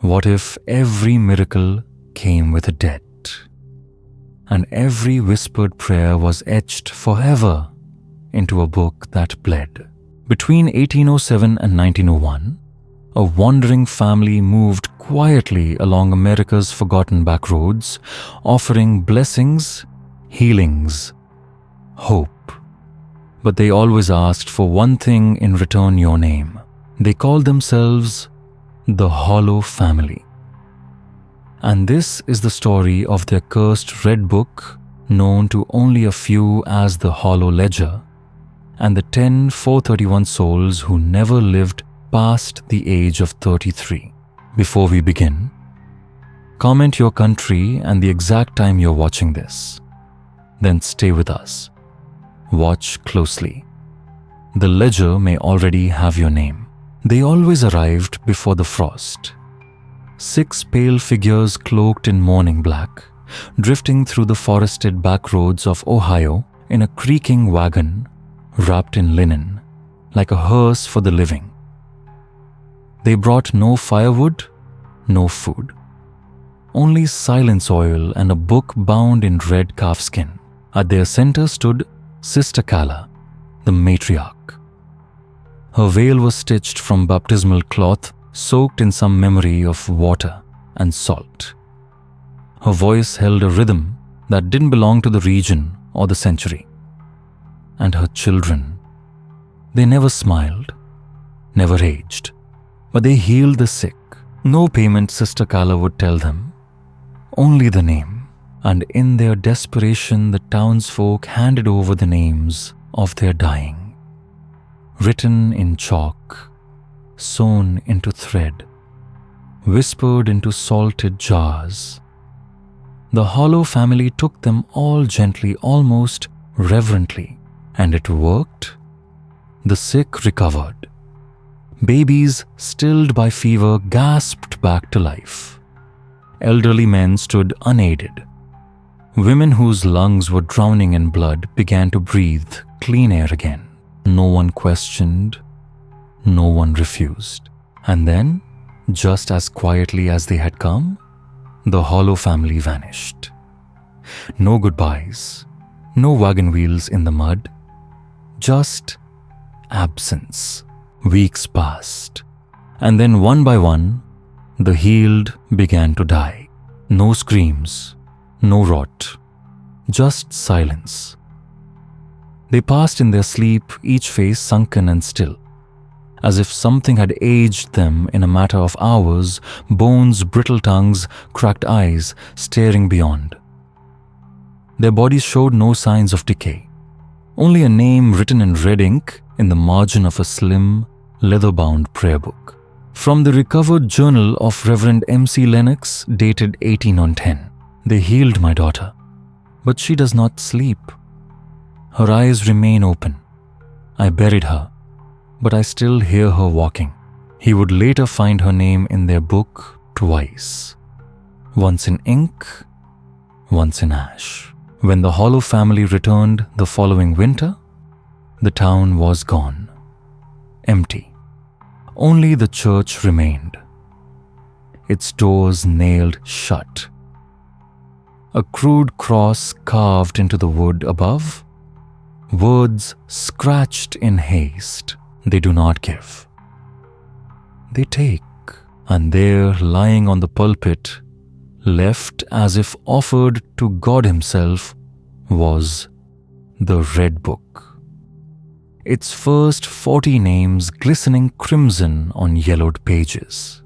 What if every miracle came with a debt? And every whispered prayer was etched forever into a book that bled. Between 1807 and 1901, a wandering family moved quietly along America's forgotten back roads, offering blessings, healings, hope. But they always asked for one thing in return: your name. They called themselves the Hollow Family. And this is the story of their cursed red book, known to only a few as the Hollow Ledger, and the 10 431 souls who never lived past the age of 33. Before we begin, comment your country and the exact time you're watching this. Then stay with us. Watch closely. The ledger may already have your name. They always arrived before the frost. 6 pale figures cloaked in mourning black, drifting through the forested back roads of Ohio in a creaking wagon wrapped in linen, like a hearse for the living. They brought no firewood, no food, only silence oil and a book bound in red calfskin. At their center stood Sister Calla, the matriarch. Her veil was stitched from baptismal cloth soaked in some memory of water and salt. Her voice held a rhythm that didn't belong to the region or the century. And her children, they never smiled, never aged, but they healed the sick. No payment, Sister Calla would tell them, only the name. And in their desperation, the townsfolk handed over the names of their dying, written in chalk, sewn into thread, whispered into salted jars. The Hollow Family took them all gently, almost reverently, and it worked. The sick recovered. Babies, stilled by fever, gasped back to life. Elderly men stood unaided. Women whose lungs were drowning in blood began to breathe clean air again. No one questioned, no one refused. And then, just as quietly as they had come, the Hollow Family vanished. No goodbyes, no wagon wheels in the mud, just absence. Weeks passed, and then one by one, the healed began to die. No screams, no rot, just silence. They passed in their sleep, each face sunken and still, as if something had aged them in a matter of hours, bones, brittle tongues, cracked eyes, staring beyond. Their bodies showed no signs of decay, only a name written in red ink in the margin of a slim, leather-bound prayer book. From the recovered journal of Reverend M.C. Lennox, dated 1810. They healed my daughter, but she does not sleep. Her eyes remain open. I buried her, but I still hear her walking. He would later find her name in their book twice. Once in ink, once in ash. When the Hollow Family returned the following winter, the town was gone. Empty. Only the church remained, its doors nailed shut. A crude cross carved into the wood above, words scratched in haste. They do not give. They take, and there, lying on the pulpit, left as if offered to God Himself, was the Red Book. Its first 40 names glistening crimson on yellowed pages.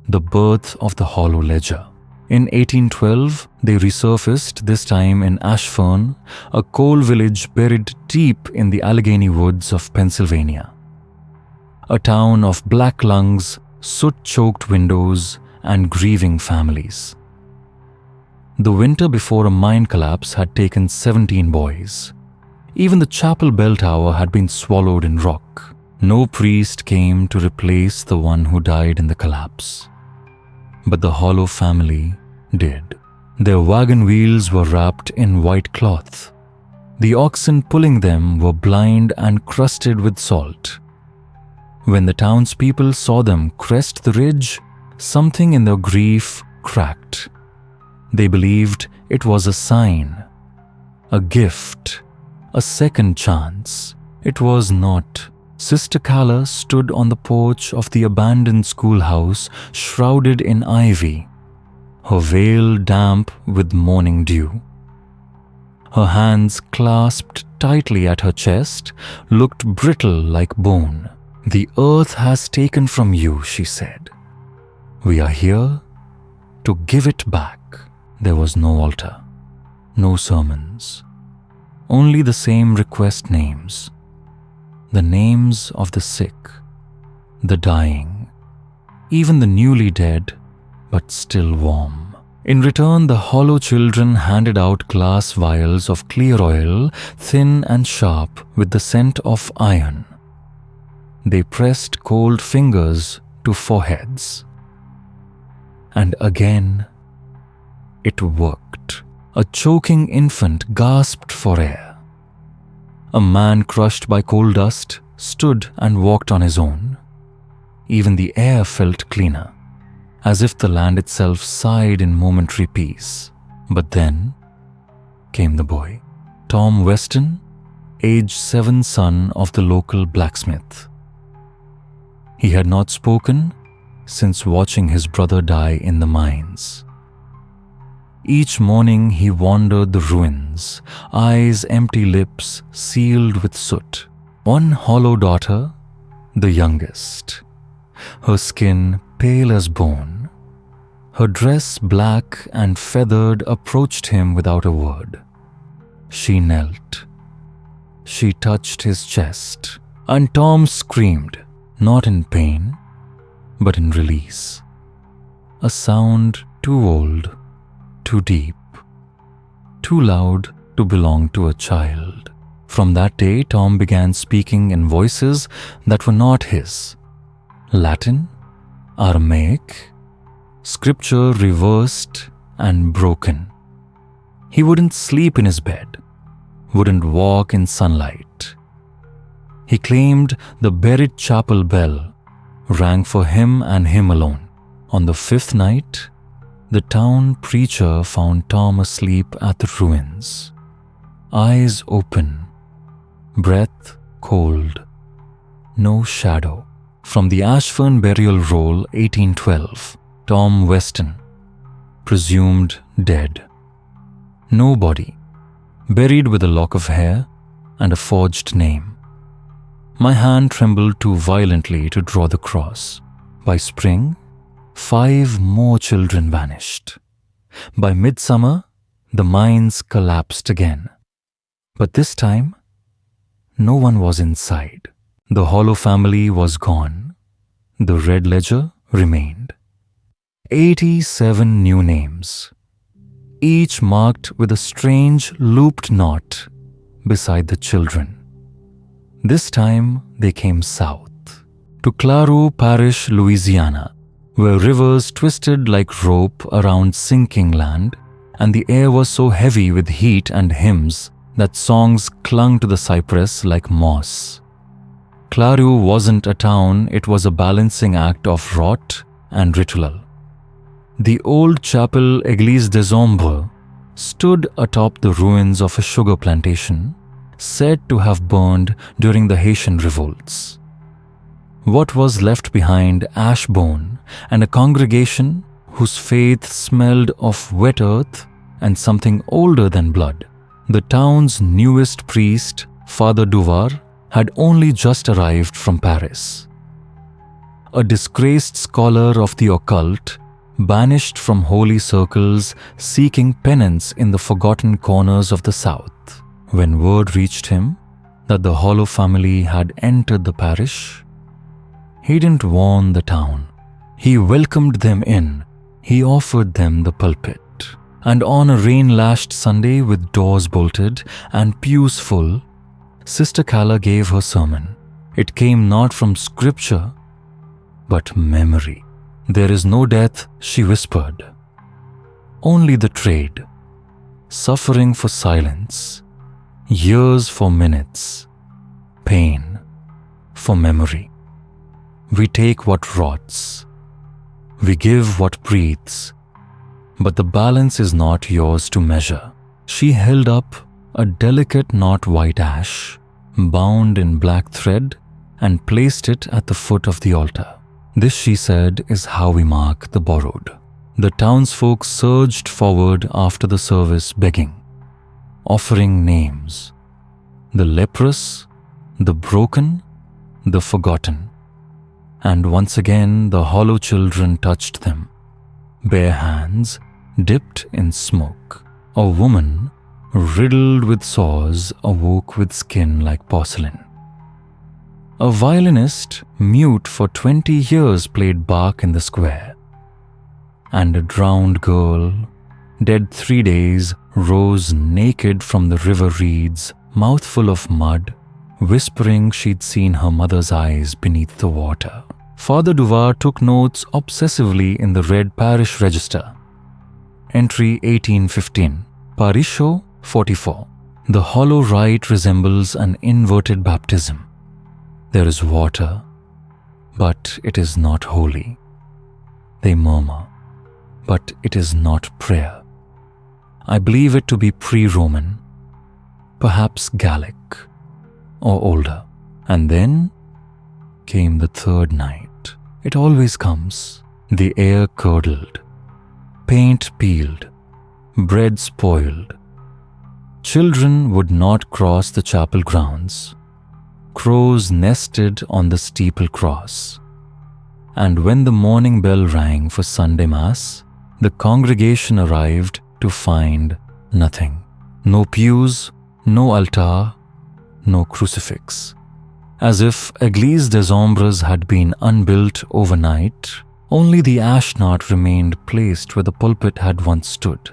The birth of the Hollow Ledger. In 1812, they resurfaced, this time in Ashfern, a coal village buried deep in the Allegheny woods of Pennsylvania. A town of black lungs, soot-choked windows, and grieving families. The winter before a mine collapse had taken 17 boys. Even the chapel bell tower had been swallowed in rock. No priest came to replace the one who died in the collapse. But the Hollow Family did. Their wagon wheels were wrapped in white cloth. The oxen pulling them were blind and crusted with salt. When the townspeople saw them crest the ridge, Something in their grief cracked. They believed it was a sign, a gift, a second chance. It was not. Sister Calla stood on the porch of the abandoned schoolhouse, shrouded in ivy, her veil damp with morning dew. Her hands clasped tightly at her chest looked brittle like bone. "The earth has taken from you," she said. "We are here to give it back." There was no altar, no sermons, only the same request names. The names of the sick, the dying, even the newly dead, but still warm. In return, the hollow children handed out glass vials of clear oil, thin and sharp with the scent of iron. They pressed cold fingers to foreheads. And again, it worked. A choking infant gasped for air. A man crushed by coal dust stood and walked on his own. Even the air felt cleaner, as if the land itself sighed in momentary peace. But then came the boy, Tom Weston, age 7, son of the local blacksmith. He had not spoken since watching his brother die in the mines. Each morning he wandered the ruins, eyes empty, lips sealed with soot. One hollow daughter, the youngest, her skin pale as bone, her dress black and feathered, approached him without a word. She knelt. She touched his chest, and Tom screamed, not in pain, but in release. A sound too old, too deep, too loud to belong to a child. From that day, Tom began speaking in voices that were not his. Latin, Aramaic, scripture reversed and broken. He wouldn't sleep in his bed, wouldn't walk in sunlight. He claimed the buried chapel bell rang for him and him alone. On the 5th night, the town preacher found Tom asleep at the ruins, eyes open, breath cold, no shadow. From the Ashfern Burial Roll, 1812, Tom Weston, presumed dead. No body, buried with a lock of hair and a forged name. My hand trembled too violently to draw the cross. By spring, 5 more children vanished. By midsummer, the mines collapsed again. But this time, no one was inside. The hollow family was gone. The red ledger remained. 87 new names, each marked with a strange looped knot beside the children. This time they came south, to Claro Parish, Louisiana, where rivers twisted like rope around sinking land, and the air was so heavy with heat and hymns that songs clung to the cypress like moss. Claro wasn't a town, it was a balancing act of rot and ritual. The old chapel Église des Ombres stood atop the ruins of a sugar plantation, said to have burned during the Haitian revolts. What was left behind ash bone and a congregation whose faith smelled of wet earth and something older than blood. The town's newest priest, Father Duvar, had only just arrived from Paris. A disgraced scholar of the occult, banished from holy circles, seeking penance in the forgotten corners of the south. When word reached him that the Hollow family had entered the parish, he didn't warn the town. He welcomed them in. He offered them the pulpit. And on a rain-lashed Sunday with doors bolted and pews full, Sister Calla gave her sermon. It came not from scripture, but memory. "There is no death," she whispered. "Only the trade. Suffering for silence. Years for minutes. Pain for memory. We take what rots. We give what breathes, but the balance is not yours to measure. She held up a delicate not white ash, bound in black thread, and placed it at the foot of the altar. This, she said, is how we mark the borrowed. The townsfolk surged forward after the service begging, offering names: the leprous, the broken, the forgotten. And once again the hollow children touched them, bare hands dipped in smoke. A woman, riddled with sores, awoke with skin like porcelain. A violinist, mute for 20 years, played Bach in the square. And a drowned girl, dead 3 days, rose naked from the river reeds, mouthful of mud, whispering she'd seen her mother's eyes beneath the water. Father Duvar took notes obsessively in the red parish register. Entry 1815, Parisho 44. The hollow rite resembles an inverted baptism. There is water, but it is not holy. They murmur, but it is not prayer. I believe it to be pre-Roman, perhaps Gallic, or older. And then came the third night. It always comes. The air curdled, paint peeled, bread spoiled. Children would not cross the chapel grounds. Crows nested on the steeple cross. And when the morning bell rang for Sunday Mass, the congregation arrived to find nothing. No pews, no altar, no crucifix. As if Église des Ombres had been unbuilt overnight, only the ashnart remained placed where the pulpit had once stood,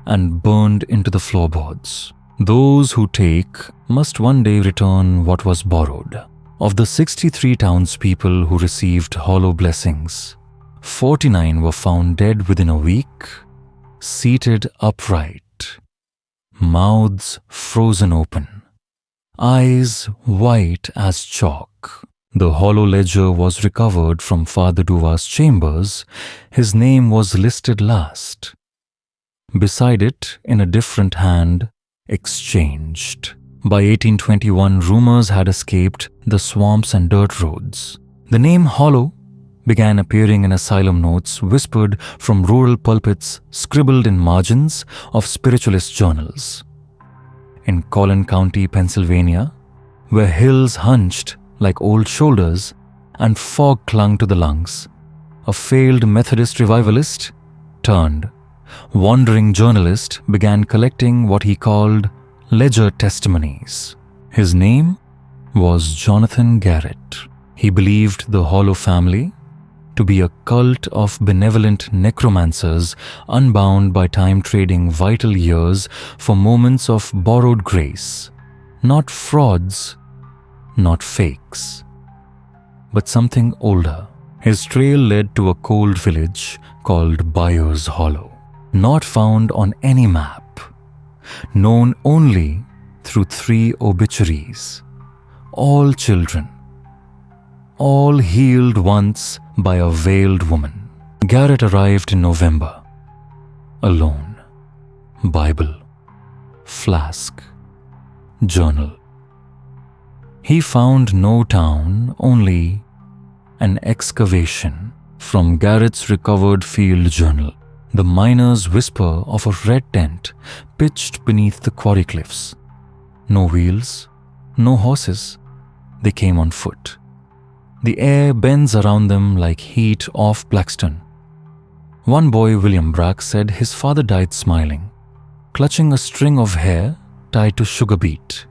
and burned into the floorboards. Those who take must one day return what was borrowed. Of the 63 townspeople who received hollow blessings, 49 were found dead within a week, seated upright, mouths frozen open, eyes white as chalk. The hollow ledger was recovered from Father Duvar's chambers. His name was listed last. Beside it, in a different hand, exchanged. By 1821, rumors had escaped the swamps and dirt roads. The name Hollow began appearing in asylum notes whispered from rural pulpits, scribbled in margins of spiritualist journals. In Collin County, Pennsylvania, where hills hunched like old shoulders and fog clung to the lungs, a failed Methodist revivalist turned wandering journalist began collecting what he called ledger testimonies. His name was Jonathan Garrett. He believed the Hollow family to be a cult of benevolent necromancers unbound by time trading vital years for moments of borrowed grace, not frauds, not fakes, but something older. His trail led to a cold village called Byers Hollow, not found on any map, known only through 3 obituaries, all children, all healed once by a veiled woman. Garrett arrived in November, alone, Bible, flask, journal. He found no town, only an excavation. From Garrett's recovered field journal, the miners whisper of a red tent pitched beneath the quarry cliffs. No wheels, no horses. They came on foot. The air bends around them like heat off Blackstone. One boy, William Brack, said his father died smiling, clutching a string of hair tied to sugar beet.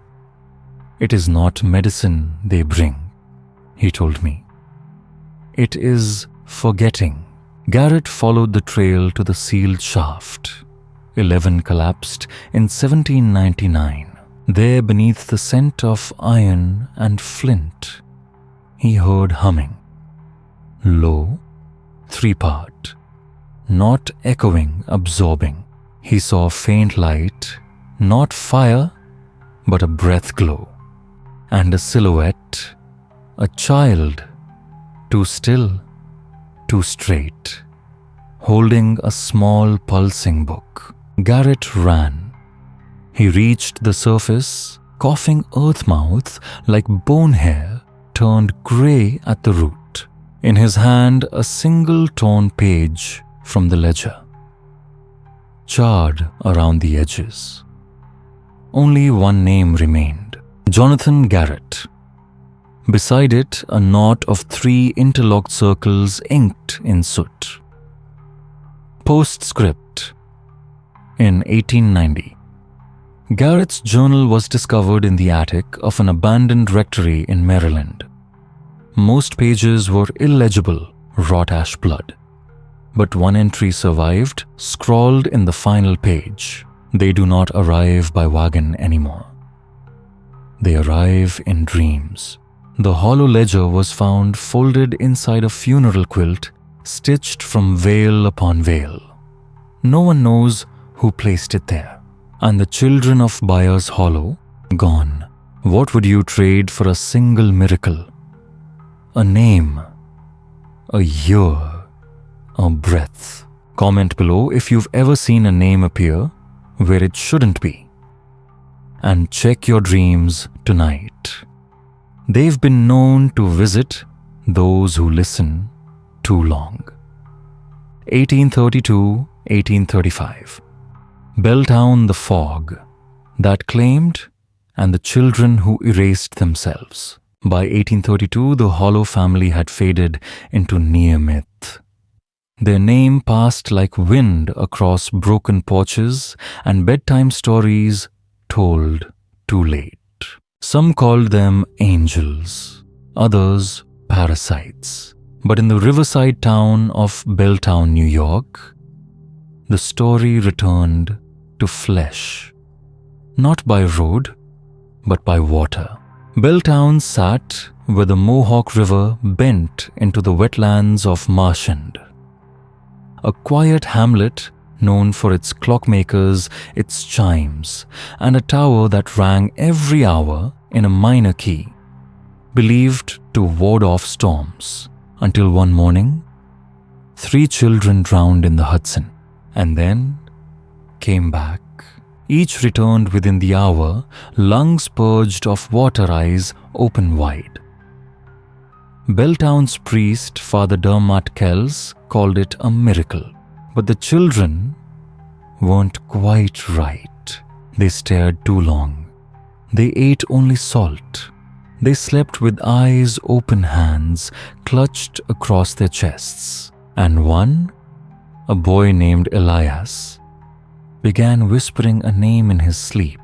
It is not medicine they bring, he told me. It is forgetting. Garrett followed the trail to the sealed shaft. 11 collapsed in 1799. There, beneath the scent of iron and flint, he heard humming. Low, 3-part, not echoing, absorbing. He saw faint light, not fire, but a breath glow. And a silhouette, a child, too still, too straight. holding a small pulsing book. Garrett ran. He reached the surface, coughing earth mouth like bone hair turned grey at the root. In his hand, a single torn page from the ledger, charred around the edges. Only one name remained: Jonathan Garrett. Beside it, a knot of 3 interlocked circles inked in soot. Postscript. In 1890, Garrett's journal was discovered in the attic of an abandoned rectory in Maryland. Most pages were illegible, wrought ash blood. But one entry survived, scrawled in the final page: "They do not arrive by wagon anymore. They arrive in dreams." The hollow ledger was found folded inside a funeral quilt, stitched from veil upon veil. No one knows who placed it there. And the children of Byers Hollow, gone. What would you trade for a single miracle? A name, a year, a breath. Comment below if you've ever seen a name appear where it shouldn't be. And check your dreams tonight. They've been known to visit those who listen too long. 1832-1835. Belltown, the fog that claimed, and the children who erased themselves. By 1832, the Hollow family had faded into near myth. Their name passed like wind across broken porches and bedtime stories told too late. Some called them angels, others parasites. But in the riverside town of Belltown, New York, the story returned to flesh, not by road, but by water. Belltown sat where the Mohawk River bent into the wetlands of Marchand, a quiet hamlet known for its clockmakers, its chimes, and a tower that rang every hour in a minor key, believed to ward off storms, until one morning, 3 children drowned in the Hudson, and then came back. Each returned within the hour, lungs purged of water, eyes open wide. Belltown's priest, Father Dermot Kells, called it a miracle. But the children weren't quite right. They stared too long. They ate only salt. They slept with eyes open, hands clutched across their chests. And one, a boy named Elias, began whispering a name in his sleep.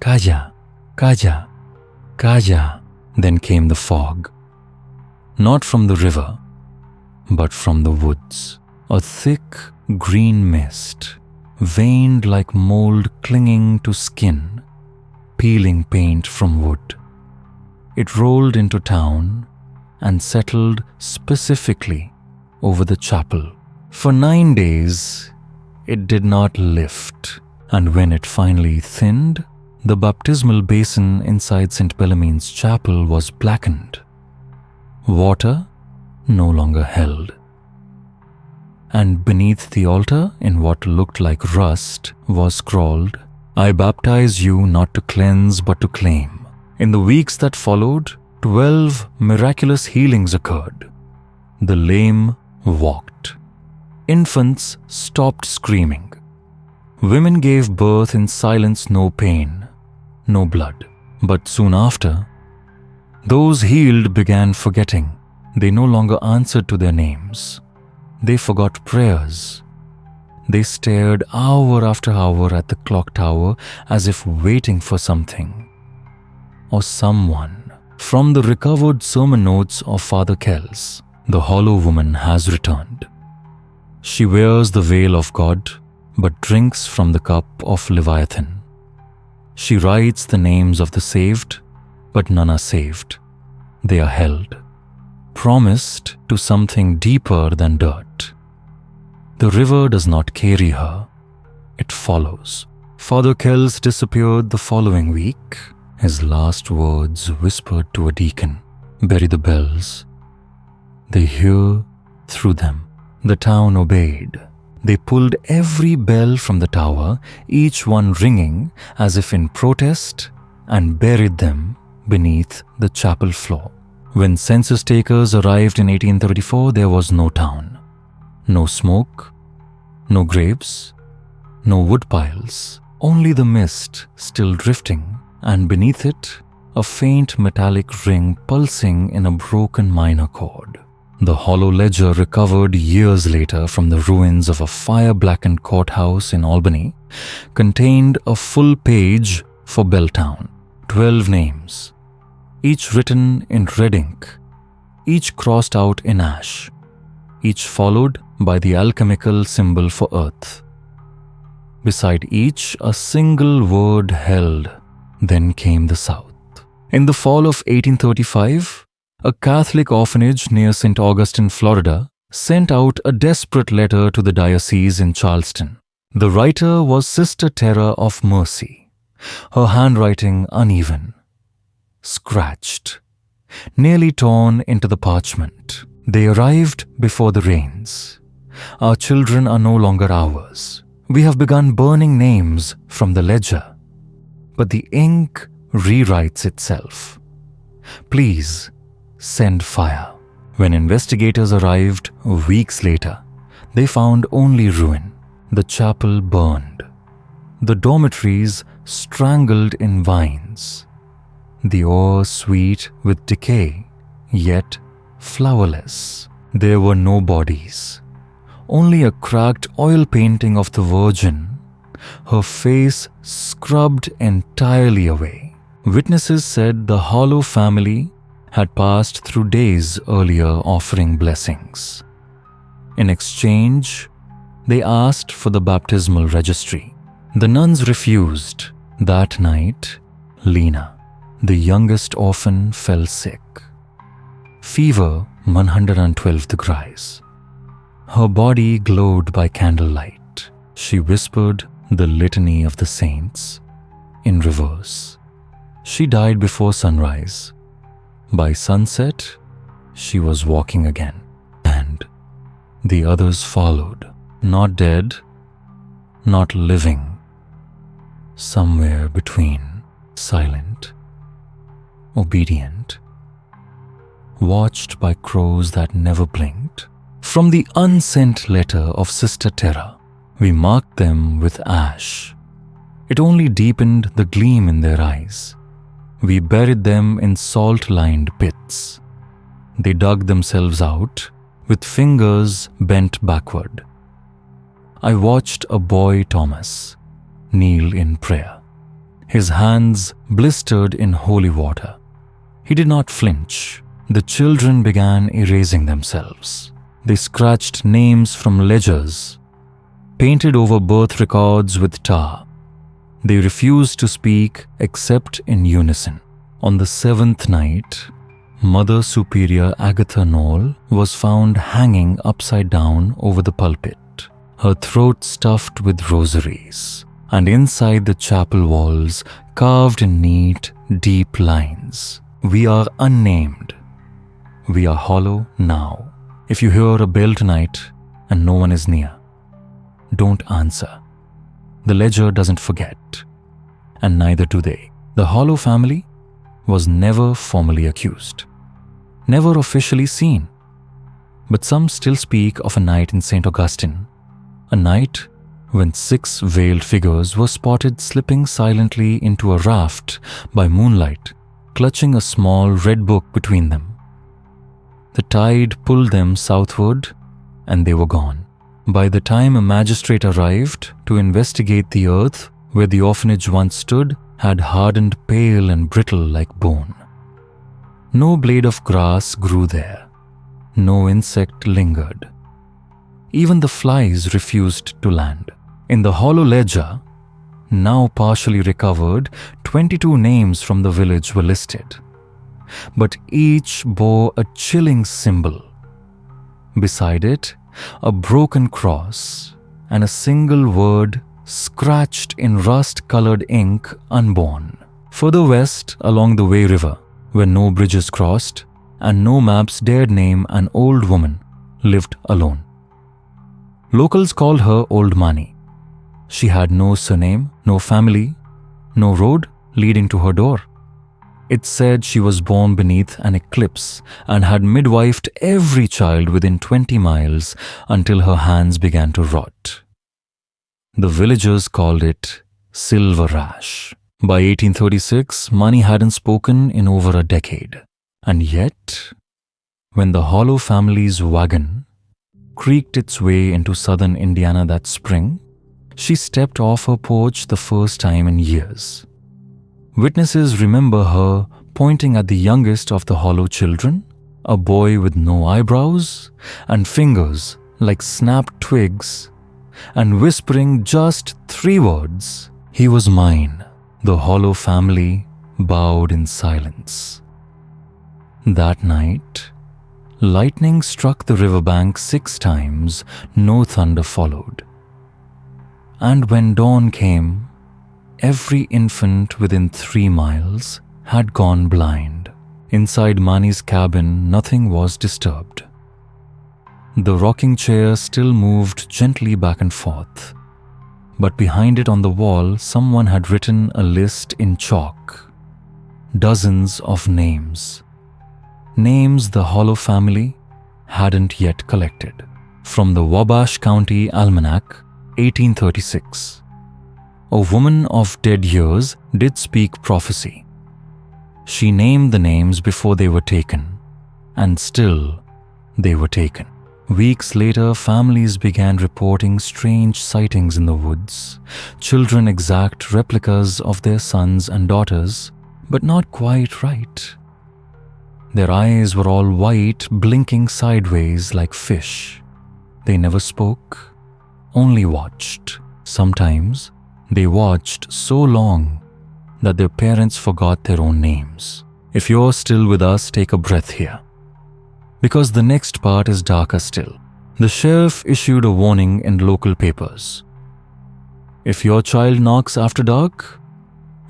Kaja, Kaja, Kaja. Then came the fog. Not from the river, but from the woods. A thick green mist, veined like mold clinging to skin, peeling paint from wood. It rolled into town and settled specifically over the chapel. For 9 days, it did not lift, and when it finally thinned, the baptismal basin inside St. Bellarmine's chapel was blackened. Water no longer held. And beneath the altar, in what looked like rust, was scrawled, "I baptize you not to cleanse but to claim." In the weeks that followed, 12 miraculous healings occurred. The lame walked. Infants stopped screaming. Women gave birth in silence, no pain, no blood. But soon after, those healed began forgetting. They no longer answered to their names. They forgot prayers. They stared hour after hour at the clock tower as if waiting for something or someone. From the recovered sermon notes of Father Kells, the Hollow woman has returned. She wears the veil of God, but drinks from the cup of Leviathan. She writes the names of the saved, but none are saved. They are held, promised to something deeper than dirt. The river does not carry her, it follows. Father Kells disappeared the following week. His last words whispered to a deacon, "Bury the bells. They hear through them." The town obeyed. They pulled every bell from the tower, each one ringing as if in protest, and buried them beneath the chapel floor. When census takers arrived in 1834, there was no town. No smoke, no graves, no woodpiles, only the mist still drifting, and beneath it, a faint metallic ring pulsing in a broken minor chord. The hollow ledger recovered years later from the ruins of a fire-blackened courthouse in Albany contained a full page for Belltown, 12 names, each written in red ink, each crossed out in ash, each followed by the alchemical symbol for earth. Beside each, a single word held, then came the South. In the fall of 1835, a Catholic orphanage near St. Augustine, Florida, sent out a desperate letter to the diocese in Charleston. The writer was Sister Terra of Mercy, her handwriting uneven, scratched, nearly torn into the parchment. They arrived before the rains. Our children are no longer ours. We have begun burning names from the ledger, but the ink rewrites itself. Please send fire. When investigators arrived weeks later, they found only ruin. The chapel burned. The dormitories strangled in vines. The ore sweet with decay, yet flowerless. There were no bodies. Only a cracked oil painting of the Virgin, her face scrubbed entirely away. Witnesses said the Hollow family had passed through days earlier offering blessings. In exchange, they asked for the baptismal registry. The nuns refused. That night, Lena, the youngest orphan, fell sick. Fever 112 degrees. Her body glowed by candlelight. She whispered the litany of the saints in reverse. She died before sunrise. By sunset, she was walking again, and the others followed, not dead, not living, somewhere between, silent, obedient, watched by crows that never blinked. From the unsent letter of Sister Terra, we marked them with ash. It only deepened the gleam in their eyes. We buried them in salt-lined pits. They dug themselves out with fingers bent backward. I watched a boy, Thomas, kneel in prayer, his hands blistered in holy water. He did not flinch. The children began erasing themselves. They scratched names from ledgers, painted over birth records with tar. They refused to speak except in unison. On the 7th night, Mother Superior Agatha Knoll was found hanging upside down over the pulpit, her throat stuffed with rosaries, and inside the chapel walls carved in neat, deep lines. We are unnamed. We are hollow now. If you hear a bell tonight and no one is near, don't answer. The ledger doesn't forget, and neither do they. The Hollow family was never formally accused, never officially seen, but some still speak of a night in St. Augustine, a night when 6 veiled figures were spotted slipping silently into a raft by moonlight, clutching a small red book between them. The tide pulled them southward, and they were gone. By the time a magistrate arrived to investigate, the earth where the orphanage once stood had hardened pale and brittle like bone. No blade of grass grew there. No insect lingered. Even the flies refused to land. In the hollow ledger, now partially recovered, 22 names from the village were listed, but each bore a chilling symbol. Beside it, a broken cross and a single word scratched in rust-colored ink, unborn. Further west, along the Way River, where no bridges crossed and no maps dared name an old woman, lived alone. Locals called her Old Mani. She had no surname, no family, no road leading to her door. It said she was born beneath an eclipse and had midwifed every child within 20 miles until her hands began to rot. The villagers called it Silver Rash. By 1836, Mani hadn't spoken in over a decade. And yet, when the Hollow family's wagon creaked its way into southern Indiana that spring, she stepped off her porch the first time in years. Witnesses remember her pointing at the youngest of the Hollow children, a boy with no eyebrows and fingers like snapped twigs, and whispering just 3 words, "He was mine." The Hollow family bowed in silence. That night, lightning struck the riverbank 6 times, no thunder followed. And when dawn came, every infant within 3 miles had gone blind. Inside Mani's cabin, nothing was disturbed. The rocking chair still moved gently back and forth, but behind it on the wall, someone had written a list in chalk. Dozens of names. Names the Hollow family hadn't yet collected. From the Wabash County Almanac, 1836. A woman of dead years did speak prophecy. She named the names before they were taken, and still they were taken. Weeks later, families began reporting strange sightings in the woods. Children exact replicas of their sons and daughters, but not quite right. Their eyes were all white, blinking sideways like fish. They never spoke, only watched. Sometimes they watched so long that their parents forgot their own names. If you're still with us, take a breath here, because the next part is darker still. The sheriff issued a warning in local papers. If your child knocks after dark,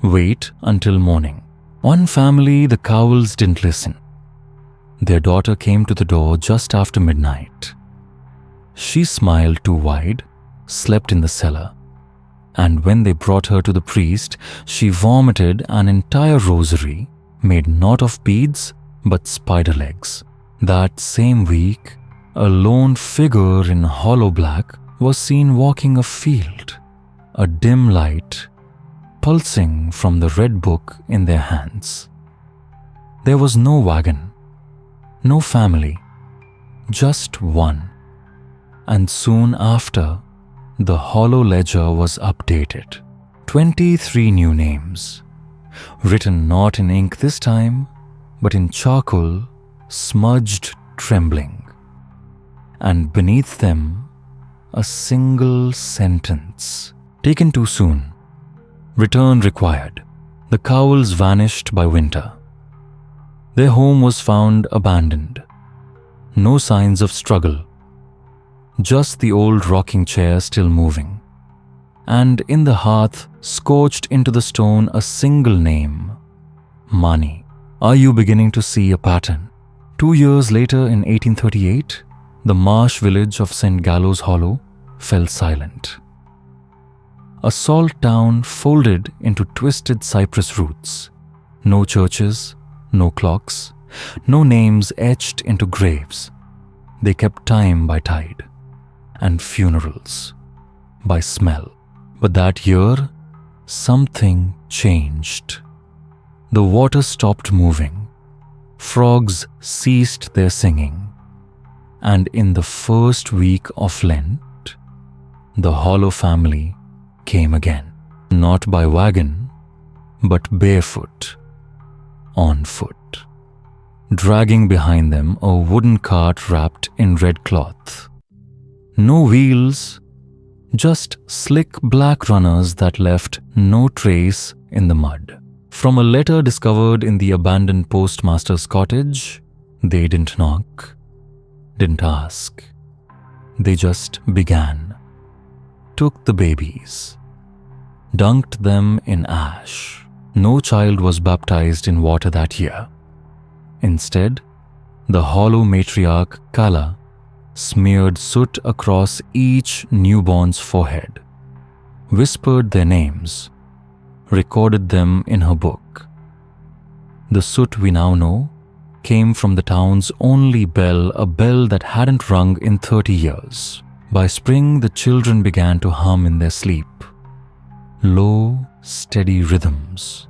wait until morning. One family, the Cowells, didn't listen. Their daughter came to the door just after midnight. She smiled too wide, slept in the cellar, and when they brought her to the priest, she vomited an entire rosary made not of beads but spider legs. That same week, a lone figure in hollow black was seen walking a field, a dim light pulsing from the red book in their hands. There was no wagon, no family, just one. And soon after, the hollow ledger was updated. 23 new names, written not in ink this time, but in charcoal, smudged trembling. And beneath them, a single sentence. Taken too soon. Return required. The Cowells vanished by winter. Their home was found abandoned. No signs of struggle. Just the old rocking chair still moving. And in the hearth, scorched into the stone, a single name. Mani. Are you beginning to see a pattern? 2 years later, in 1838, the marsh village of St. Gallows Hollow fell silent. A salt town folded into twisted cypress roots. No churches, no clocks, no names etched into graves. They kept time by tide, and funerals by smell. But that year, something changed. The water stopped moving. Frogs ceased their singing. And in the first week of Lent, the Hollow family came again. Not by wagon, but barefoot, on foot, dragging behind them a wooden cart wrapped in red cloth. No wheels, just slick black runners that left no trace in the mud. From a letter discovered in the abandoned postmaster's cottage, they didn't knock, didn't ask. They just began. Took the babies, dunked them in ash. No child was baptized in water that year. Instead, the Hollow matriarch Kala smeared soot across each newborn's forehead, whispered their names, recorded them in her book. The soot we now know came from the town's only bell, a bell that hadn't rung in 30 years. By spring, the children began to hum in their sleep, low, steady rhythms,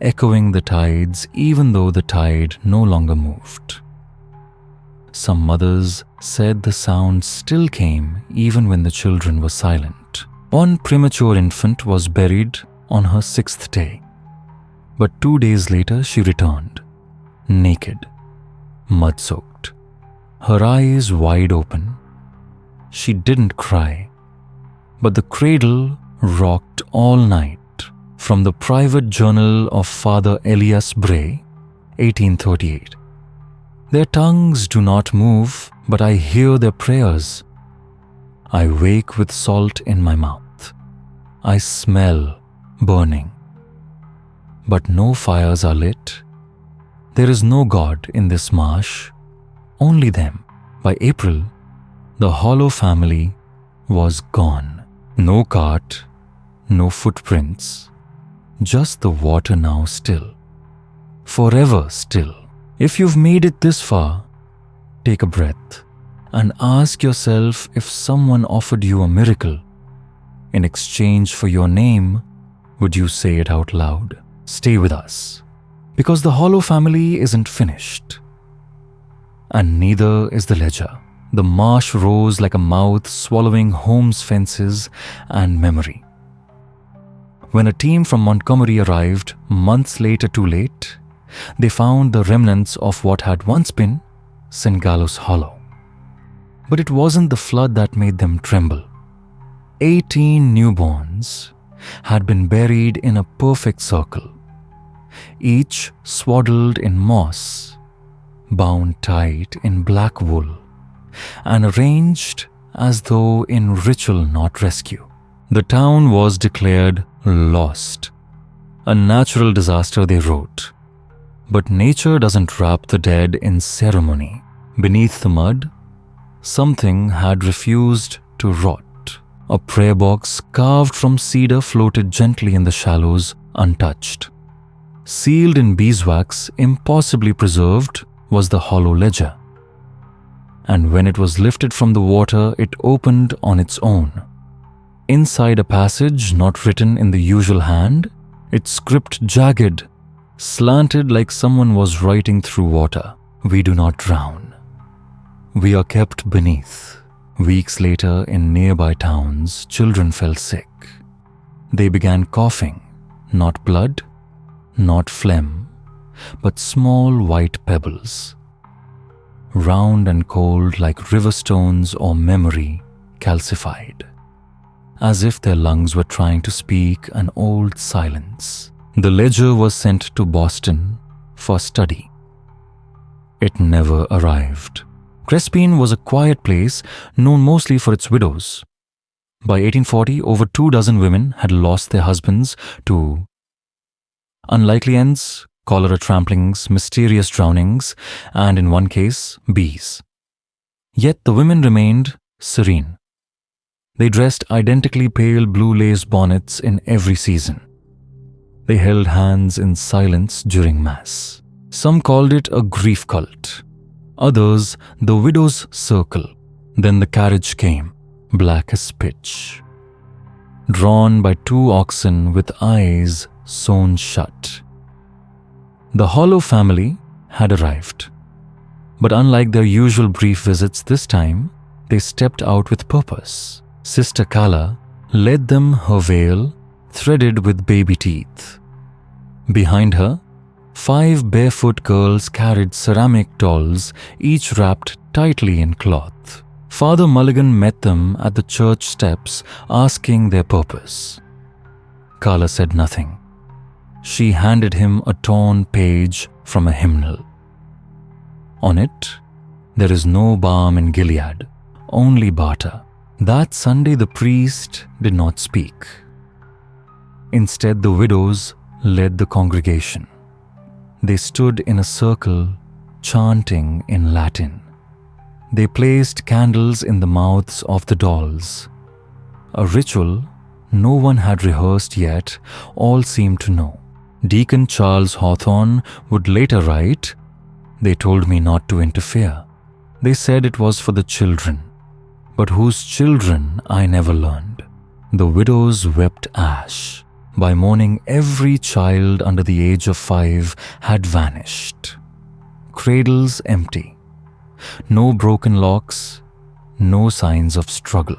echoing the tides even though the tide no longer moved. Some mothers said the sound still came even when the children were silent. One premature infant was buried on her 6th day, but 2 days later she returned, naked, mud-soaked, her eyes wide open. She didn't cry, but the cradle rocked all night. From the private journal of Father Elias Bray, 1838. Their tongues do not move, but I hear their prayers. I wake with salt in my mouth. I smell burning. But no fires are lit. There is no God in this marsh, only them. By April, the Hollow family was gone. No cart, no footprints, just the water now still, forever still. If you've made it this far, take a breath and ask yourself if someone offered you a miracle. In exchange for your name, would you say it out loud? Stay with us, because the Hollow family isn't finished. And neither is the ledger. The marsh rose like a mouth swallowing home's fences and memory. When a team from Montgomery arrived, months later too late, they found the remnants of what had once been St. Gallo's Hollow. But it wasn't the flood that made them tremble. 18 newborns had been buried in a perfect circle, each swaddled in moss, bound tight in black wool, and arranged as though in ritual, not rescue. The town was declared lost. A natural disaster, they wrote. But nature doesn't wrap the dead in ceremony. Beneath the mud, something had refused to rot. A prayer box carved from cedar floated gently in the shallows, untouched. Sealed in beeswax, impossibly preserved, was the hollow ledger. And when it was lifted from the water, it opened on its own. Inside a passage not written in the usual hand, its script jagged, slanted like someone was writing through water. We do not drown. We are kept beneath. Weeks later, in nearby towns, children fell sick. They began coughing, not blood, not phlegm, but small white pebbles, round and cold like river stones or memory calcified, as if their lungs were trying to speak an old silence. The ledger was sent to Boston for study. It never arrived. Crespin was a quiet place known mostly for its widows. By 1840, over 24 women had lost their husbands to unlikely ends, cholera tramplings, mysterious drownings, and in one case, bees. Yet the women remained serene. They dressed identically pale blue lace bonnets in every season. They held hands in silence during Mass. Some called it a grief cult. Others, the widow's circle. Then the carriage came, black as pitch, drawn by 2 oxen with eyes sewn shut. The Hollow family had arrived. But unlike their usual brief visits this time, they stepped out with purpose. Sister Kala led them her veil threaded with baby teeth. Behind her, 5 barefoot girls carried ceramic dolls, each wrapped tightly in cloth. Father Mulligan met them at the church steps, asking their purpose. Kala said nothing. She handed him a torn page from a hymnal. On it, there is no balm in Gilead, only barter. That Sunday the priest did not speak. Instead, the widows led the congregation. They stood in a circle, chanting in Latin. They placed candles in the mouths of the dolls. A ritual no one had rehearsed yet, all seemed to know. Deacon Charles Hawthorne would later write, "They told me not to interfere. They said it was for the children, but whose children I never learned." The widows wept ash. By morning, every child under the age of 5 had vanished. Cradles empty. No broken locks, no signs of struggle.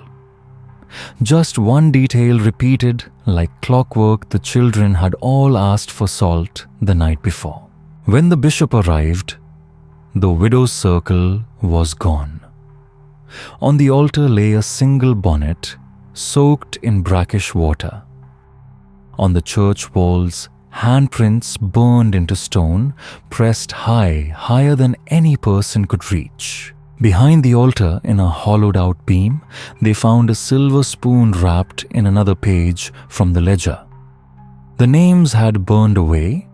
Just one detail repeated like clockwork: the children had all asked for salt the night before. When the bishop arrived, the widow's circle was gone. On the altar lay a single bonnet soaked in brackish water. On the church walls, handprints burned into stone, pressed high, higher than any person could reach. Behind the altar, in a hollowed-out beam, they found a silver spoon wrapped in another page from the ledger. The names had burned away,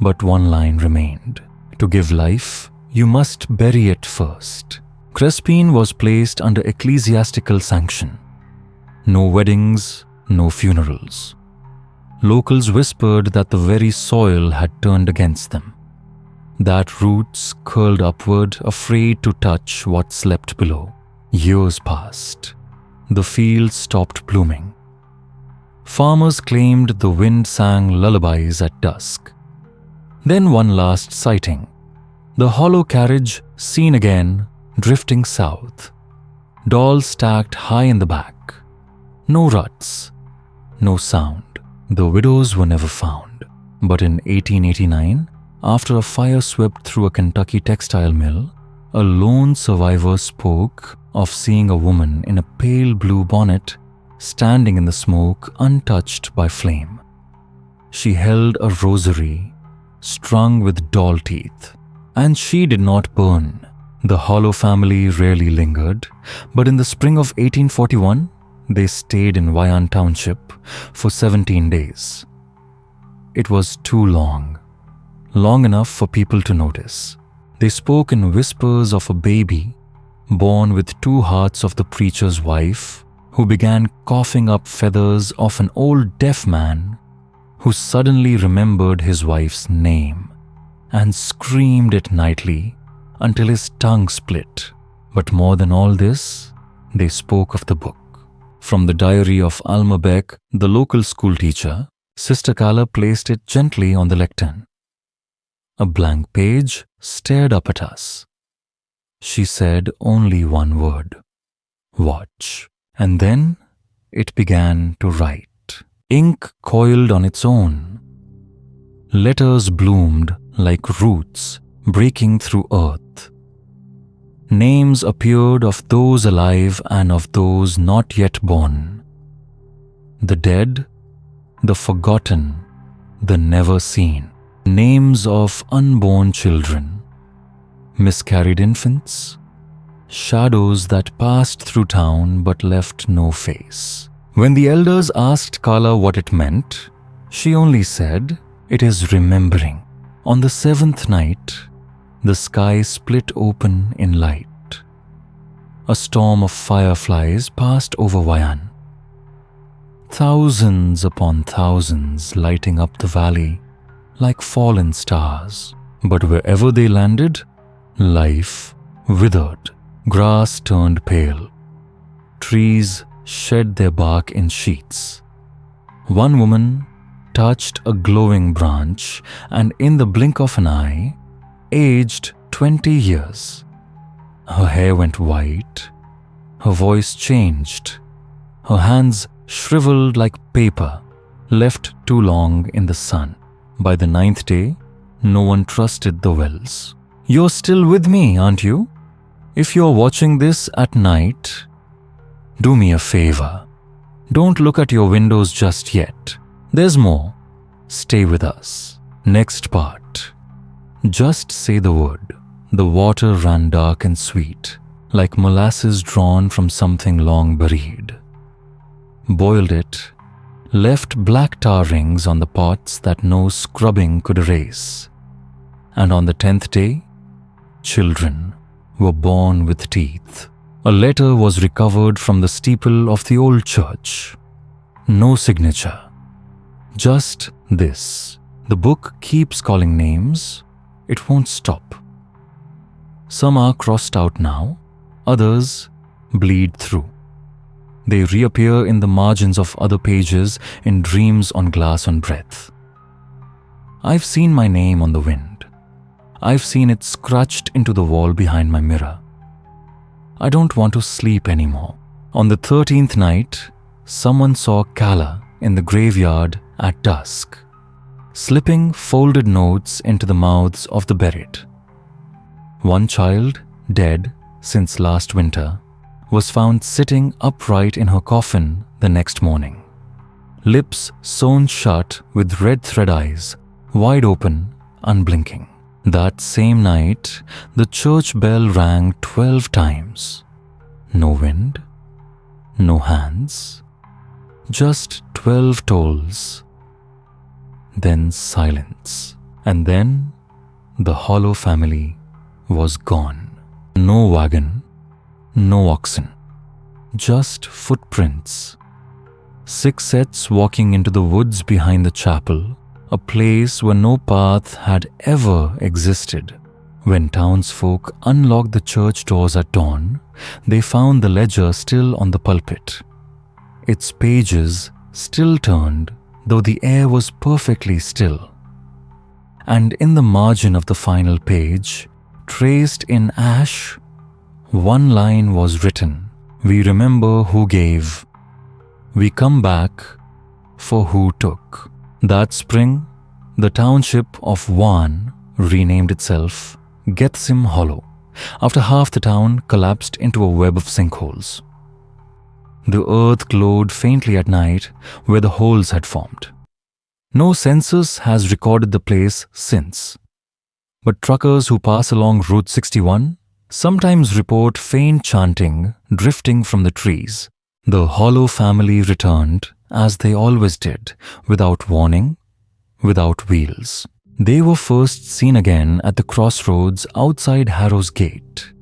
but one line remained: "To give life, you must bury it first." Crespine was placed under ecclesiastical sanction. No weddings, no funerals. Locals whispered that the very soil had turned against them, that roots curled upward, afraid to touch what slept below. Years passed. The fields stopped blooming. Farmers claimed the wind sang lullabies at dusk. Then one last sighting. The hollow carriage seen again, drifting south. Dolls stacked high in the back. No ruts, no sound. The widows were never found. But in 1889, after a fire swept through a Kentucky textile mill, a lone survivor spoke of seeing a woman in a pale blue bonnet standing in the smoke, untouched by flame. She held a rosary strung with doll teeth, and she did not burn. The Hollow family rarely lingered, but in the spring of 1841, they stayed in Wyan Township for 17 days. It was too long enough for people to notice. They spoke in whispers of a baby born with 2 hearts of the preacher's wife, who began coughing up feathers of an old deaf man who suddenly remembered his wife's name and screamed it nightly until his tongue split. But more than all this, they spoke of the book. From the diary of Alma Beck, the local school teacher, Sister Carla placed it gently on the lectern. A blank page stared up at us. She said only one word: "Watch." And then it began to write. Ink coiled on its own. Letters bloomed like roots breaking through earth. Names appeared of those alive and of those not yet born. The dead, the forgotten, the never seen. Names of unborn children, miscarried infants, shadows that passed through town but left no face. When the elders asked Carla what it meant, she only said, "It is remembering." On the 7th night, the sky split open in light. A storm of fireflies passed over Wyan. Thousands upon thousands lighting up the valley like fallen stars. But wherever they landed, life withered. Grass turned pale. Trees shed their bark in sheets. One woman touched a glowing branch and in the blink of an eye, aged 20 years. Her hair went white. Her voice changed. Her hands shriveled like paper, left too long in the sun. By the 9th day, no one trusted the wells. You're still with me, aren't you? If you're watching this at night, do me a favor. Don't look at your windows just yet. There's more. Stay with us. Next part. Just say the word. The water ran dark and sweet, like molasses drawn from something long buried. Boiled it, left black tar rings on the pots that no scrubbing could erase. And on the 10th day, children were born with teeth. A letter was recovered from the steeple of the old church. No signature. Just this: the book keeps calling names. It won't stop. Some are crossed out now. Others bleed through. They reappear in the margins of other pages in dreams on glass on breath. I've seen my name on the wind. I've seen it scratched into the wall behind my mirror. I don't want to sleep anymore. On the 13th night, someone saw Kala in the graveyard at dusk, slipping folded notes into the mouths of the buried. One child, dead since last winter, was found sitting upright in her coffin the next morning, lips sewn shut with red thread eyes, wide open, unblinking. That same night, the church bell rang 12 times. No wind, no hands, just 12 tolls. Then silence. And then the Hollow family was gone. No wagon, no oxen, just footprints. 6 sets walking into the woods behind the chapel, a place where no path had ever existed. When townsfolk unlocked the church doors at dawn, they found the ledger still on the pulpit. Its pages still turned, though the air was perfectly still. And in the margin of the final page, traced in ash, one line was written: "We remember who gave. We come back for who took." That spring, the township of Wan renamed itself Gethsim Hollow, after half the town collapsed into a web of sinkholes. The earth glowed faintly at night where the holes had formed. No census has recorded the place since, but truckers who pass along Route 61 sometimes report faint chanting drifting from the trees. The Hollow family returned, as they always did, without warning, without wheels. They were first seen again at the crossroads outside Harrow's Gate,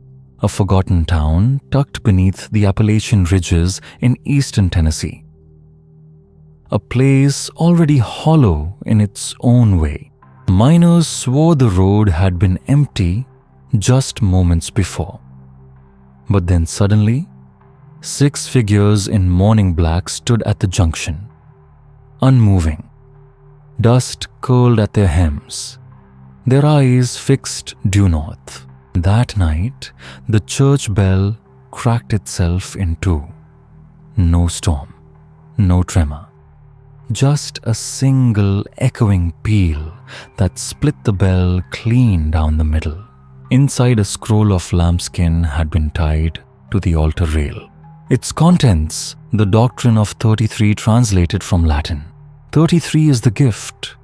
a forgotten town tucked beneath the Appalachian Ridges in eastern Tennessee. A place already hollow in its own way. Miners swore the road had been empty just moments before. But then suddenly, 6 figures in mourning black stood at the junction, unmoving. Dust curled at their hems, their eyes fixed due north. That night, the church bell cracked itself in two. No storm, no tremor, just a single echoing peal that split the bell clean down the middle. Inside, a scroll of lambskin had been tied to the altar rail. Its contents, the doctrine of 33 translated from Latin. 33 is the gift,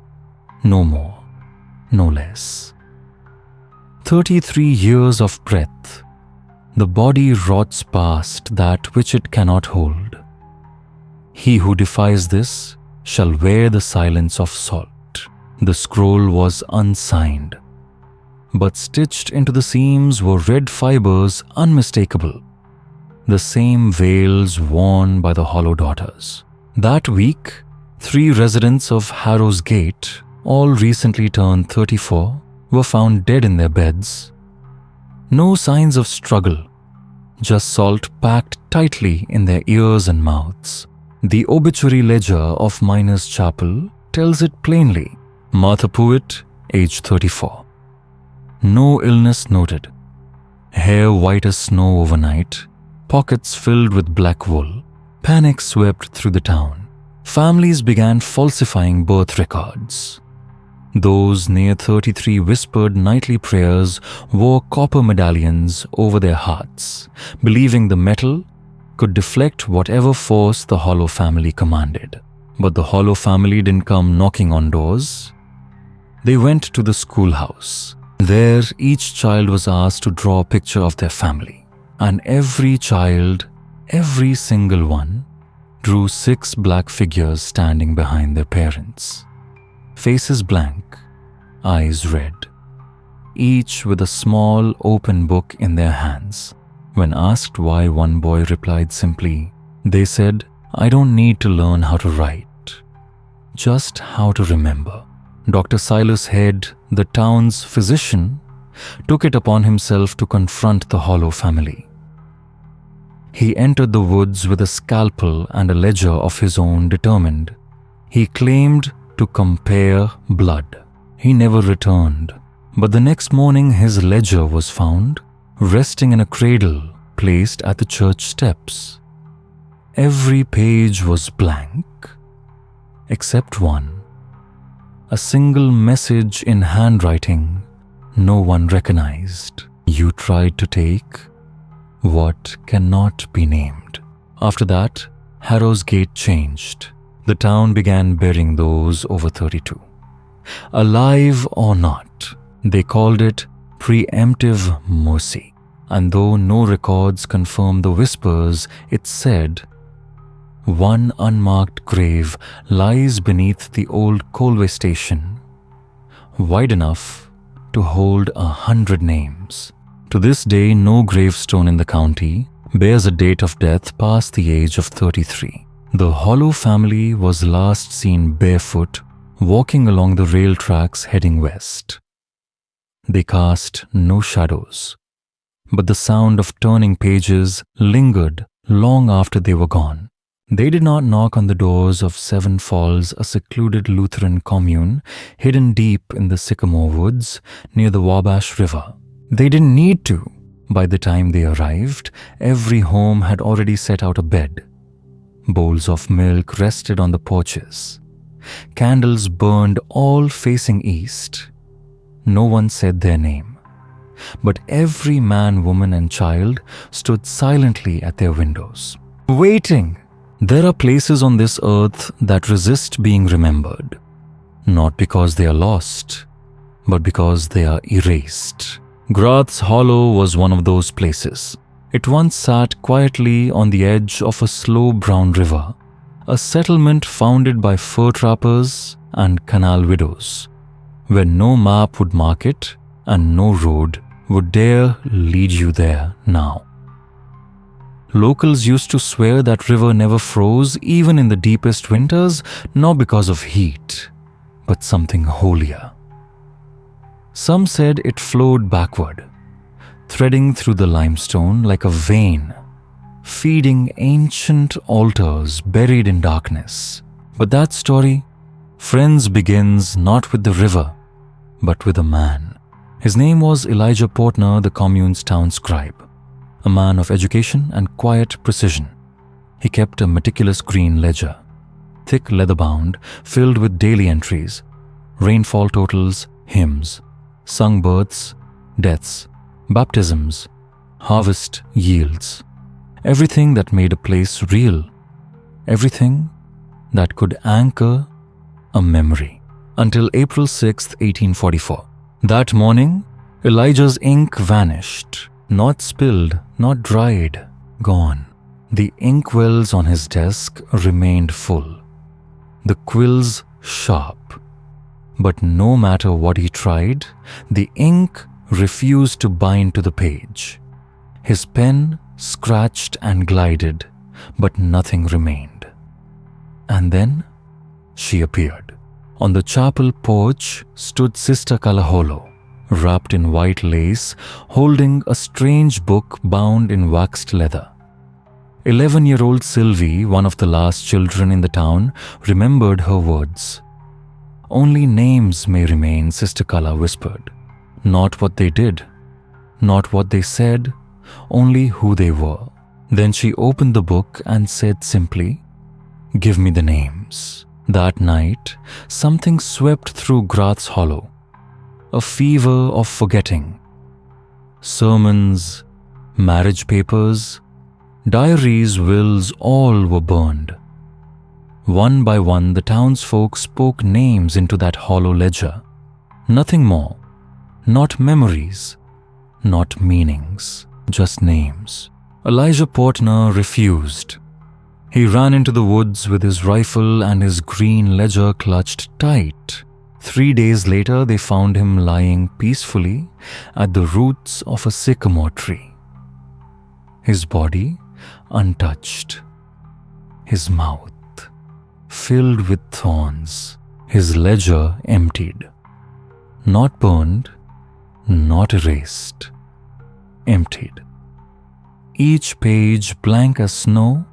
no more, no less. 33 years of breath. The body rots past that which it cannot hold. He who defies this shall wear the silence of salt. The scroll was unsigned, but stitched into the seams were red fibers unmistakable, the same veils worn by the Hollow daughters. That week, 3 residents of Harrow's Gate, all recently turned 34, were found dead in their beds. No signs of struggle, just salt packed tightly in their ears and mouths. The obituary ledger of Miners' Chapel tells it plainly. Martha Pruitt, age 34. No illness noted. Hair white as snow overnight, pockets filled with black wool. Panic swept through the town. Families began falsifying birth records. Those near 33 whispered nightly prayers, wore copper medallions over their hearts, believing the metal could deflect whatever force the Hollow family commanded. But the Hollow family didn't come knocking on doors. They went to the schoolhouse. There, each child was asked to draw a picture of their family. And every child, every single one, drew 6 black figures standing behind their parents. Faces blank, eyes red. each with a small open book in their hands. When asked why, one boy replied simply, "They said, I don't need to learn how to write, just how to remember." Dr. Silas Head, the town's physician, took it upon himself to confront the Hollow family. He entered the woods with a scalpel and a ledger of his own, determined. He claimed to compare blood. He never returned, but the next morning his ledger was found, resting in a cradle placed at the church steps. Every page was blank, except one. A single message in handwriting no one recognized. "You tried to take what cannot be named." After that, Harrow's Gate changed. The town began burying those over 32. Alive or not, they called it preemptive mercy. And though no records confirm the whispers, it said, one unmarked grave lies beneath the old coalway station, wide enough to hold 100 names. To this day, no gravestone in the county bears a date of death past the age of 33. The Hollow family was last seen barefoot, walking along the rail tracks heading west. They cast no shadows, but the sound of turning pages lingered long after they were gone. They did not knock on the doors of Seven Falls, a secluded Lutheran commune hidden deep in the sycamore woods near the Wabash River. They didn't need to. By the time they arrived, every home had already set out a bed. Bowls of milk rested on the porches. Candles burned, all facing east. No one said their name, but every man, woman, and child stood silently at their windows, waiting. There are places on this earth that resist being remembered, not because they are lost, but because they are erased. Grath's Hollow was one of those places. It once sat quietly on the edge of a slow brown river, a settlement founded by fur trappers and canal widows, where no map would mark it and no road would dare lead you there now. Locals used to swear that river never froze even in the deepest winters, not because of heat, but something holier. Some said it flowed backward, threading through the limestone like a vein, feeding ancient altars buried in darkness. But that story, friends, begins not with the river, but with a man. His name was Elijah Portner, the commune's town scribe. A man of education and quiet precision. He kept a meticulous green ledger, thick leather-bound, filled with daily entries, rainfall totals, hymns, sung births, deaths, baptisms, harvest yields. Everything that made a place real. Everything that could anchor a memory. Until April 6, 1844. That morning, Elijah's ink vanished. Not spilled, not dried, gone. The inkwells on his desk remained full, the quills sharp. But no matter what he tried, the ink refused to bind to the page. His pen scratched and glided, but nothing remained. And then she appeared. On the chapel porch stood Sister Kalaholo, wrapped in white lace, holding a strange book bound in waxed leather. 11-year-old Sylvie, one of the last children in the town, remembered her words. "Only names may remain," Sister Kala whispered. Not what they did, not what they said, only who they were. Then she opened the book and said simply, "Give me the names." That night, something swept through Grath's Hollow. A fever of forgetting. Sermons, marriage papers, diaries, wills, all were burned. One by one, the townsfolk spoke names into that hollow ledger. Nothing more. Not memories. Not meanings. Just names. Elijah Portner refused. He ran into the woods with his rifle and his green ledger clutched tight. 3 days later, they found him lying peacefully at the roots of a sycamore tree. His body untouched, his mouth filled with thorns, his ledger emptied. Not burned, not erased, emptied. Each page blank as snow,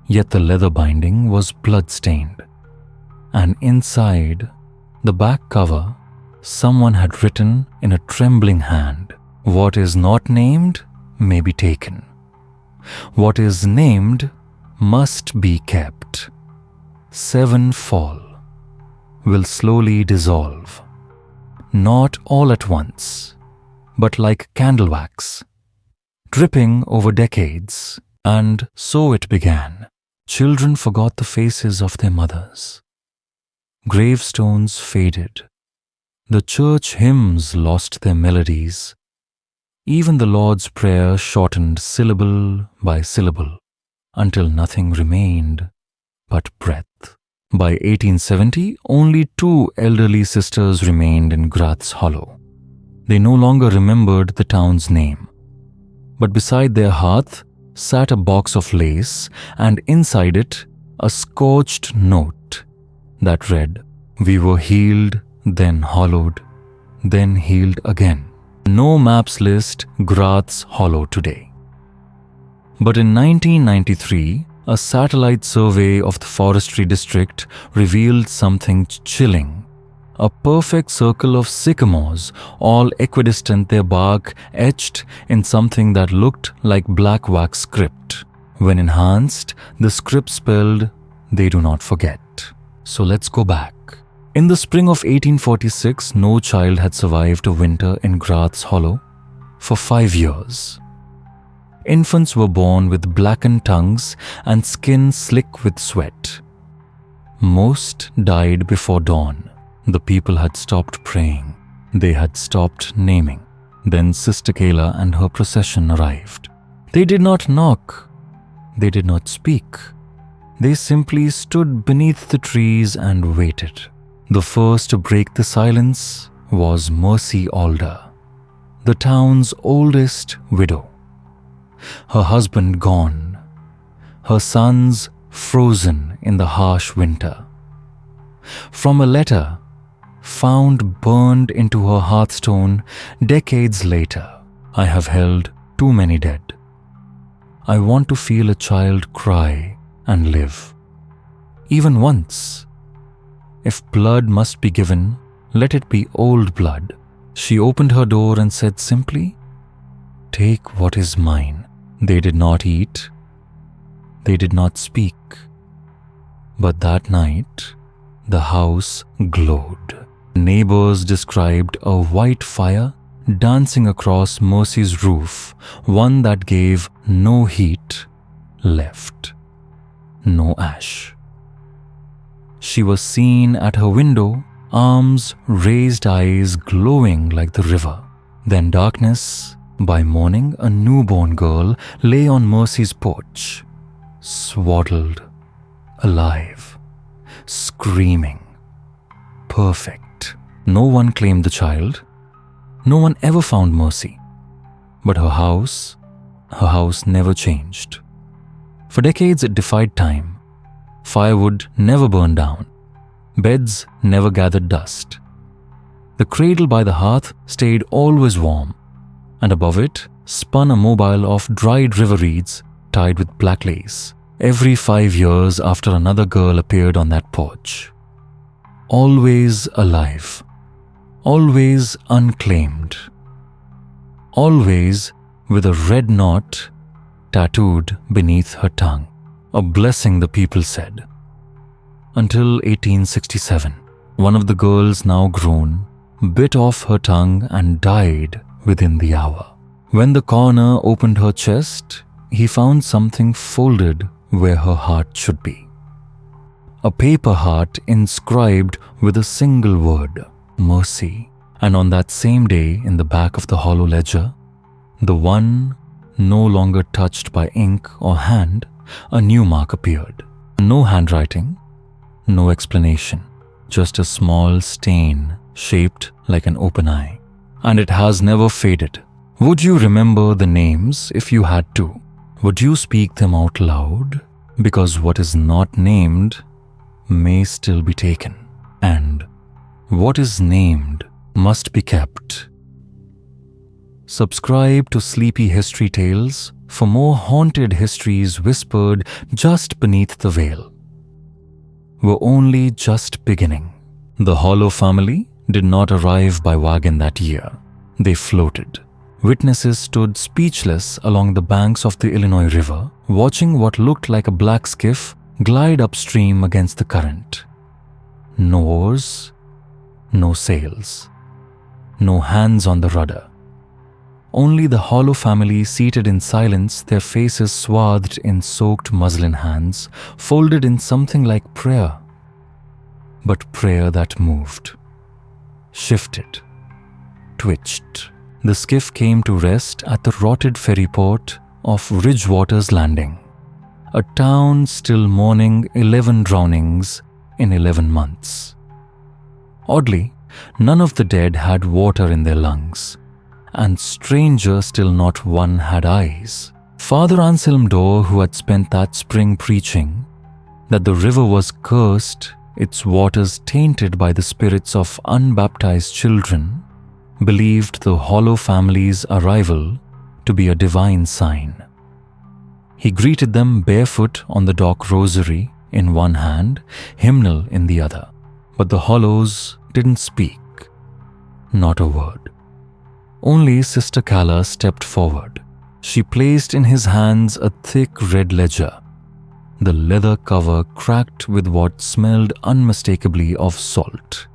yet the leather binding was blood-stained. And inside the back cover, someone had written in a trembling hand, "What is not named may be taken. What is named must be kept. 7 fall, will slowly dissolve. Not all at once, but like candle wax, dripping over decades." And so it began. Children forgot the faces of their mothers. Gravestones faded. The church hymns lost their melodies. Even the Lord's Prayer shortened syllable by syllable until nothing remained but breath. By 1870, only 2 elderly sisters remained in Graz Hollow. They no longer remembered the town's name. But beside their hearth sat a box of lace, and inside it a scorched note that read, "We were healed, then hollowed, then healed again. No maps list Graz Hollow today." But in 1993, a satellite survey of the forestry district revealed something chilling. A perfect circle of sycamores, all equidistant, their bark etched in something that looked like black wax script. When enhanced, the script spelled, "They do not forget." So let's go back. In the spring of 1846, no child had survived a winter in Graz Hollow for 5 years. Infants were born with blackened tongues and skin slick with sweat. Most died before dawn. The people had stopped praying. They had stopped naming. Then Sister Kayla and her procession arrived. They did not knock. They did not speak. They simply stood beneath the trees and waited. The first to break the silence was Mercy Alder, the town's oldest widow. Her husband gone, her sons frozen in the harsh winter. From a letter found burned into her hearthstone decades later, "I have held too many dead. I want to feel a child cry and live. Even once. If blood must be given, let it be old blood." She opened her door and said simply, "Take what is mine." They did not eat. They did not speak. But that night, the house glowed. Neighbors described a white fire dancing across Mercy's roof, one that gave no heat, left no ash. She was seen at her window, arms raised, eyes glowing like the river. Then darkness. By morning, a newborn girl lay on Mercy's porch, swaddled, alive, screaming, perfect. No one claimed the child. No one ever found Mercy. But her house never changed. For decades it defied time. Firewood never burned down. Beds never gathered dust. The cradle by the hearth stayed always warm, and above it spun a mobile of dried river reeds tied with black lace. Every 5 years after another girl appeared on that porch. Always alive. Always unclaimed. Always with a red knot tattooed beneath her tongue. A blessing, the people said. Until 1867, one of the girls, now grown, bit off her tongue and died within the hour. When the coroner opened her chest, he found something folded where her heart should be. A paper heart inscribed with a single word, mercy. And on that same day, in the back of the hollow ledger, the one no longer touched by ink or hand, a new mark appeared. No handwriting, no explanation, just a small stain shaped like an open eye, and it has never faded. Would you remember the names if you had to? Would you speak them out loud? Because what is not named may still be taken, and what is named must be kept. Subscribe to Sleepy History Tales for more haunted histories whispered just beneath the veil. We're only just beginning. The Hollow family did not arrive by wagon that year. They floated. Witnesses stood speechless along the banks of the Illinois River, watching what looked like a black skiff glide upstream against the current. No oars, no sails, no hands on the rudder. Only the Hollow family seated in silence, their faces swathed in soaked muslin hands, folded in something like prayer. But prayer that moved, shifted, twitched. The skiff came to rest at the rotted ferry port of Ridgewater's Landing, a town still mourning 11 drownings in 11 months. Oddly, none of the dead had water in their lungs, and stranger still not one had eyes. Father Anselm Dorr, who had spent that spring preaching that the river was cursed, its waters tainted by the spirits of unbaptized children, believed the Hollow family's arrival to be a divine sign. He greeted them barefoot on the dock, rosary in one hand, hymnal in the other. But the Hollows didn't speak, not a word. Only Sister Calla stepped forward. She placed in his hands a thick red ledger, the leather cover cracked with what smelled unmistakably of salt.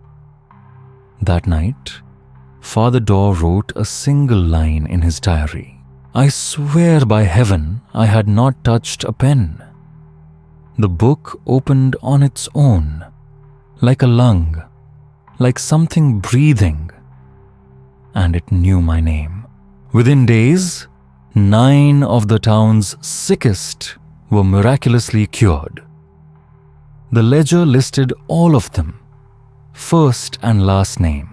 That night, Father Dorr wrote a single line in his diary. I swear by heaven I had not touched a pen. The book opened on its own, like a lung, like something breathing, and it knew my name. Within days, 9 of the town's sickest were miraculously cured. The ledger listed all of them, first and last name,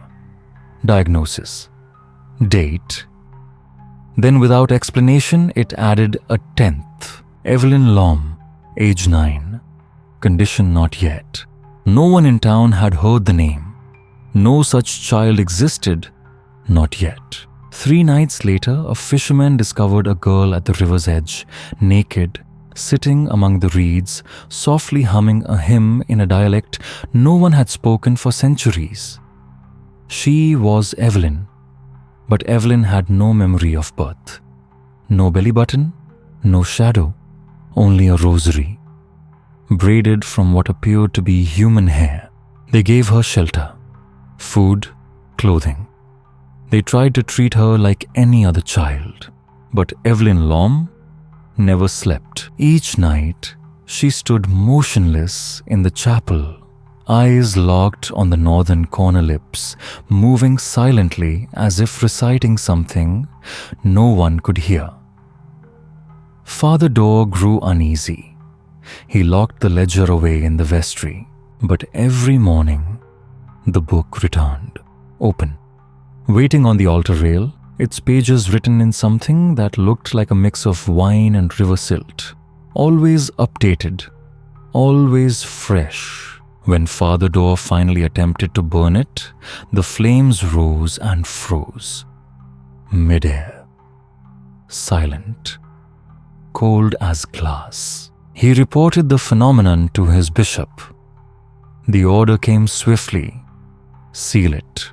diagnosis, date. Then without explanation, it added a 10th. Evelyn Lom, age 9, condition not yet. No one in town had heard the name. No such child existed, not yet. 3 nights later, a fisherman discovered a girl at the river's edge, naked, sitting among the reeds, softly humming a hymn in a dialect no one had spoken for centuries. She was Evelyn, but Evelyn had no memory of birth. No belly button, no shadow, only a rosary, braided from what appeared to be human hair. They gave her shelter, food, clothing. They tried to treat her like any other child, but Evelyn Lom never slept. Each night, she stood motionless in the chapel, eyes locked on the northern corner lips, moving silently as if reciting something no one could hear. Father Dorr grew uneasy. He locked the ledger away in the vestry, but every morning, the book returned, open, waiting on the altar rail, its pages written in something that looked like a mix of wine and river silt. Always updated, always fresh. When Father Dorr finally attempted to burn it, the flames rose and froze. Midair, silent, cold as glass. He reported the phenomenon to his bishop. The order came swiftly. Seal it.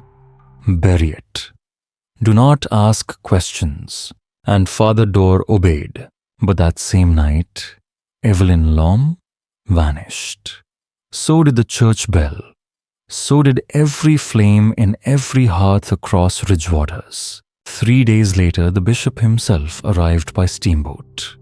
Bury it. Do not ask questions. And Father Dorr obeyed. But that same night, Evelyn Lom vanished. So did the church bell. So did every flame in every hearth across Ridgewaters. 3 days later, the bishop himself arrived by steamboat.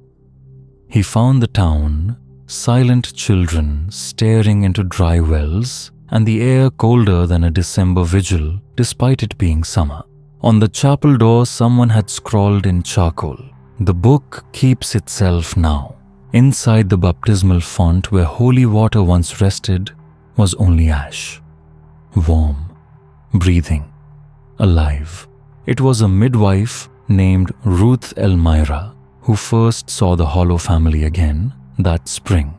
He found the town, silent children staring into dry wells, and the air colder than a December vigil, despite it being summer. On the chapel door, someone had scrawled in charcoal, "The book keeps itself now." Inside the baptismal font where holy water once rested was only ash. Warm, breathing, alive. It was a midwife named Ruth Elmira who first saw the Hollow family again that spring.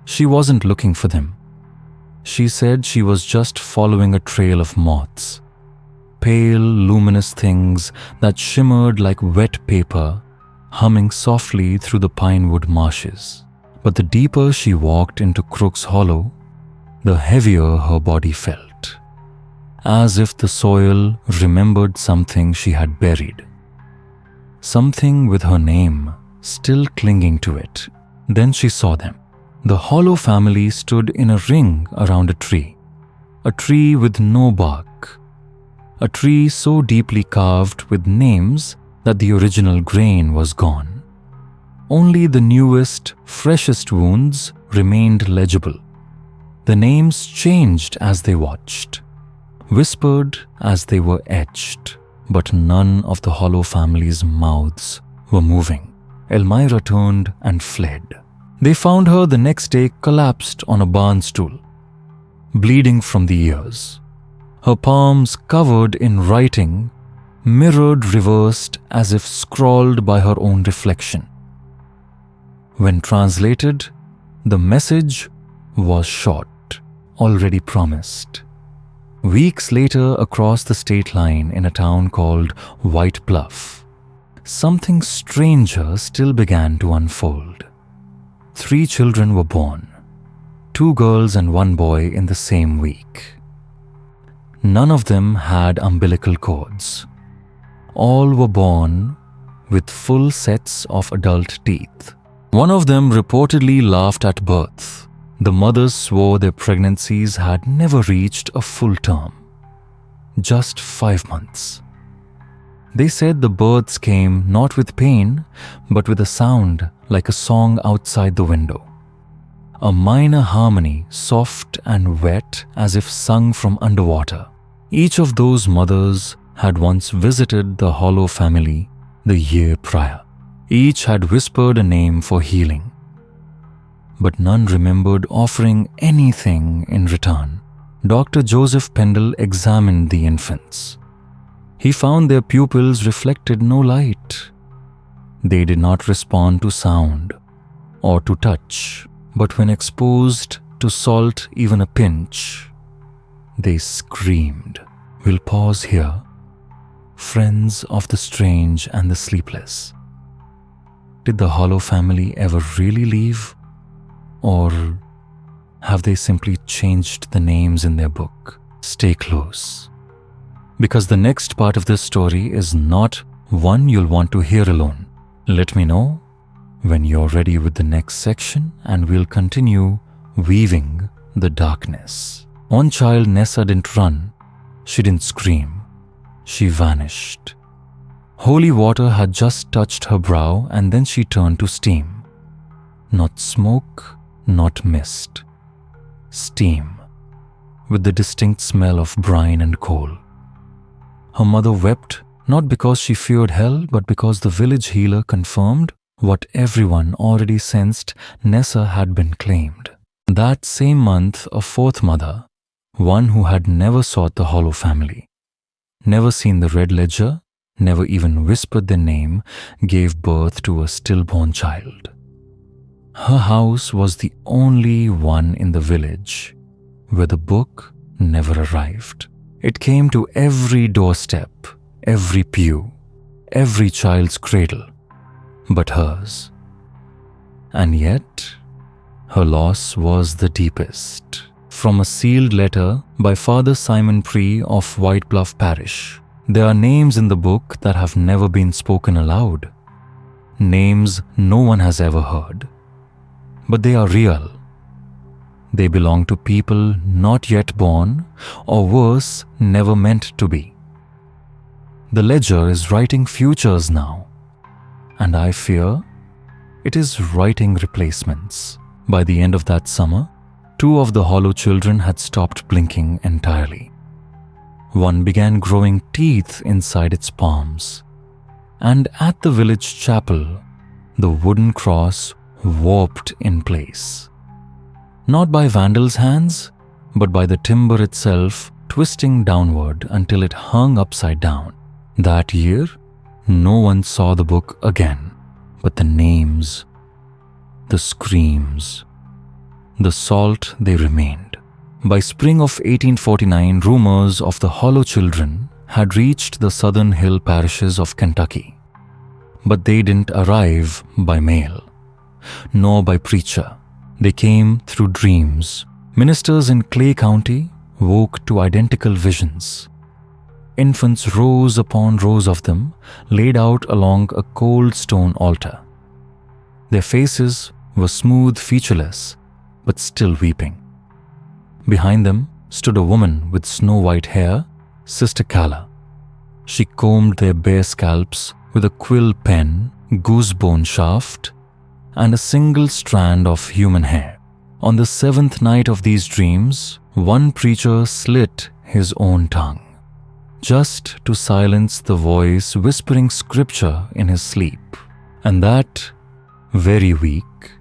She wasn't looking for them. She said she was just following a trail of moths, pale, luminous things that shimmered like wet paper, humming softly through the pinewood marshes. But the deeper she walked into Crook's Hollow, the heavier her body felt, as if the soil remembered something she had buried, something with her name still clinging to it. Then she saw them. The Hollow family stood in a ring around a tree with no bark, a tree so deeply carved with names that the original grain was gone. Only the newest, freshest wounds remained legible. The names changed as they watched, whispered as they were etched, but none of the Hollow family's mouths were moving. Elmira turned and fled. They found her the next day collapsed on a barn stool, bleeding from the ears, her palms covered in writing, mirrored reversed as if scrawled by her own reflection. When translated, the message was short, already promised. Weeks later, across the state line in a town called White Bluff, something stranger still began to unfold. 3 children were born, 2 girls and 1 boy in the same week. None of them had umbilical cords. All were born with full sets of adult teeth. One of them reportedly laughed at birth. The mothers swore their pregnancies had never reached a full term, just 5 months. They said the births came not with pain, but with a sound like a song outside the window. A minor harmony, soft and wet as if sung from underwater. Each of those mothers had once visited the Hollow family the year prior. Each had whispered a name for healing, but none remembered offering anything in return. Dr. Joseph Pendle examined the infants. He found their pupils reflected no light. They did not respond to sound or to touch, but when exposed to salt, even a pinch, they screamed. We'll pause here. Friends of the strange and the sleepless. Did the Hollow family ever really leave? Or have they simply changed the names in their book? Stay close, because the next part of this story is not one you'll want to hear alone. Let me know when you're ready with the next section and we'll continue weaving the darkness. One child, Nessa, didn't run. She didn't scream. She vanished. Holy water had just touched her brow and then she turned to steam. Not smoke, not mist. Steam, with the distinct smell of brine and coal. Her mother wept, not because she feared hell, but because the village healer confirmed what everyone already sensed: Nessa had been claimed. That same month, a 4th mother, one who had never sought the Hollow family, never seen the red ledger, never even whispered their name, gave birth to a stillborn child. Her house was the only one in the village where the book never arrived. It came to every doorstep, every pew, every child's cradle, but hers. And yet, her loss was the deepest. From a sealed letter by Father Simon Pree of White Bluff Parish, there are names in the book that have never been spoken aloud. Names no one has ever heard. But they are real. They belong to people not yet born, or worse, never meant to be. The ledger is writing futures now, and I fear it is writing replacements. By the end of that summer, 2 of the Hollow children had stopped blinking entirely. One began growing teeth inside its palms, and at the village chapel, the wooden cross warped in place. Not by vandals' hands, but by the timber itself twisting downward until it hung upside down. That year, no one saw the book again, but the names, the screams, the salt, they remained. By spring of 1849, rumors of the Hollow Children had reached the southern hill parishes of Kentucky. But they didn't arrive by mail, nor by preacher. They came through dreams. Ministers in Clay County woke to identical visions. Infants, rows upon rows of them, laid out along a cold stone altar. Their faces were smooth, featureless, but still weeping. Behind them stood a woman with snow-white hair, Sister Calla. She combed their bare scalps with a quill pen, goosebone shaft, and a single strand of human hair. On the seventh night of these dreams, one preacher slit his own tongue, just to silence the voice whispering scripture in his sleep. And that very week,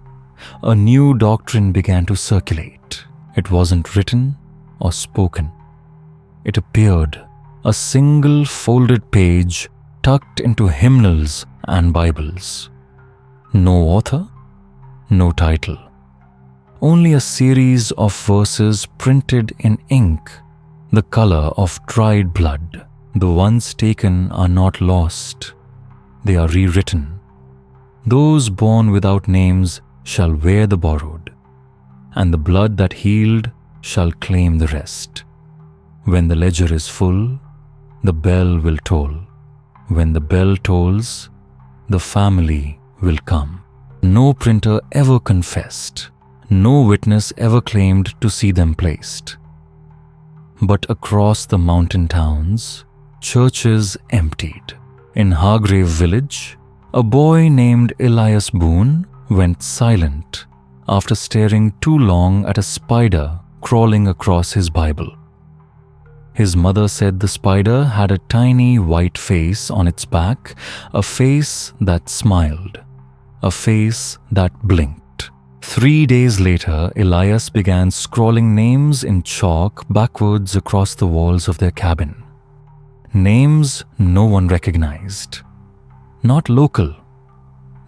a new doctrine began to circulate. It wasn't written or spoken. It appeared, a single folded page tucked into hymnals and Bibles. No author, no title. Only a series of verses printed in ink, the color of dried blood. The ones taken are not lost. They are rewritten. Those born without names shall wear the borrowed, and the blood that healed shall claim the rest. When the ledger is full, the bell will toll. When the bell tolls, the family will come. No printer ever confessed. No witness ever claimed to see them placed. But across the mountain towns, churches emptied. In Hargrave village, a boy named Elias Boone went silent after staring too long at a spider crawling across his Bible. His mother said the spider had a tiny white face on its back, a face that smiled, a face that blinked. 3 days later, Elias began scrawling names in chalk backwards across the walls of their cabin. Names no one recognized. Not local,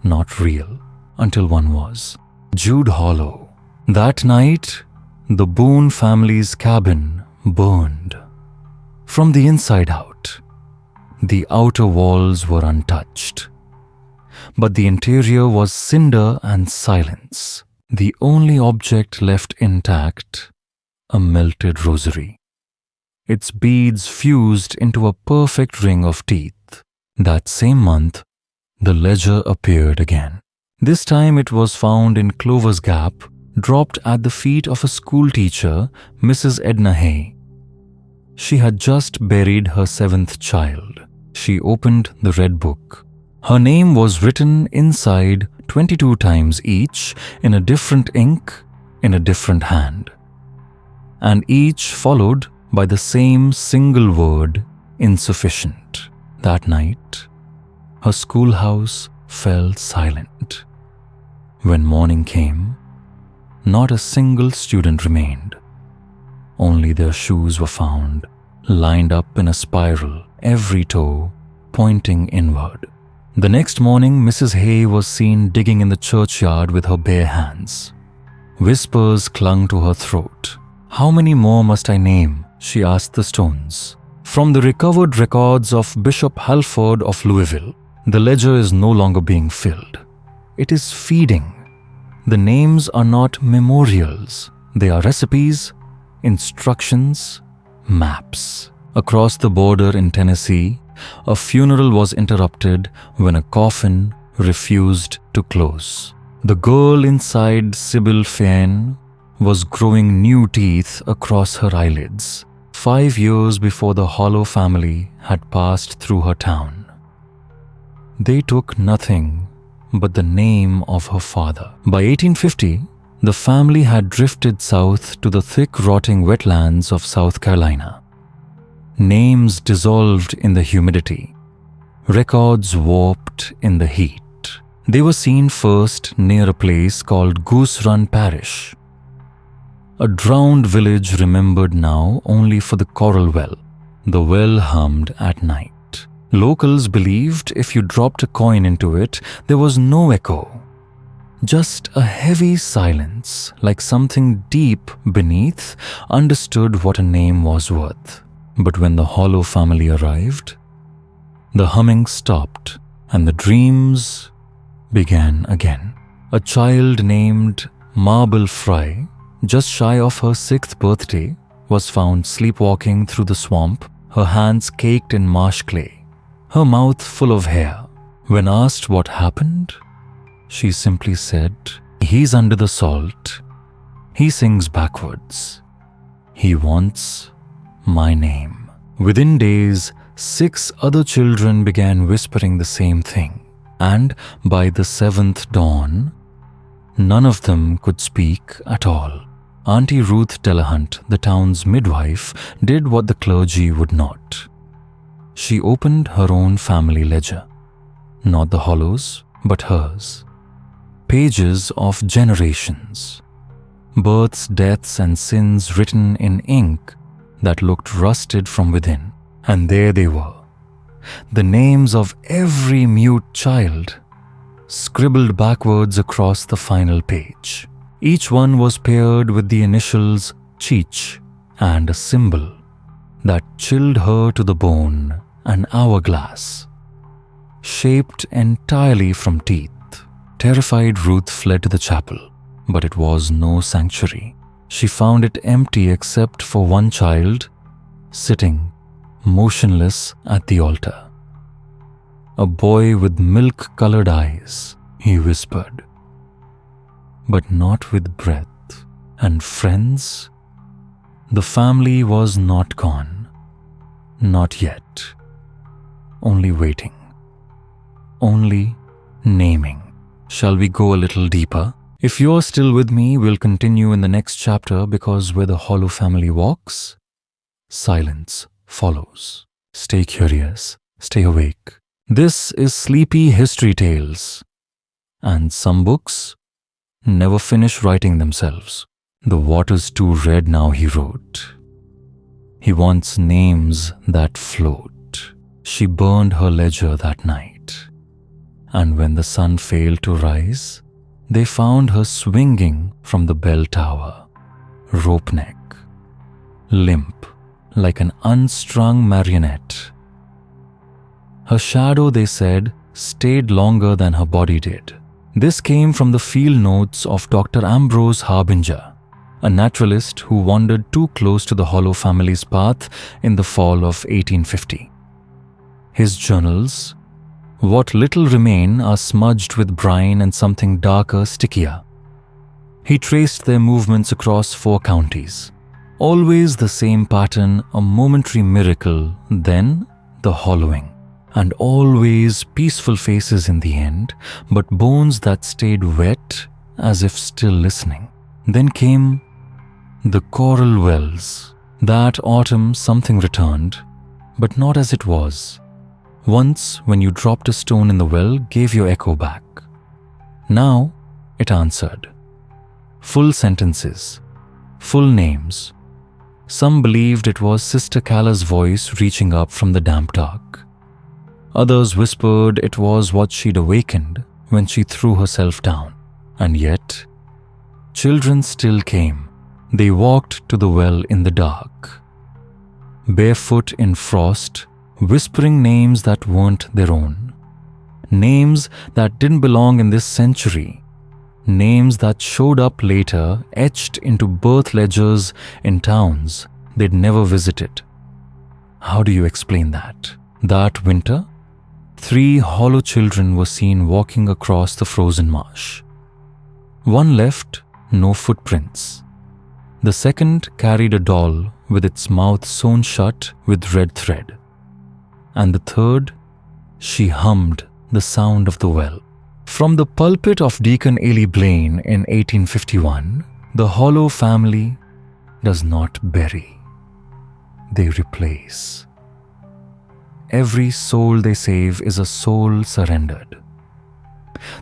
not real, until one was. Jude Hollow. That night, the Boone family's cabin burned. From the inside out, the outer walls were untouched. But the interior was cinder and silence. The only object left intact, a melted rosary. Its beads fused into a perfect ring of teeth. That same month, the ledger appeared again. This time it was found in Clover's Gap, dropped at the feet of a schoolteacher, Mrs. Edna Hay. She had just buried her 7th child. She opened the red book. Her name was written inside 22 times each, in a different ink, in a different hand, and each followed by the same single word, insufficient. That night, her schoolhouse fell silent. When morning came, not a single student remained. Only their shoes were found, lined up in a spiral, every toe pointing inward. The next morning, Mrs. Hay was seen digging in the churchyard with her bare hands. Whispers clung to her throat. "How many more must I name?" she asked the stones. From the recovered records of Bishop Halford of Louisville, the ledger is no longer being filled. It is feeding. The names are not memorials. They are recipes, instructions, maps. Across the border in Tennessee, a funeral was interrupted when a coffin refused to close. The girl inside Sybil Fane was growing new teeth across her eyelids, 5 years before the Hollow family had passed through her town. They took nothing but the name of her father. By 1850, the family had drifted south to the thick rotting wetlands of South Carolina. Names dissolved in the humidity. Records warped in the heat. They were seen first near a place called Goose Run Parish. A drowned village remembered now only for the coral well. The well hummed at night. Locals believed if you dropped a coin into it, there was no echo. Just a heavy silence, like something deep beneath understood what a name was worth. But when the Hollow family arrived, the humming stopped and the dreams began again. A child named Marble Fry, just shy of her 6th birthday, was found sleepwalking through the swamp, her hands caked in marsh clay, her mouth full of hair. When asked what happened, she simply said, "He's under the salt. He sings backwards. He wants my name." Within days, 6 other children began whispering the same thing, and by the 7th dawn, none of them could speak at all. Auntie Ruth Delahunt, the town's midwife, did what the clergy would not. She opened her own family ledger. Not the Hollow's, but hers. Pages of generations. Births, deaths, and sins written in ink that looked rusted from within. And there they were. The names of every mute child, scribbled backwards across the final page. Each one was paired with the initials Cheech and a symbol that chilled her to the bone, an hourglass, shaped entirely from teeth. Terrified, Ruth fled to the chapel, but it was no sanctuary. She found it empty except for one child sitting motionless at the altar. "A boy with milk-colored eyes," he whispered. But not with breath. And friends? The family was not gone. Not yet. Only waiting. Only naming. Shall we go a little deeper? If you're still with me, we'll continue in the next chapter, because where the Hollow family walks, silence follows. Stay curious. Stay awake. This is Sleepy History Tales. And some books never finish writing themselves. "The water's too red now," he wrote. "He wants names that float." She burned her ledger that night. And when the sun failed to rise, they found her swinging from the bell tower, rope neck, limp like an unstrung marionette. Her shadow, they said, stayed longer than her body did. This came from the field notes of Dr. Ambrose Harbinger, a naturalist who wandered too close to the Hollow family's path in the fall of 1850. His journals, what little remain, are smudged with brine and something darker, stickier. He traced their movements across 4 counties. Always the same pattern, a momentary miracle, then the hollowing. And always peaceful faces in the end, but bones that stayed wet as if still listening. Then came the coral wells. That autumn something returned, but not as it was. Once, when you dropped a stone in the well, gave your echo back. Now, it answered. Full sentences, full names. Some believed it was Sister Calla's voice reaching up from the damp dark. Others whispered it was what she'd awakened when she threw herself down. And yet, children still came. They walked to the well in the dark, barefoot in frost, whispering names that weren't their own. Names that didn't belong in this century. Names that showed up later, etched into birth ledgers in towns they'd never visited. How do you explain that? That winter, 3 hollow children were seen walking across the frozen marsh. One left no footprints. The second carried a doll with its mouth sewn shut with red thread. And the third, she hummed the sound of the well. From the pulpit of Deacon Eerily Blaine in 1851, the Hollow family does not bury. They replace. Every soul they save is a soul surrendered.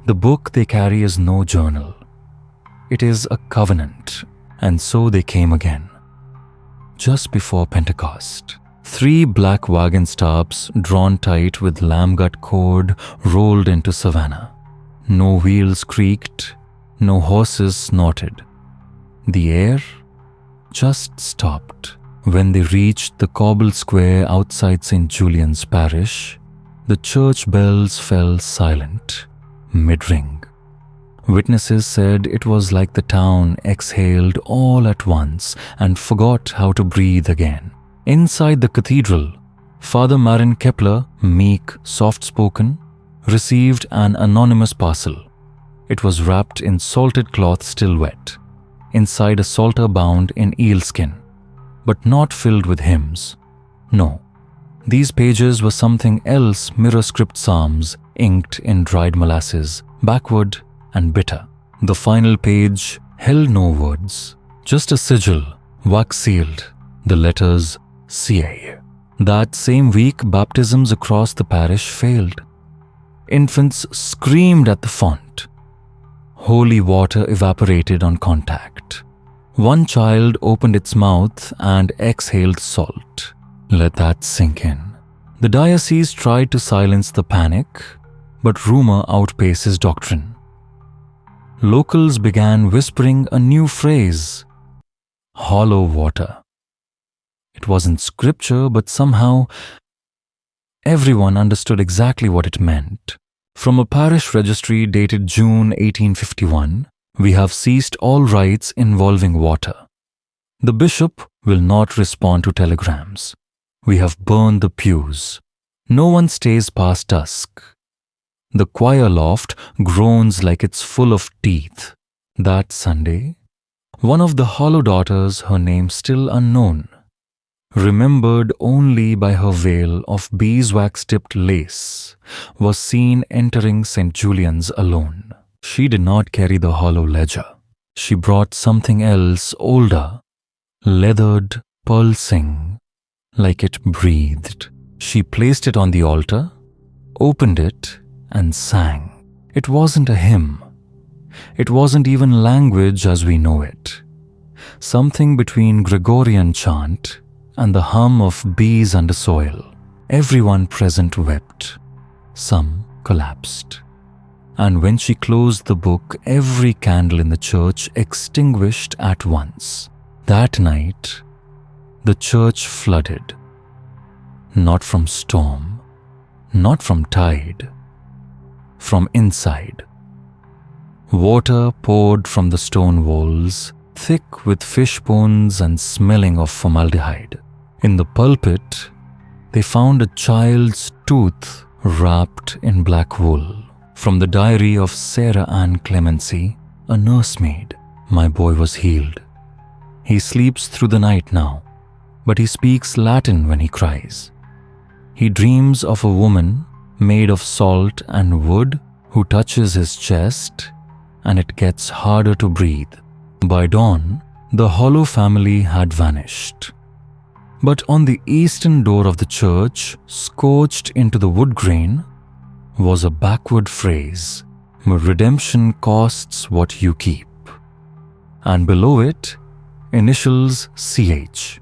The book they carry is no journal. It is a covenant, And so they came again. Just before Pentecost, 3 black wagon stops drawn tight with lamb gut cord rolled into Savannah. No wheels creaked, no horses snorted. The air just stopped. When they reached the cobbled square outside St. Julian's Parish, the church bells fell silent, mid-ring. Witnesses said it was like the town exhaled all at once and forgot how to breathe again. Inside the cathedral, Father Marin Kepler, meek, soft-spoken, received an anonymous parcel. It was wrapped in salted cloth still wet, inside a psalter bound in eelskin, but not filled with hymns. No, these pages were something else, mirror script psalms inked in dried molasses, backward and bitter. The final page held no words, just a sigil, wax sealed, the letters CA. That same week, baptisms across the parish failed. Infants screamed at the font. Holy water evaporated on contact. One child opened its mouth and exhaled salt. Let that sink in. The diocese tried to silence the panic, but rumor outpaces doctrine. Locals began whispering a new phrase, hollow water. It wasn't scripture, but somehow everyone understood exactly what it meant. From a parish registry dated June 1851, we have ceased all rites involving water. The bishop will not respond to telegrams. We have burned the pews. No one stays past dusk. The choir loft groans like it's full of teeth. That Sunday, one of the Hollow daughters, her name still unknown, remembered only by her veil of beeswax-tipped lace, was seen entering St. Julian's alone. She did not carry the hollow ledger. She brought something else older, leathered, pulsing, like it breathed. She placed it on the altar, opened it, and sang. It wasn't a hymn. It wasn't even language as we know it. Something between Gregorian chant and the hum of bees under soil. Everyone present wept. Some collapsed. And when she closed the book, every candle in the church extinguished at once. That night, the church flooded. Not from storm, not from tide, from inside. Water poured from the stone walls, thick with fish bones and smelling of formaldehyde. In the pulpit, they found a child's tooth wrapped in black wool. From the diary of Sarah Ann Clemency, a nursemaid, my boy was healed. He sleeps through the night now, but he speaks Latin when he cries. He dreams of a woman made of salt and wood who touches his chest, and it gets harder to breathe. By dawn, the Hollow family had vanished. But on the eastern door of the church, scorched into the wood grain, was a backward phrase, redemption costs what you keep. And below it, initials CH.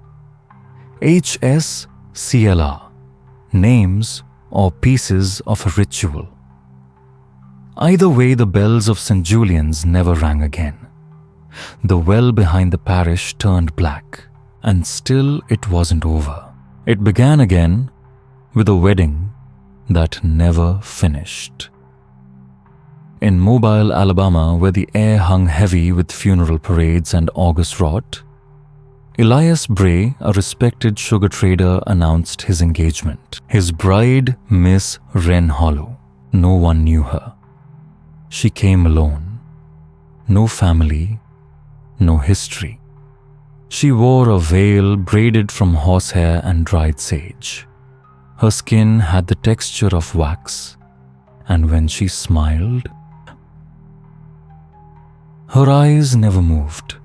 HS, CLR, names or pieces of a ritual. Either way, the bells of St. Julian's never rang again. The well behind the parish turned black, and still it wasn't over. It began again with a wedding that never finished. In Mobile, Alabama, where the air hung heavy with funeral parades and August rot, Elias Bray, a respected sugar trader, announced his engagement. His bride, Miss Wren Hollow. No one knew her. She came alone. No family, no history. She wore a veil braided from horsehair and dried sage. Her skin had the texture of wax, and when she smiled, her eyes never moved.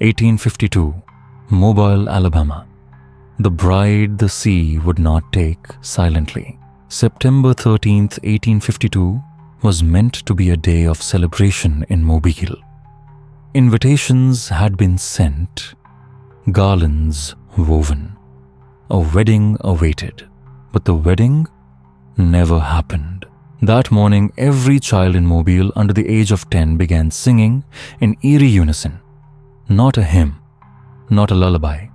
1852, Mobile, Alabama. The bride the sea would not take silently. September 13th, 1852 was meant to be a day of celebration in Mobile. Invitations had been sent, garlands woven. A wedding awaited, but the wedding never happened. That morning, every child in Mobile under the age of 10 began singing in eerie unison. Not a hymn, not a lullaby,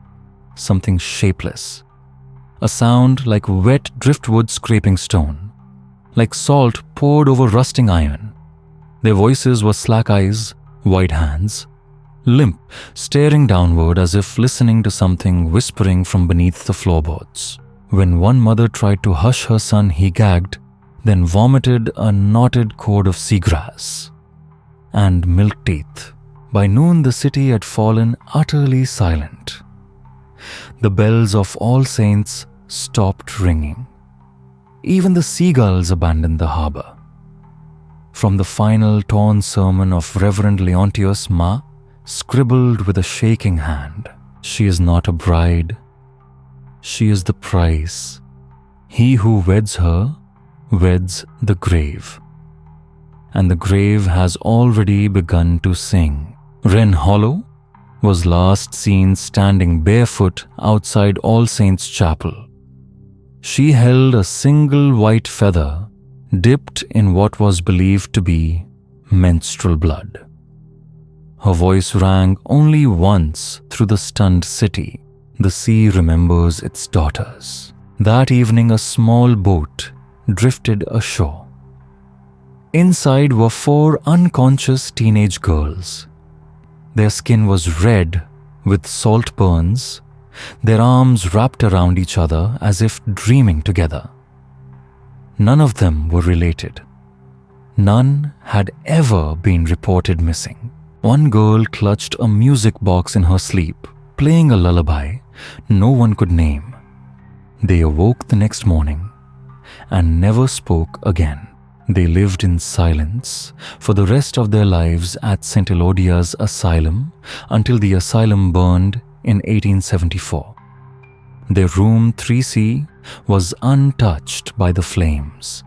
something shapeless. A sound like wet driftwood scraping stone, like salt poured over rusting iron. Their voices were slack eyes, white hands, limp, staring downward as if listening to something whispering from beneath the floorboards. When one mother tried to hush her son, he gagged, then vomited a knotted cord of seagrass and milk teeth. By noon, the city had fallen utterly silent. The bells of All Saints stopped ringing. Even the seagulls abandoned the harbor. From the final torn sermon of Reverend Leontius Ma, scribbled with a shaking hand, "She is not a bride. She is the price. He who weds her weds the grave. And the grave has already begun to sing." Wren Hollow was last seen standing barefoot outside All Saints Chapel. She held a single white feather dipped in what was believed to be menstrual blood. Her voice rang only once through the stunned city. The sea remembers its daughters. That evening, a small boat drifted ashore. Inside were 4 unconscious teenage girls. Their skin was red with salt burns, their arms wrapped around each other as if dreaming together. None of them were related. None had ever been reported missing. One girl clutched a music box in her sleep, playing a lullaby no one could name. They awoke the next morning and never spoke again. They lived in silence for the rest of their lives at St. Elodia's Asylum until the asylum burned in 1874. Their room 3C was untouched by the flames.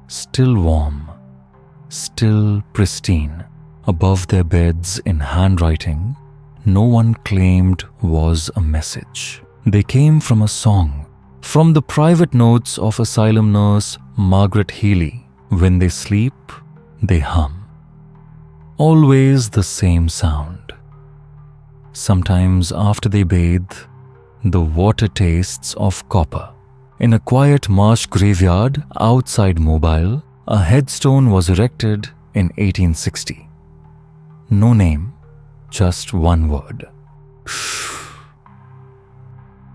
Still warm, still pristine. Above their beds in handwriting, no one claimed was a message. They came from a song, from the private notes of asylum nurse Margaret Healy. When they sleep, they hum. Always the same sound. Sometimes after they bathe, the water tastes of copper. In a quiet marsh graveyard outside Mobile, a headstone was erected in 1860. No name, just one word.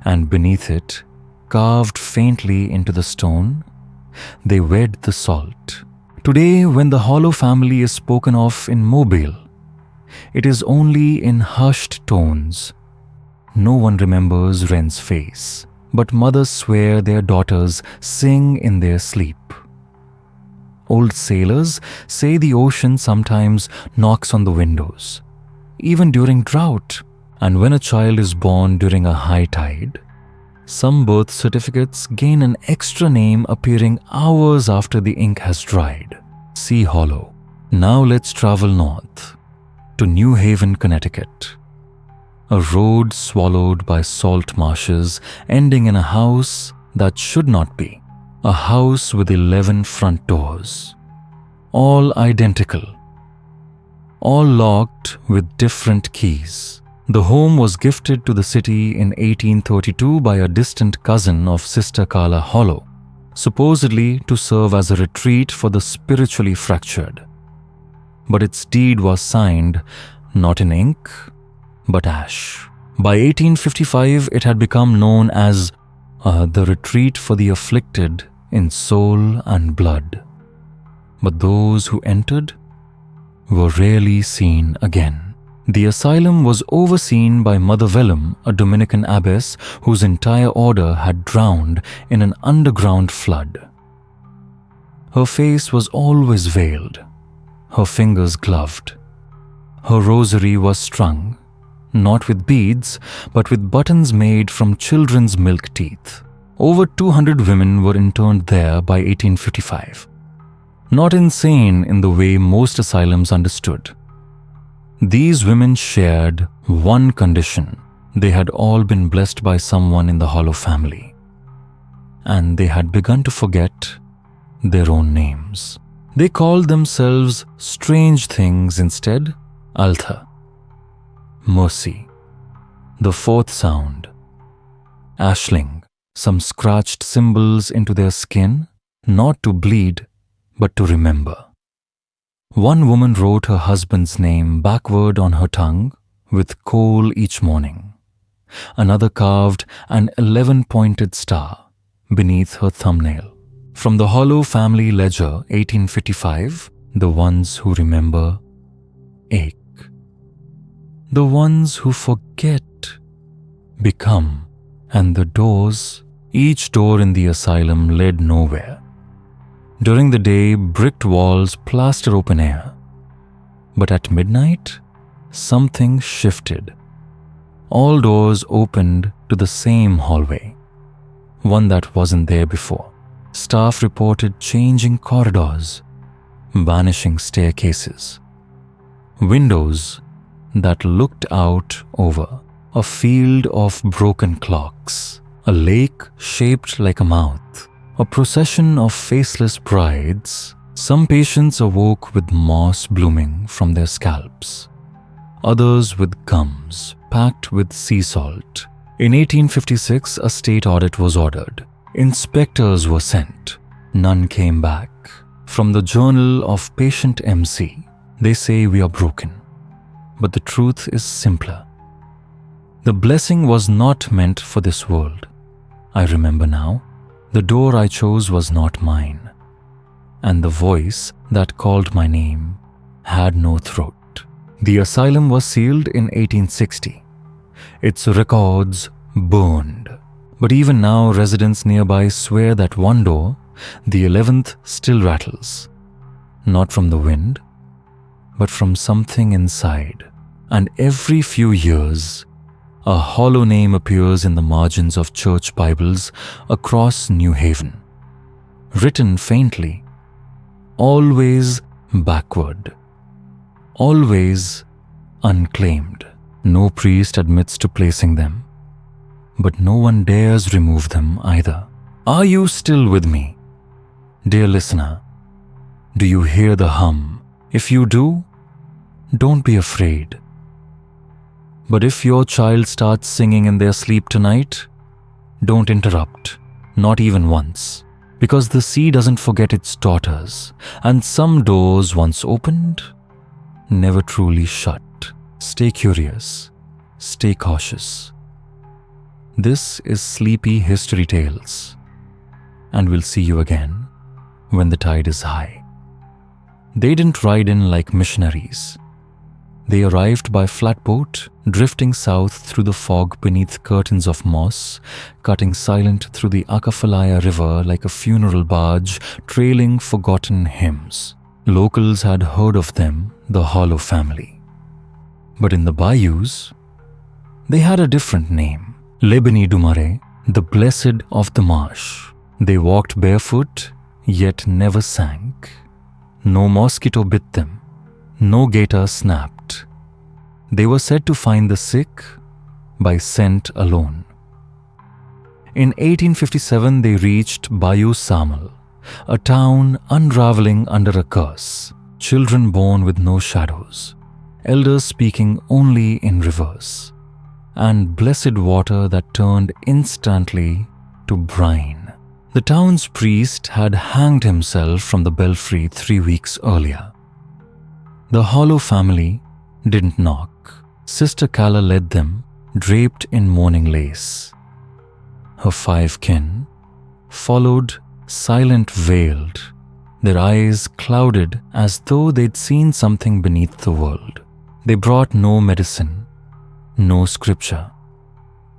And beneath it, carved faintly into the stone, they wed the salt. Today, when the Hollow family is spoken of in Mobile, it is only in hushed tones. No one remembers Wren's face, but mothers swear their daughters sing in their sleep. Old sailors say the ocean sometimes knocks on the windows, even during drought. And when a child is born during a high tide, some birth certificates gain an extra name appearing hours after the ink has dried. Sea Hollow. Now let's travel north to New Haven, Connecticut. A road swallowed by salt marshes ending in a house that should not be. A house with 11 front doors. All identical. All locked with different keys. The home was gifted to the city in 1832 by a distant cousin of Sister Carla Hollow, supposedly to serve as a retreat for the spiritually fractured. But its deed was signed not in ink, but ash. By 1855, it had become known as the retreat for the afflicted in soul and blood. But those who entered were rarely seen again. The asylum was overseen by Mother Vellum, a Dominican abbess whose entire order had drowned in an underground flood. Her face was always veiled, her fingers gloved. Her rosary was strung, not with beads, but with buttons made from children's milk teeth. Over 200 women were interned there by 1855. Not insane in the way most asylums understood. These women shared one condition. They had all been blessed by someone in the Hollow family, and they had begun to forget their own names. They called themselves strange things instead: Altha, Mercy, the fourth sound, Ashling, some scratched symbols into their skin, not to bleed, but to remember. One woman wrote her husband's name backward on her tongue with coal each morning. Another carved an 11-pointed star beneath her thumbnail. From the Hollow Family Ledger, 1855, the ones who remember ache. The ones who forget become, and the doors, each door in the asylum led nowhere. During the day, bricked walls plaster open air. But at midnight, something shifted. All doors opened to the same hallway, one that wasn't there before. Staff reported changing corridors, vanishing staircases, windows that looked out over a field of broken clocks, a lake shaped like a mouth, a procession of faceless brides. Some patients awoke with moss blooming from their scalps, others with gums packed with sea salt. In 1856, a state audit was ordered. Inspectors were sent. None came back. From the journal of Patient MC, they say we are broken. But the truth is simpler. The blessing was not meant for this world. I remember now. The door I chose was not mine, and the voice that called my name had no throat. The asylum was sealed in 1860. Its records burned. But even now, residents nearby swear that one door, the 11th, still rattles. Not from the wind, but from something inside. And every few years, a hollow name appears in the margins of church Bibles across New Haven. Written faintly, always backward, always unclaimed. No priest admits to placing them, but no one dares remove them either. Are you still with me? Dear listener, do you hear the hum? If you do, don't be afraid. But if your child starts singing in their sleep tonight, don't interrupt, not even once, because the sea doesn't forget its daughters, and some doors once opened, never truly shut. Stay curious, stay cautious. This is Sleepy History Tales, and we'll see you again when the tide is high. They didn't ride in like missionaries. They arrived by flatboat, drifting south through the fog beneath curtains of moss, cutting silent through the Akafalaya River like a funeral barge, trailing forgotten hymns. Locals had heard of them, the Hollow family. But in the bayous, they had a different name. Lebeni Dumare, the blessed of the marsh. They walked barefoot, yet never sank. No mosquito bit them. No gator snapped. They were said to find the sick by scent alone. In 1857, they reached Bayou Samal, a town unraveling under a curse. Children born with no shadows, elders speaking only in reverse, and blessed water that turned instantly to brine. The town's priest had hanged himself from the belfry 3 weeks earlier. The Hollow family didn't knock. Sister Kala led them, draped in mourning lace. Her 5 kin followed, silent, veiled, their eyes clouded as though they'd seen something beneath the world. They brought no medicine, no scripture,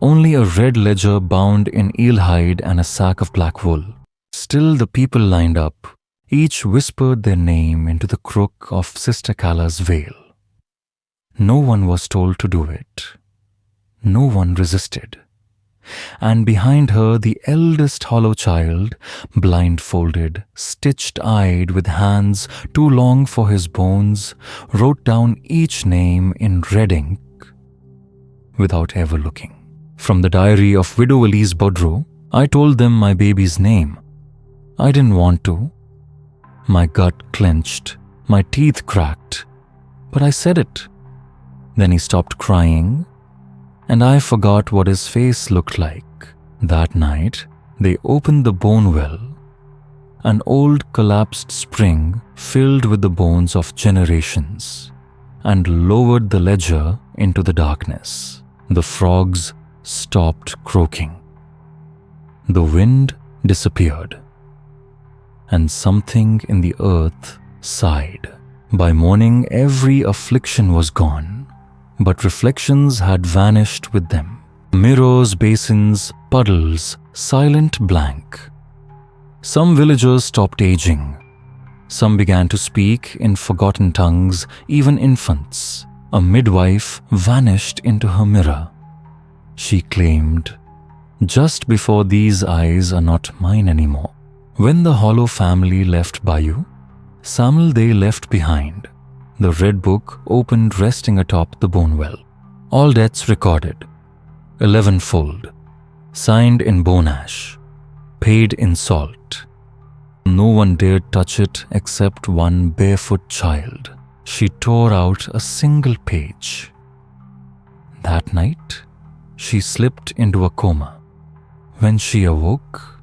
only a red ledger bound in eel hide and a sack of black wool. Still the people lined up. Each whispered their name into the crook of Sister Kala's veil. No one was told to do it. No one resisted. and behind her the eldest hollow child, blindfolded, stitched-eyed with hands too long for his bones, wrote down each name in red ink without ever looking. From the diary of Widow Elise Bodro, I told them my baby's name. I didn't want to. My gut clenched, my teeth cracked, but I said it. Then he stopped crying, and I forgot what his face looked like. That night, they opened the bone well, an old collapsed spring filled with the bones of generations, and lowered the ledger into the darkness. The frogs stopped croaking. The wind disappeared, and something in the earth sighed. By morning, every affliction was gone, but reflections had vanished with them. Mirrors, basins, puddles, silent blank. Some villagers stopped aging. Some began to speak in forgotten tongues, even infants. A midwife vanished into her mirror. She claimed, "Just before these eyes are not mine anymore." When the Hollow family left Bayou, Samuel they left behind. The red book opened resting atop the bone well. All debts recorded, 11-fold, signed in bone ash, paid in salt. No one dared touch it except one barefoot child. She tore out a single page. That night, she slipped into a coma. When she awoke,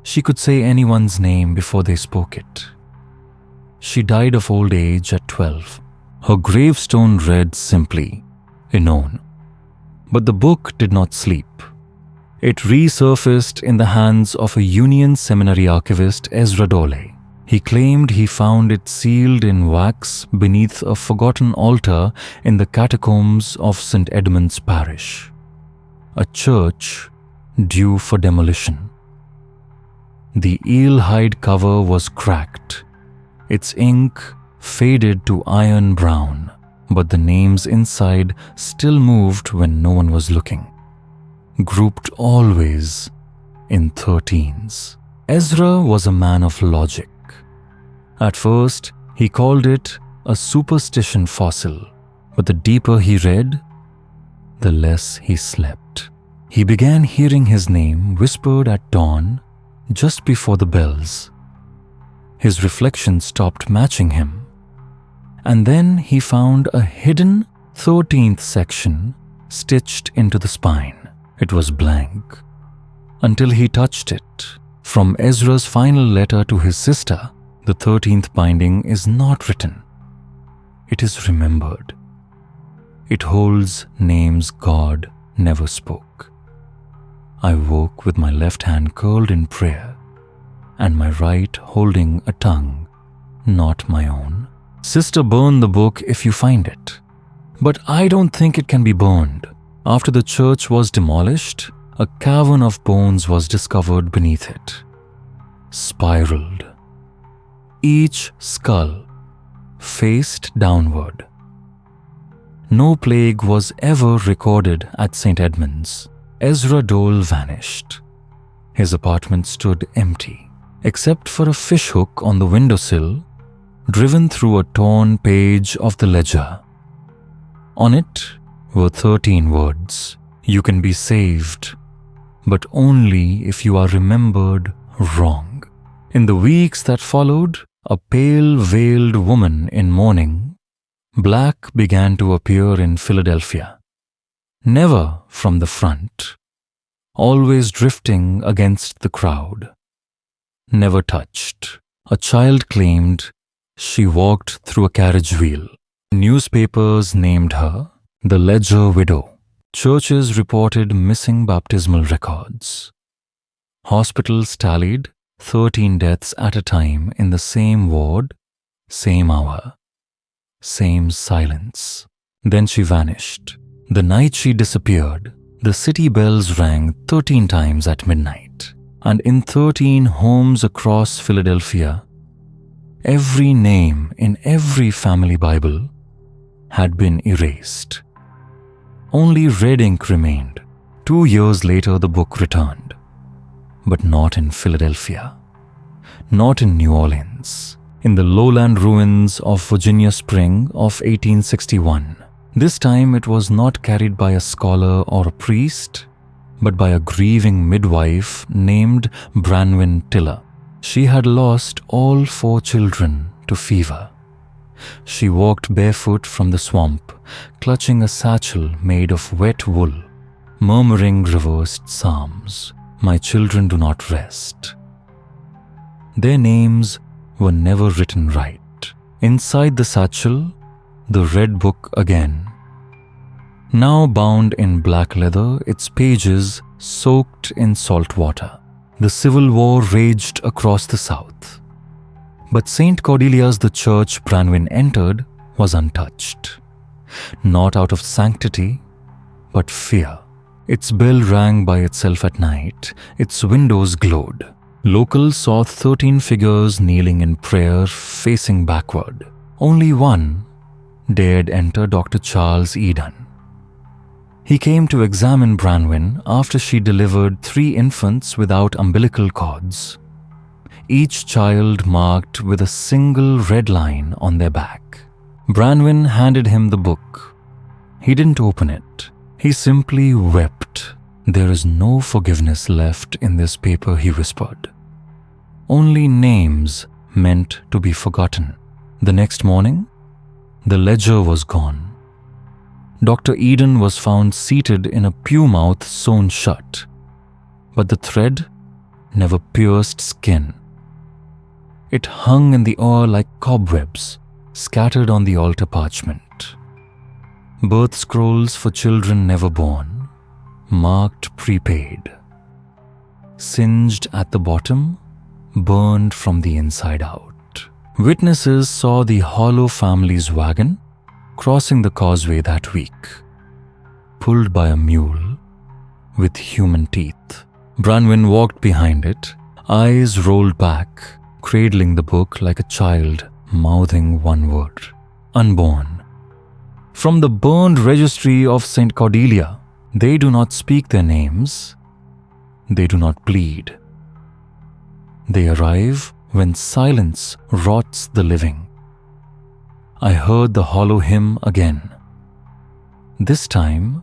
she could say anyone's name before they spoke it. She died of old age at 12. Her gravestone read simply, "Enon." But the book did not sleep. It resurfaced in the hands of a Union Seminary archivist, Ezra Dole. He claimed he found it sealed in wax beneath a forgotten altar in the catacombs of St. Edmund's Parish, a church due for demolition. The eel hide cover was cracked, its ink faded to iron brown, but the names inside still moved when no one was looking, grouped always in 13s. Ezra was a man of logic. At first, he called it a superstition fossil, but the deeper he read, the less he slept. He began hearing his name whispered at dawn just before the bells. His reflections stopped matching him, and then he found a hidden 13th section stitched into the spine. It was blank until he touched it. From Ezra's final letter to his sister, the 13th binding is not written. It is remembered. It holds names God never spoke. I woke with my left hand curled in prayer and my right holding a tongue not my own. Sister, burn the book if you find it. But I don't think it can be burned. After the church was demolished, a cavern of bones was discovered beneath it, spiraled. Each skull faced downward. No plague was ever recorded at St. Edmund's. Ezra Dole vanished. His apartment stood empty, except for a fishhook on the windowsill, driven through a torn page of the ledger. On it were 13 words. You can be saved, but only if you are remembered wrong. In the weeks that followed, a pale veiled woman in mourning, black began to appear in Philadelphia. Never from the front, always drifting against the crowd. Never touched. A child claimed she walked through a carriage wheel. Newspapers named her the Ledger Widow. Churches reported missing baptismal records. Hospitals tallied 13 deaths at a time in the same ward, same hour, same silence. Then she vanished. The night she disappeared, the city bells rang 13 times at midnight, and in 13 homes across Philadelphia, every name in every family Bible had been erased. Only red ink remained, 2 years later, the book returned. But not in Philadelphia. Not in New Orleans. In the lowland ruins of Virginia Spring of 1861. This time it was not carried by a scholar or a priest, but by a grieving midwife named Branwyn Tiller. She had lost all 4 children to fever. She walked barefoot from the swamp, clutching a satchel made of wet wool, murmuring reversed psalms. My children do not rest. Their names were never written right. Inside the satchel, the red book again. Now bound in black leather, its pages soaked in salt water. The Civil War raged across the South. But St. Cordelia's, the church Branwyn entered, was untouched. Not out of sanctity, but fear. Its bell rang by itself at night. Its windows glowed. Locals saw 13 figures kneeling in prayer, facing backward. Only one dared enter Dr. Charles Eden. He came to examine Branwyn after she delivered 3 infants without umbilical cords, each child marked with a single red line on their back. Branwyn handed him the book. He didn't open it. He simply wept. There is no forgiveness left in this paper, he whispered. Only names meant to be forgotten. The next morning, the ledger was gone. Dr. Eden was found seated in a pew mouth sewn shut, but the thread never pierced skin. It hung in the air like cobwebs scattered on the altar parchment. Birth scrolls for children never born, marked prepaid. Singed at the bottom, burned from the inside out. Witnesses saw the Hollow family's wagon crossing the causeway that week, pulled by a mule with human teeth. Branwyn walked behind it, eyes rolled back, cradling the book like a child mouthing one word: unborn. From the burned registry of St. Cordelia, they do not speak their names, they do not plead. They arrive when silence rots the living. I heard the Hollow hymn again. This time,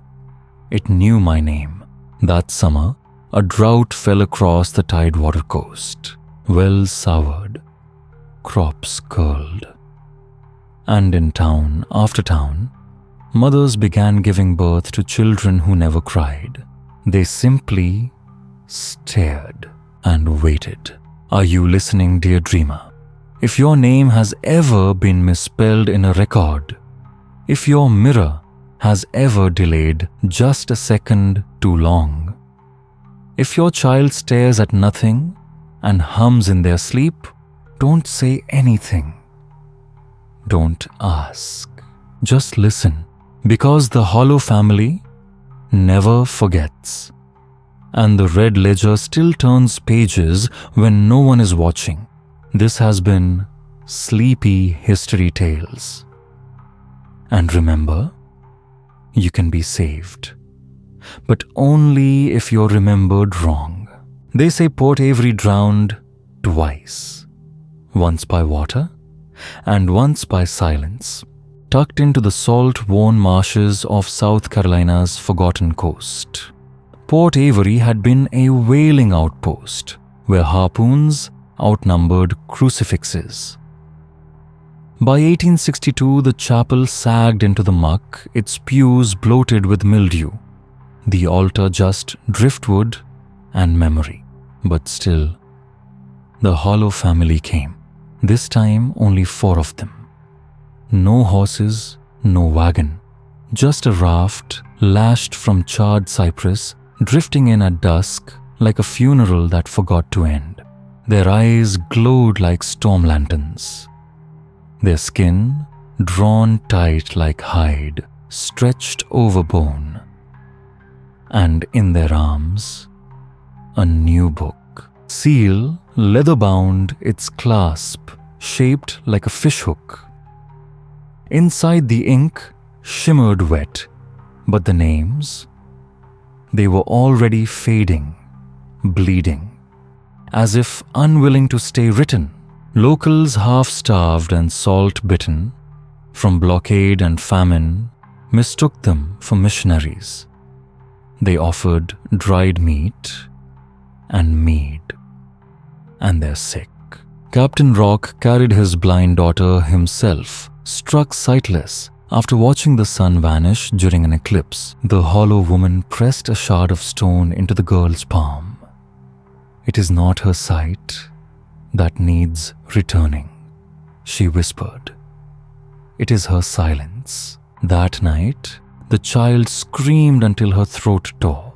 it knew my name. That summer, a drought fell across the tidewater coast. Wells soured, crops curled. And in town after town, mothers began giving birth to children who never cried. They simply stared and waited. Are you listening, dear dreamer? If your name has ever been misspelled in a record, if your mirror has ever delayed just a second too long, if your child stares at nothing and hums in their sleep, don't say anything. Don't ask. Just listen, because the Hollow family never forgets. And the red ledger still turns pages when no one is watching. This has been Sleepy History Tales. And remember, you can be saved, but only if you're remembered wrong. They say Port Avery drowned twice, once by water and once by silence, tucked into the salt-worn marshes of South Carolina's forgotten coast. Port Avery had been a whaling outpost where harpoons outnumbered crucifixes. By 1862, the chapel sagged into the muck, its pews bloated with mildew, the altar just driftwood and memory. But still, the Hollow family came. This time, only 4 of them. No horses, no wagon, just a raft lashed from charred cypress, drifting in at dusk like a funeral that forgot to end. Their eyes glowed like storm lanterns. Their skin, drawn tight like hide, stretched over bone. And in their arms, a new book. Seal, leather-bound, its clasp shaped like a fishhook. Inside the ink shimmered wet, but the names They were already fading, bleeding, as if unwilling to stay written. Locals, half-starved and salt-bitten from blockade and famine, mistook them for missionaries. They offered dried meat and mead, and they're sick. Captain Rock carried his blind daughter himself, struck sightless after watching the sun vanish during an eclipse. The hollow woman pressed a shard of stone into the girl's palm. "It is not her sight that needs returning," she whispered. "It is her silence." That night, the child screamed until her throat tore.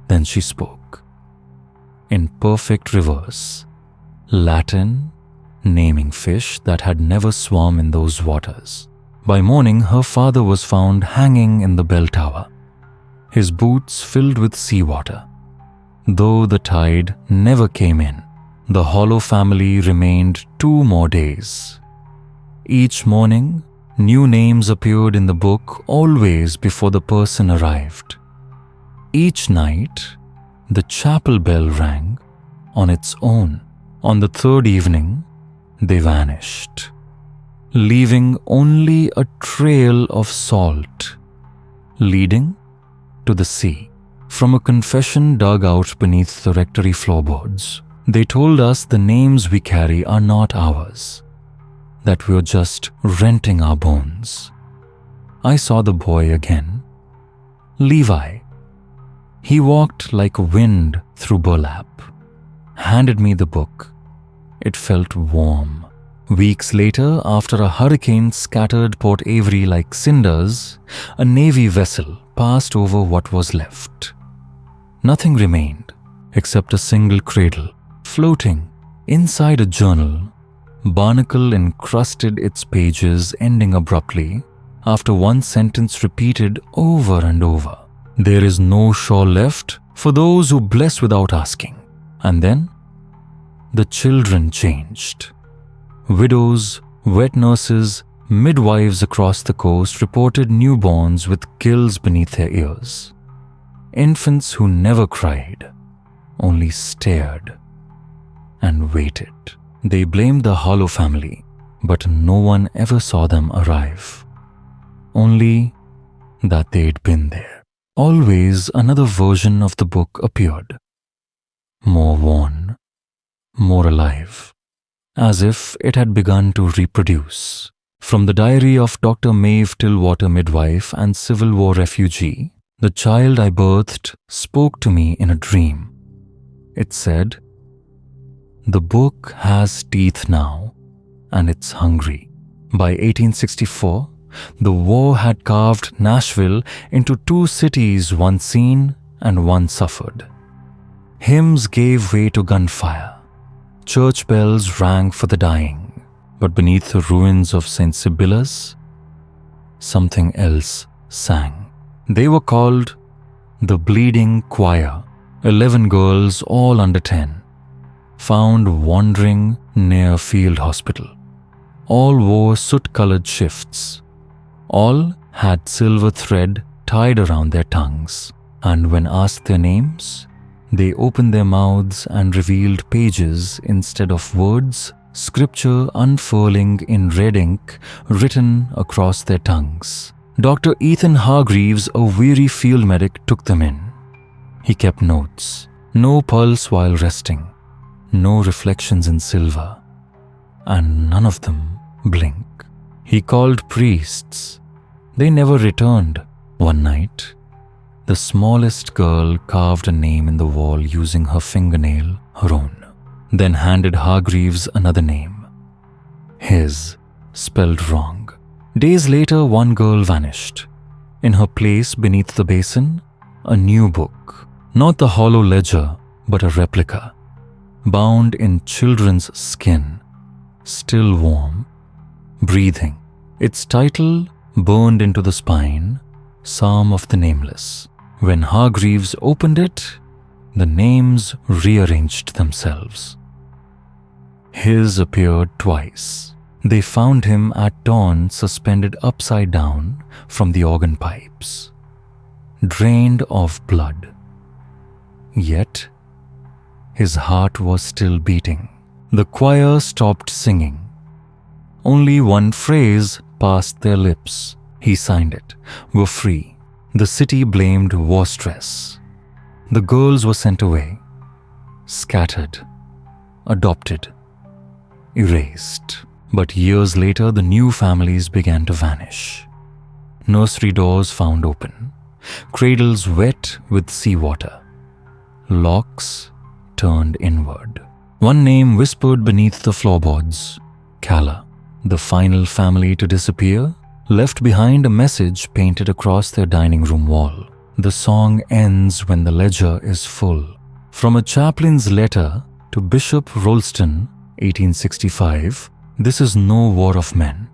Then she spoke. In perfect reverse, Latin, naming fish that had never swum in those waters. By morning, her father was found hanging in the bell tower, his boots filled with seawater. Though the tide never came in, the Hollow family remained 2 more days. Each morning, new names appeared in the book, always before the person arrived. Each night, the chapel bell rang on its own. On the 3rd evening, they vanished, leaving only a trail of salt leading to the sea. From a confession dug out beneath the rectory floorboards, they told us the names we carry are not ours, that we're just renting our bones. I saw the boy again, Levi. He walked like wind through burlap, handed me the book. It felt warm. Weeks later, after a hurricane scattered Port Avery like cinders, a Navy vessel passed over what was left. Nothing remained except a single cradle, floating inside a journal. Barnacle encrusted its pages, ending abruptly after one sentence repeated over and over. "There is no shore left for those who bless without asking." And then, the children changed. Widows, wet nurses, midwives across the coast reported newborns with gills beneath their ears. Infants who never cried, only stared and waited. They blamed the Hollow family, but no one ever saw them arrive. Only that they'd been there. Always another version of the book appeared. More worn, more alive, as if it had begun to reproduce. From the diary of Dr. Maeve Tillwater, midwife and Civil War refugee, the child I birthed spoke to me in a dream. It said, "The book has teeth now, and it's hungry." By 1864, the war had carved Nashville into 2 cities, one seen and one suffered. Hymns gave way to gunfire. Church bells rang for the dying. But beneath the ruins of St. Sibylla's, something else sang. They were called the Bleeding Choir. 11 girls, all under 10, found wandering near Field Hospital. All wore soot-colored shifts. All had silver thread tied around their tongues, and when asked their names, they opened their mouths and revealed pages instead of words, scripture unfurling in red ink written across their tongues. Dr. Ethan Hargreaves, a weary field medic, took them in. He kept notes. No pulse while resting, no reflections in silver, and none of them blink. He called priests. They never returned. One night, the smallest girl carved a name in the wall using her fingernail, her own, then handed Hargreaves another name, his, spelled wrong. Days later, one girl vanished. In her place, beneath the basin, a new book. Not the Hollow ledger, but a replica, bound in children's skin, still warm, breathing. Its title burned into the spine, Psalm of the Nameless. When Hargreaves opened it, the names rearranged themselves. His appeared twice. They found him at dawn, suspended upside down from the organ pipes. drained of blood. Yet, his heart was still beating. The choir stopped singing. Only one phrase passed their lips. He signed it. We're free. The city blamed war stress. The girls were sent away, scattered, adopted, erased. But years later, the new families began to vanish. Nursery doors found open, cradles wet with seawater, locks turned inward. One name whispered beneath the floorboards, Kala. The final family to disappear left behind a message painted across their dining room wall. The song ends when the ledger is full. From a chaplain's letter to Bishop Rolston, 1865, this is no war of men.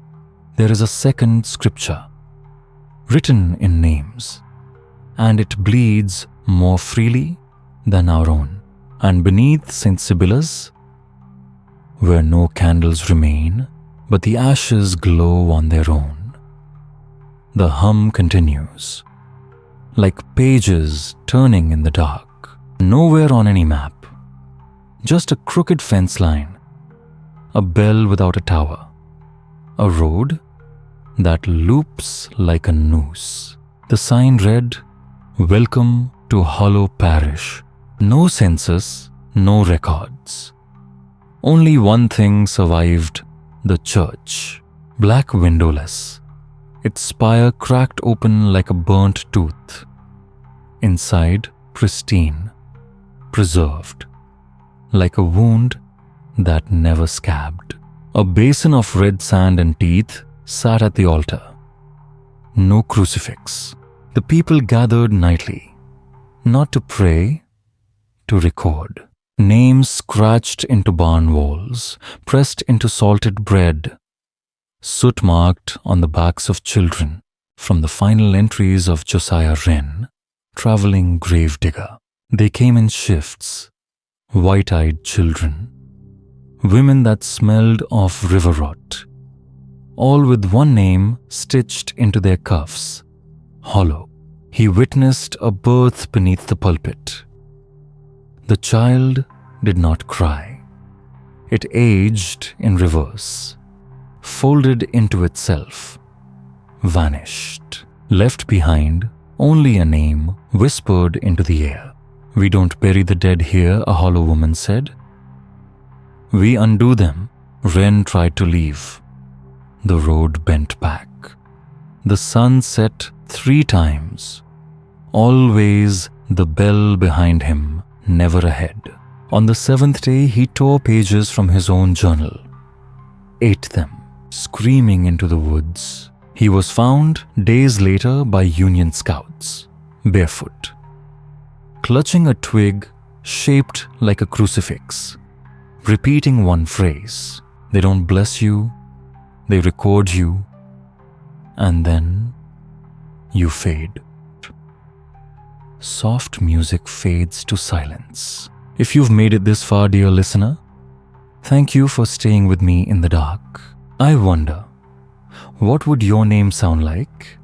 There is a second scripture, written in names, and it bleeds more freely than our own. And beneath St. Sibylla's, where no candles remain, but the ashes glow on their own, the hum continues, like pages turning in the dark. Nowhere on any map, just a crooked fence line, a bell without a tower, a road that loops like a noose. The sign read, "Welcome to Hollow Parish." No census, no records. Only one thing survived: the church, black windowless, its spire cracked open like a burnt tooth. Inside, pristine, preserved, like a wound that never scabbed. A basin of red sand and teeth sat at the altar. No crucifix. The people gathered nightly, not to pray, to record. Names scratched into barn walls, pressed into salted bread, soot marked on the backs of children from the final entries of Josiah Wren, traveling gravedigger. They came in shifts, white-eyed children, women that smelled of river rot, all with one name stitched into their cuffs, Hollow. He witnessed a birth beneath the pulpit. The child did not cry. It aged in reverse, folded into itself, vanished, left behind only a name whispered into the air. "We don't bury the dead here," a hollow woman said. "We undo them." Wren tried to leave. The road bent back. The sun set 3 times. Always the bell behind him, never ahead. On the 7th day, he tore pages from his own journal, ate them, screaming into the woods. He was found days later by Union scouts, barefoot, clutching a twig shaped like a crucifix, repeating one phrase. They don't bless you, they record you, and then you fade. Soft music fades to silence. If you've made it this far, dear listener, thank you for staying with me in the dark. I wonder, what would your name sound like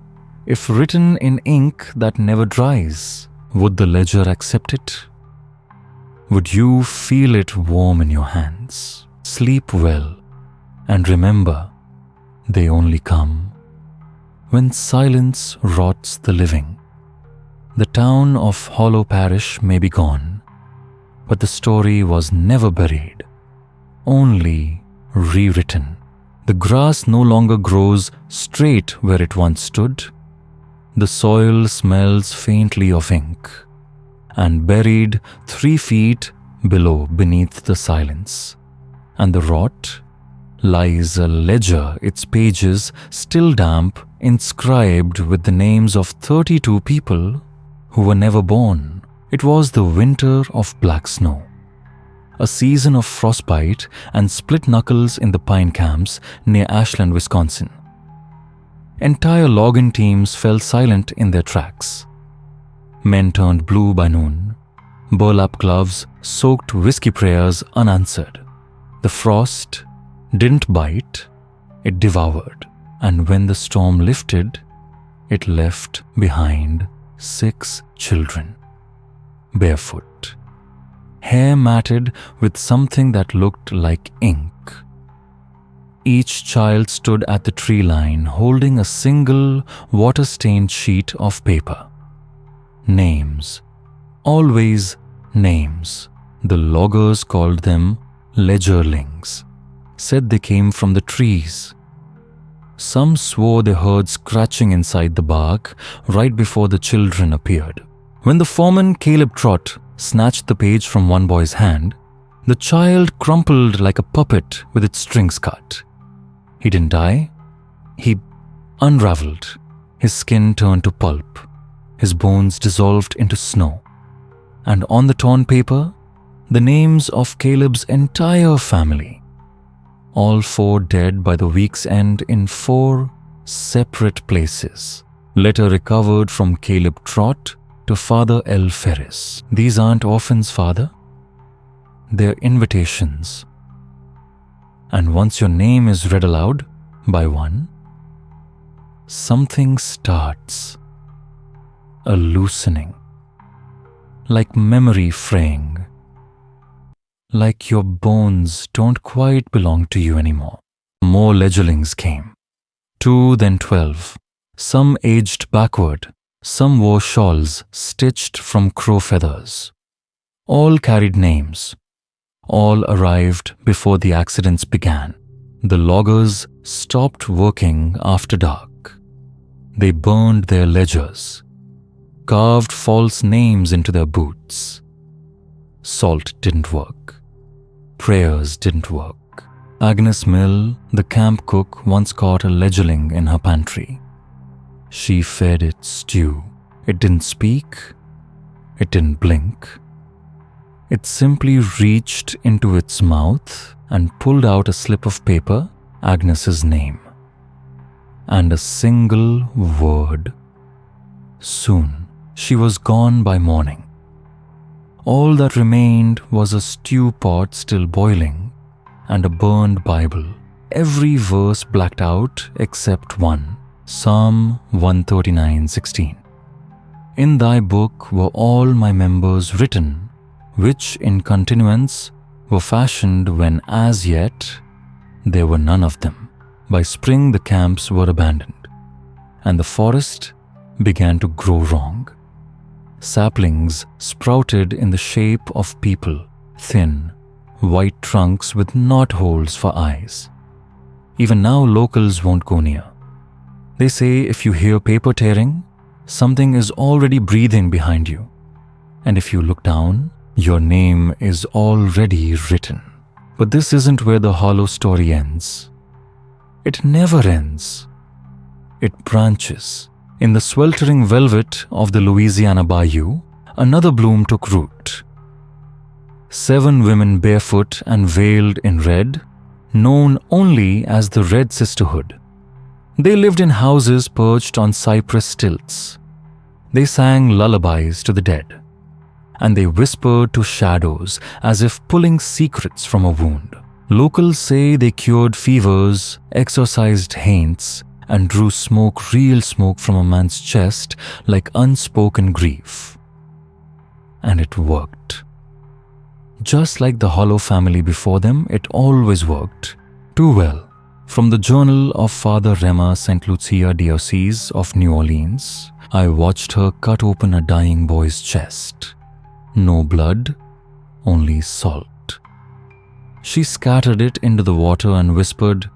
if written in ink that never dries? Would the ledger accept it? Would you feel it warm in your hands? Sleep well, and remember, they only come when silence rots the living. The town of Hollow Parish may be gone, but the story was never buried, only rewritten. The grass no longer grows straight where it once stood. The soil smells faintly of ink, and buried 3 feet below beneath the silence and the rot lies a ledger, its pages still damp, inscribed with the names of 32 people who were never born. It was the winter of black snow, a season of frostbite and split knuckles in the pine camps near Ashland, Wisconsin. Entire logging teams fell silent in their tracks. Men turned blue by noon. Burlap gloves soaked whiskey prayers unanswered. The frost didn't bite, it devoured. And when the storm lifted, it left behind 6 children, barefoot, hair matted with something that looked like ink. Each child stood at the tree line holding a single water-stained sheet of paper. Names. Always names. The loggers called them ledgerlings, said they came from the trees. Some swore they heard scratching inside the bark right before the children appeared. When the foreman, Caleb Trott, snatched the page from one boy's hand, the child crumpled like a puppet with its strings cut. He didn't die. He unraveled. His skin turned to pulp. His bones dissolved into snow. And on the torn paper, the names of Caleb's entire family. All 4 dead by the week's end in 4 separate places. Letter recovered from Caleb Trott to Father L. Ferris. These aren't orphans, Father. They're invitations. And once your name is read aloud by one, something starts. A loosening. Like memory fraying. Like your bones don't quite belong to you anymore. More ledgerlings came. 2, then 12. Some aged backward. Some wore shawls stitched from crow feathers. All carried names. All arrived before the accidents began. The loggers stopped working after dark. They burned their ledgers, carved false names into their boots. Salt didn't work. Prayers didn't work. Agnes Mill, the camp cook, once caught a ledgerling in her pantry. She fed it stew. It didn't speak. It didn't blink. It simply reached into its mouth and pulled out a slip of paper, Agnes's name. And a single word. Soon, she was gone by morning. All that remained was a stew pot still boiling and a burned Bible, every verse blacked out except one, Psalm 139:16. In thy book were all my members written, which in continuance were fashioned when as yet there were none of them. By spring the camps were abandoned, and the forest began to grow wrong. Saplings sprouted in the shape of people, thin, white trunks with knotholes for eyes. Even now locals won't go near. They say if you hear paper tearing, something is already breathing behind you. And if you look down, your name is already written. But this isn't where the hollow story ends. It never ends. It branches. In the sweltering velvet of the Louisiana bayou, another bloom took root. 7 women barefoot and veiled in red, known only as the Red Sisterhood. They lived in houses perched on cypress stilts. They sang lullabies to the dead, and they whispered to shadows as if pulling secrets from a wound. Locals say they cured fevers, exorcised haints, and drew smoke, real smoke, from a man's chest like unspoken grief. And it worked. Just like the Hollow family before them, it always worked. Too well. From the Journal of Father Rema, St. Lucia Diocese of New Orleans, I watched her cut open a dying boy's chest. No blood, only salt. She scattered it into the water and whispered,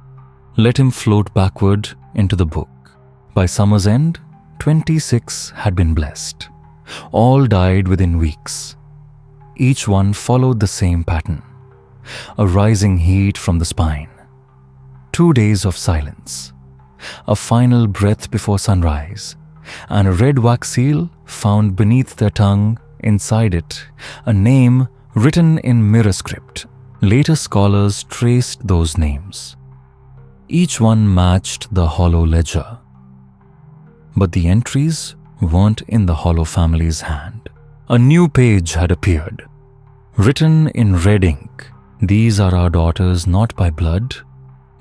"Let him float backward into the book." By summer's end, 26 had been blessed. All died within weeks. Each one followed the same pattern. A rising heat from the spine. 2 days of silence. A final breath before sunrise. And a red wax seal found beneath their tongue, inside it, a name written in mirror script. Later scholars traced those names. Each one matched the Hollow ledger. But the entries weren't in the Hollow family's hand. A new page had appeared. Written in red ink, "These are our daughters not by blood,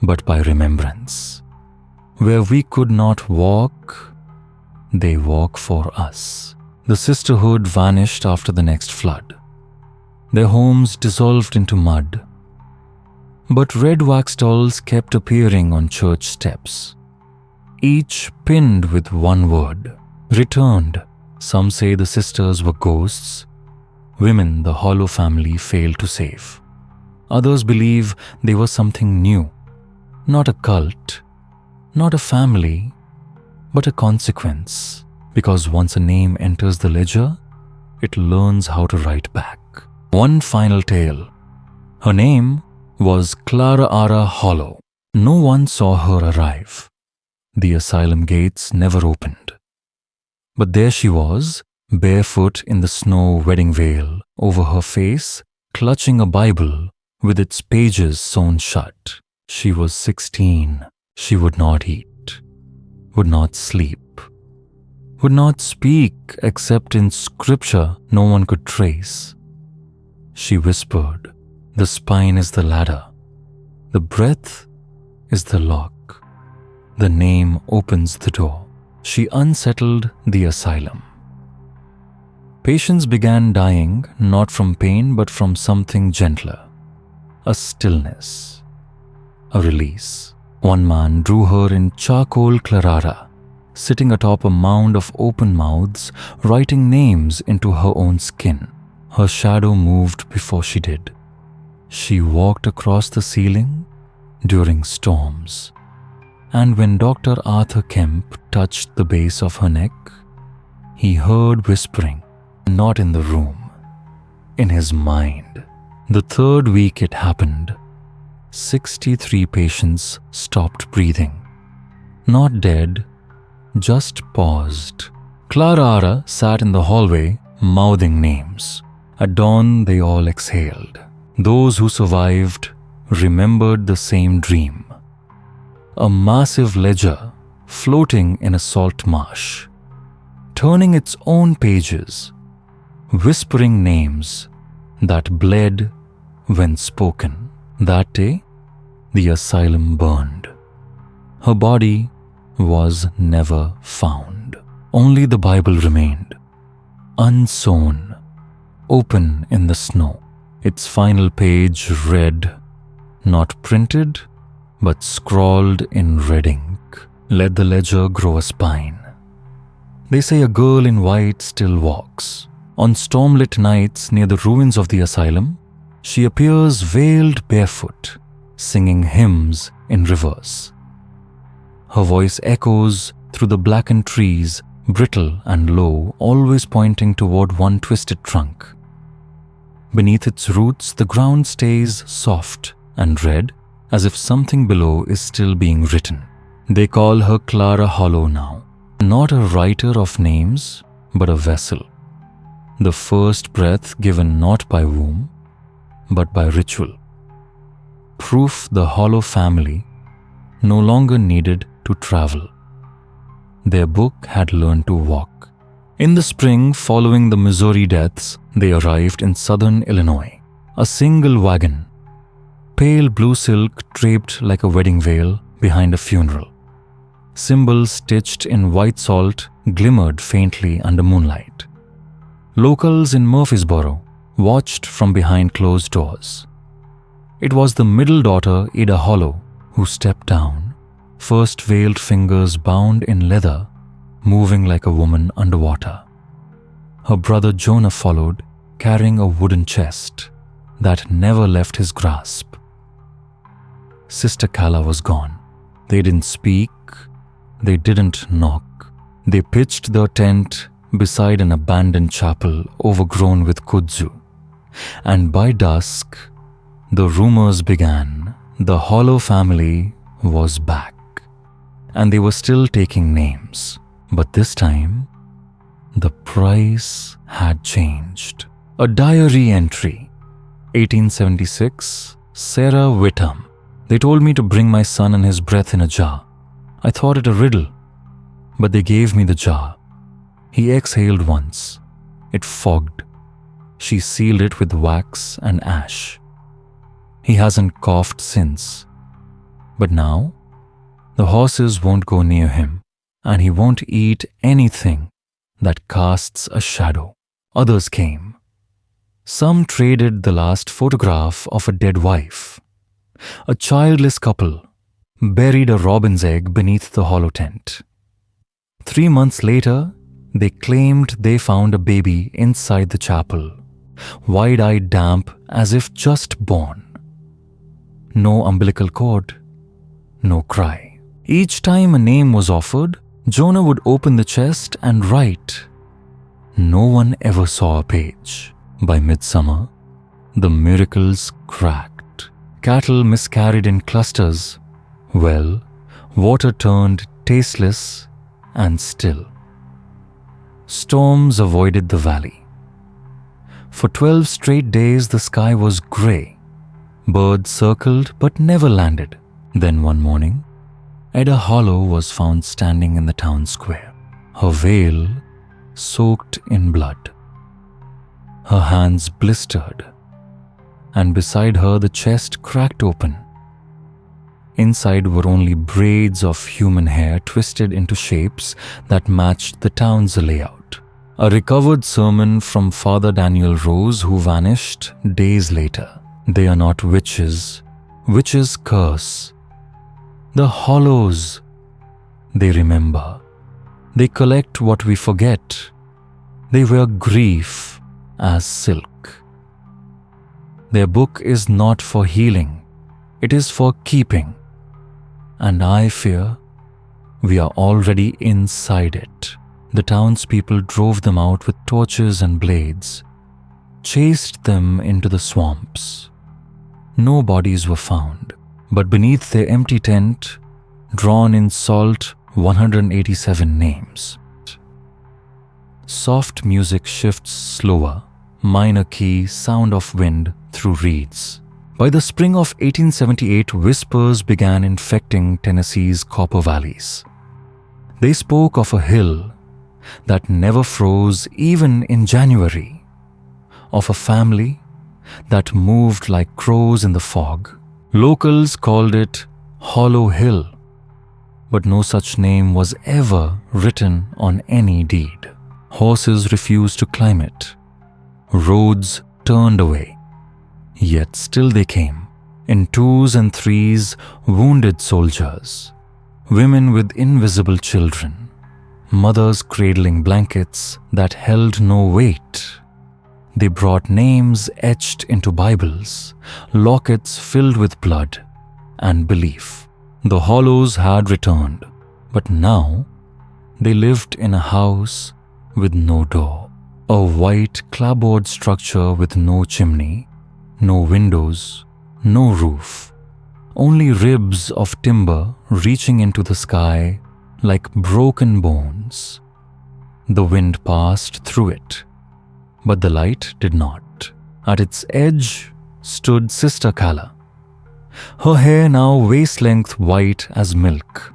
but by remembrance." Where we could not walk, they walk for us. The sisterhood vanished after the next flood. Their homes dissolved into mud. But red wax dolls kept appearing on church steps, each pinned with one word: returned. Some say the sisters were ghosts, women the Hollow family failed to save. Others believe they were something new, not a cult, not a family, but a consequence, because once a name enters the ledger, it learns how to write back. One final tale. Her name was Clara Ara Hollow. No one saw her arrive. The asylum gates never opened. But there she was, barefoot in the snow wedding veil, over her face, clutching a Bible with its pages sewn shut. She was 16. She would not eat, would not sleep, would not speak except in scripture no one could trace. She whispered, "The spine is the ladder, the breath is the lock, the name opens the door." She unsettled the asylum. Patients began dying not from pain but from something gentler, a stillness, a release. One man drew her in charcoal Clarara, sitting atop a mound of open mouths, writing names into her own skin. Her shadow moved before she did. She walked across the ceiling during storms. And when Dr. Arthur Kemp touched the base of her neck, he heard whispering, not in the room, in his mind. The third week it happened. 63 patients stopped breathing. Not dead, just paused. Clara sat in the hallway, mouthing names. At dawn, they all exhaled. Those who survived remembered the same dream. A massive ledger floating in a salt marsh, turning its own pages, whispering names that bled when spoken. That day, the asylum burned. Her body was never found. Only the Bible remained, unsewn, open in the snow. Its final page read, not printed, but scrawled in red ink, "Let the ledger grow a spine." They say a girl in white still walks. On stormlit nights near the ruins of the asylum, she appears veiled barefoot, singing hymns in reverse. Her voice echoes through the blackened trees, brittle and low, always pointing toward one twisted trunk. Beneath its roots, the ground stays soft and red, as if something below is still being written. They call her Clara Hollow now, not a writer of names, but a vessel. The first breath given not by womb, but by ritual. Proof the Hollow family no longer needed to travel. Their book had learned to walk. In the spring following the Missouri deaths, they arrived in southern Illinois. A single wagon, pale blue silk draped like a wedding veil behind a funeral. Symbols stitched in white salt glimmered faintly under moonlight. Locals in Murfreesboro watched from behind closed doors. It was the middle daughter, Ada Hollow, who stepped down, first veiled fingers bound in leather, moving like a woman underwater. Her brother Jonah followed, carrying a wooden chest that never left his grasp. Sister Kala was gone. They didn't speak, they didn't knock. They pitched their tent beside an abandoned chapel overgrown with kudzu. And by dusk, the rumors began. The Hollow family was back. And they were still taking names. But this time, the price had changed. A diary entry. 1876, Sarah Whittam. They told me to bring my son and his breath in a jar. I thought it a riddle, but they gave me the jar. He exhaled once. It fogged. She sealed it with wax and ash. He hasn't coughed since. But now, the horses won't go near him, and he won't eat anything that casts a shadow. Others came. Some traded the last photograph of a dead wife. A childless couple buried a robin's egg beneath the hollow tent. 3 months later, they claimed they found a baby inside the chapel, wide-eyed, damp, as if just born. No umbilical cord, no cry. Each time a name was offered, Jonah would open the chest and write. No one ever saw a page. By midsummer, the miracles cracked. Cattle miscarried in clusters. Well, water turned tasteless and still. Storms avoided the valley. For 12 straight days the sky was grey. Birds circled but never landed. Then one morning, Edda Hollow was found standing in the town square, her veil soaked in blood. Her hands blistered, and beside her the chest cracked open. Inside were only braids of human hair twisted into shapes that matched the town's layout. A recovered sermon from Father Daniel Rose, who vanished days later. They are not witches. Witches curse. The hollows, they remember. They collect what we forget. They wear grief as silk. Their book is not for healing. It is for keeping. And I fear we are already inside it. The townspeople drove them out with torches and blades, chased them into the swamps. No bodies were found, but beneath their empty tent, drawn in salt, 187 names. Soft music shifts slower, minor key sound of wind through reeds. By the spring of 1878, whispers began infecting Tennessee's copper valleys. They spoke of a hill that never froze even in January, of a family that moved like crows in the fog. Locals called it Hollow Hill, but no such name was ever written on any deed. Horses refused to climb it. Roads turned away. Yet still they came, in 2s and 3s, wounded soldiers, women with invisible children, mothers cradling blankets that held no weight. They brought names etched into Bibles, lockets filled with blood and belief. The hollows had returned, but now they lived in a house with no door, a white clapboard structure with no chimney, no windows, no roof, only ribs of timber reaching into the sky like broken bones. The wind passed through it, but the light did not. At its edge stood Sister Kala, her hair now waist-length white as milk.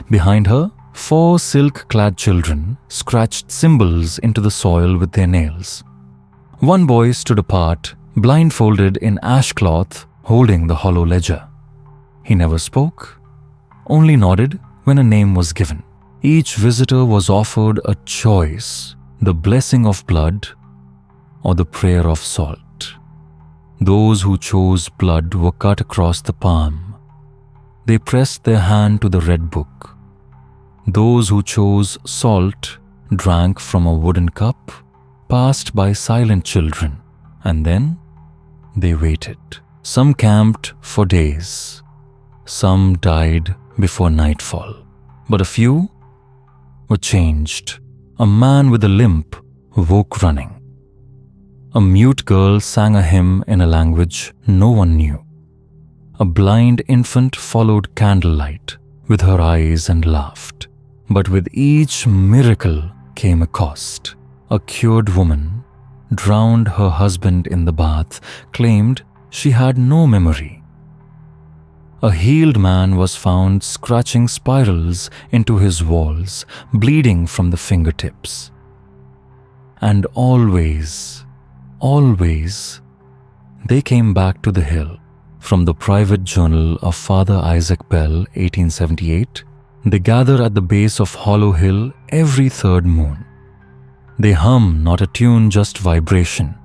Behind her, 4 silk-clad children scratched symbols into the soil with their nails. One boy stood apart, blindfolded in ashcloth, holding the hollow ledger. He never spoke, only nodded when a name was given. Each visitor was offered a choice, the blessing of blood or the prayer of salt. Those who chose blood were cut across the palm. They pressed their hand to the red book. Those who chose salt drank from a wooden cup passed by silent children, and then they waited. Some camped for days. Some died before nightfall. But a few were changed. A man with a limp woke running. A mute girl sang a hymn in a language no one knew. A blind infant followed candlelight with her eyes and laughed. But with each miracle came a cost. A cured woman drowned her husband in the bath, claimed she had no memory. A healed man was found scratching spirals into his walls, bleeding from the fingertips. And always, they came back to the hill. From the private journal of Father Isaac Bell, 1878, They gather at the base of Hollow Hill every third moon. They hum not a tune, just vibration.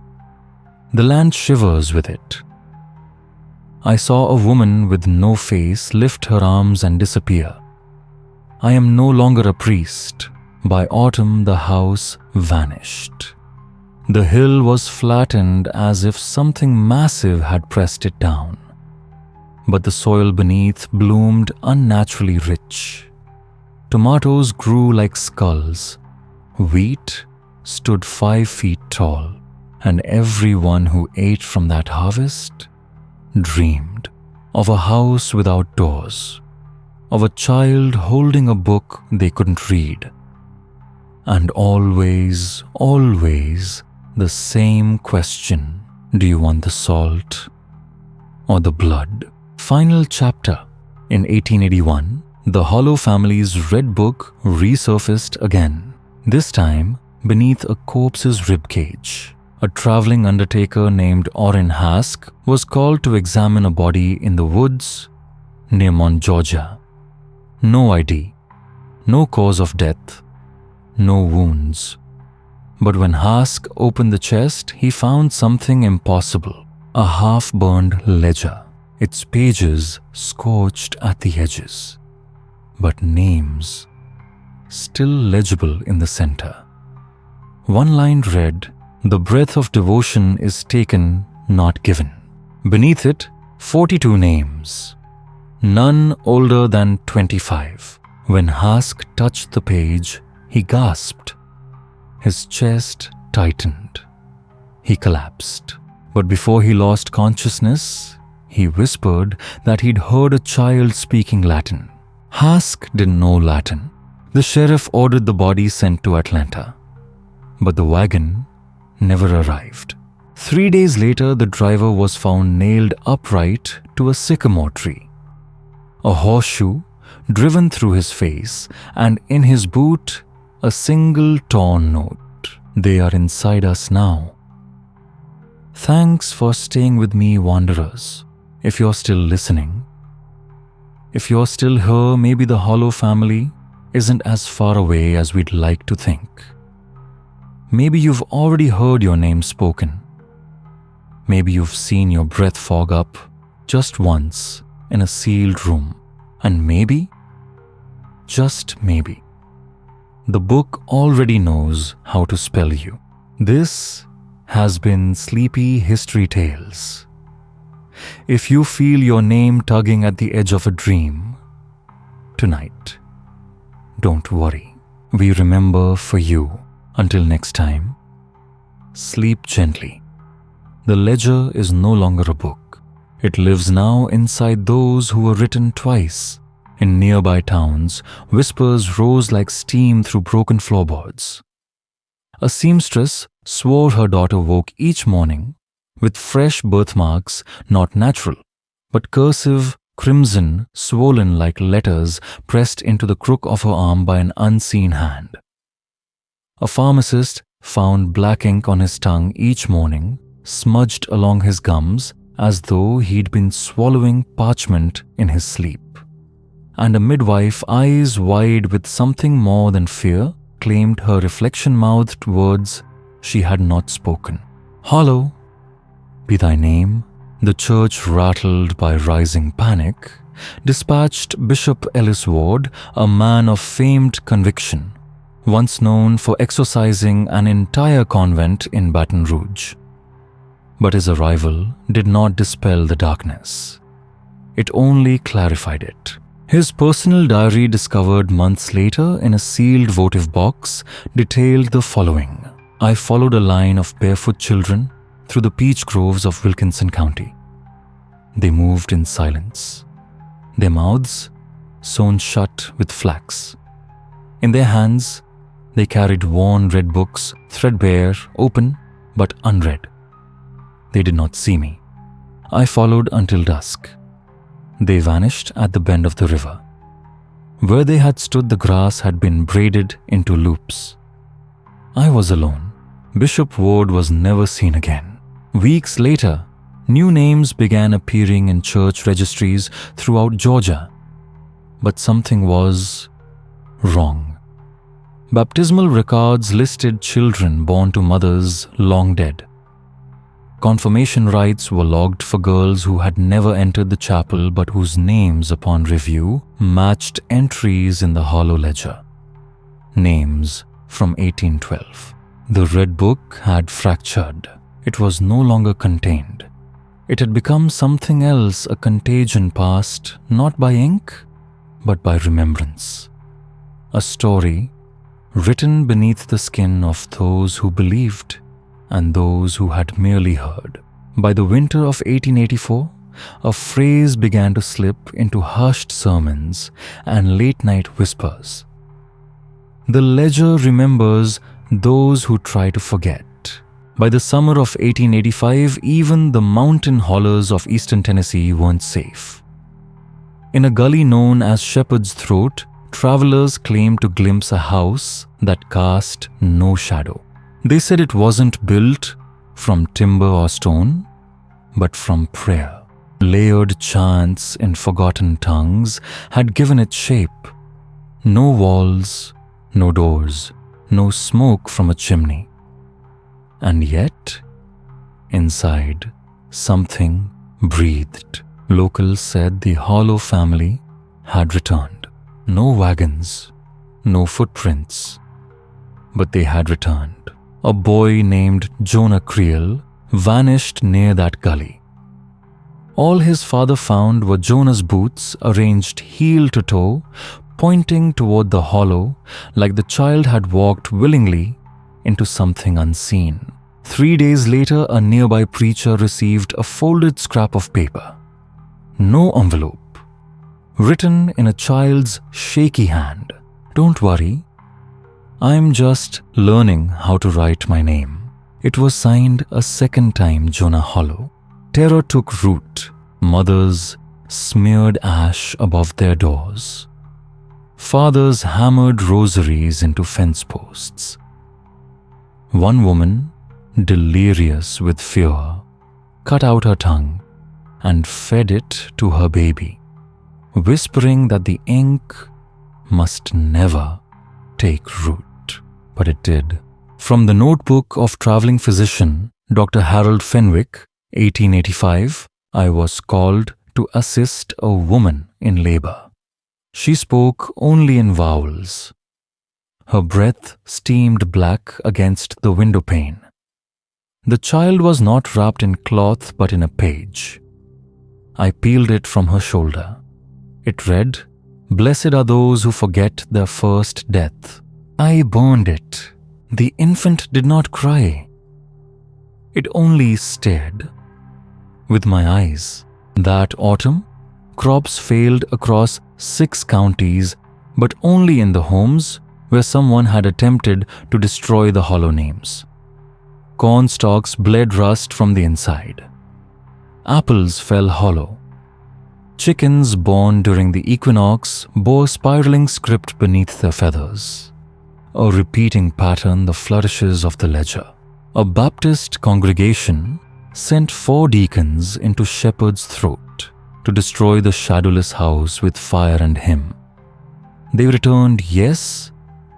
The land shivers with it. I saw a woman with no face lift her arms and disappear. I am no longer a priest. By autumn, the house vanished. The hill was flattened as if something massive had pressed it down. But the soil beneath bloomed unnaturally rich. Tomatoes grew like skulls. Wheat stood 5 feet tall, and everyone who ate from that harvest dreamed of a house without doors, of a child holding a book they couldn't read, and always, always the same question: do you want the salt or the blood? Final chapter. In 1881, the Hollow family's red book resurfaced again, this time beneath a corpse's ribcage. A traveling undertaker named Orrin Hask was called to examine a body in the woods near Mount Georgia. No ID, no cause of death, no wounds. But when Hask opened the chest, he found something impossible: a half-burned ledger, its pages scorched at the edges, but names still legible in the center. One line read, "The breath of devotion is taken, not given." Beneath it, 42 names, none older than 25. When Hask touched the page, he gasped. His chest tightened. He collapsed. But before he lost consciousness, he whispered that he'd heard a child speaking Latin. Hask didn't know Latin. The sheriff ordered the body sent to Atlanta. But the wagon never arrived. 3 days later, the driver was found nailed upright to a sycamore tree. A horseshoe driven through his face, and in his boot, a single torn note. They are inside us now. Thanks for staying with me, wanderers. If you're still listening, if you're still here, maybe the Hollow family isn't as far away as we'd like to think. Maybe you've already heard your name spoken. Maybe you've seen your breath fog up just once in a sealed room. And maybe, just maybe, the book already knows how to spell you. This has been Sleepy History Tales. If you feel your name tugging at the edge of a dream tonight, don't worry. We remember for you. Until next time, sleep gently. The ledger is no longer a book. It lives now inside those who were written twice. In nearby towns, whispers rose like steam through broken floorboards. A seamstress swore her daughter woke each morning with fresh birthmarks, not natural, but cursive, crimson, swollen like letters pressed into the crook of her arm by an unseen hand. A pharmacist found black ink on his tongue each morning, smudged along his gums as though he'd been swallowing parchment in his sleep. And a midwife, eyes wide with something more than fear, claimed her reflection-mouthed words she had not spoken. Hollow be thy name. The church, rattled by rising panic, dispatched Bishop Ellis Ward, a man of famed conviction, once known for exorcising an entire convent in Baton Rouge. But his arrival did not dispel the darkness. It only clarified it. His personal diary, discovered months later in a sealed votive box, detailed the following. I followed a line of barefoot children through the peach groves of Wilkinson County. They moved in silence, their mouths sewn shut with flax. In their hands, they carried worn red books, threadbare, open, but unread. They did not see me. I followed until dusk. They vanished at the bend of the river. Where they had stood, the grass had been braided into loops. I was alone. Bishop Ward was never seen again. Weeks later, new names began appearing in church registries throughout Georgia. but something was wrong. Baptismal records listed children born to mothers long dead. Confirmation rites were logged for girls who had never entered the chapel but whose names, upon review, matched entries in the hollow ledger. Names from 1812. The Red Book had fractured. It was no longer contained. It had become something else, a contagion passed not by ink, but by remembrance. A story written beneath the skin of those who believed and those who had merely heard. By the winter of 1884, a phrase began to slip into hushed sermons and late-night whispers. The ledger remembers those who try to forget. By the summer of 1885, even the mountain hollows of eastern Tennessee weren't safe. In a gully known as Shepherd's Throat, travelers claimed to glimpse a house that cast no shadow. They said it wasn't built from timber or stone, but from prayer. Layered chants in forgotten tongues had given it shape. No walls, no doors, no smoke from a chimney. And yet, inside, something breathed. Locals said the Hollow family had returned. No wagons, no footprints, but they had returned. A boy named Jonah Creel vanished near that gully. All his father found were Jonah's boots arranged heel to toe, pointing toward the hollow like the child had walked willingly into something unseen. 3 days later, a nearby preacher received a folded scrap of paper. No envelope. Written in a child's shaky hand. "Don't worry. I'm just learning how to write my name." It was signed a second time Jonah Hollow. Terror took root. Mothers smeared ash above their doors. Fathers hammered rosaries into fence posts. One woman, delirious with fear, cut out her tongue and fed it to her baby, whispering that the ink must never take root. But it did. From the notebook of traveling physician Dr. Harold Fenwick, 1885, I was called to assist a woman in labor. She spoke only in vowels. Her breath steamed black against the window pane. The child was not wrapped in cloth but in a page. I peeled it from her shoulder. It read, "Blessed are those who forget their first death." I burned it. The infant did not cry. It only stared. With my eyes. That autumn, crops failed across 6 counties, but only in the homes where someone had attempted to destroy the hollow names. Corn stalks bled rust from the inside. Apples fell hollow. Chickens born during the equinox bore spiraling script beneath their feathers. A repeating pattern, the flourishes of the ledger. A Baptist congregation sent 4 deacons into Shepherd's Throat to destroy the shadowless house with fire and hymn. They returned yes,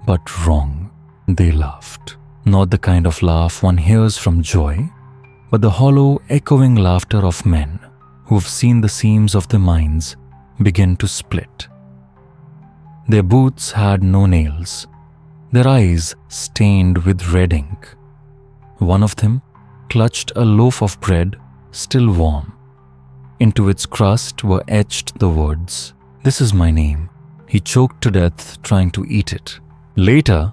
but wrong. They laughed. Not the kind of laugh one hears from joy, but the hollow, echoing laughter of men who've seen the seams of their minds begin to split. Their boots had no nails, their eyes stained with red ink. One of them clutched a loaf of bread, still warm. Into its crust were etched the words, "This is my name." He choked to death trying to eat it. Later,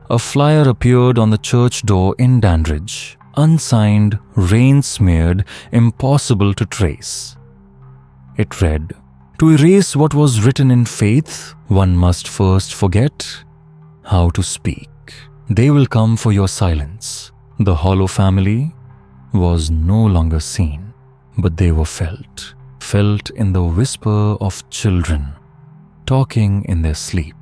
a flyer appeared on the church door in Dandridge, unsigned, rain-smeared, impossible to trace. It read, "To erase what was written in faith, one must first forget how to speak. They will come for your silence." The Hollow family was no longer seen, but they were felt in the whisper of children, talking in their sleep,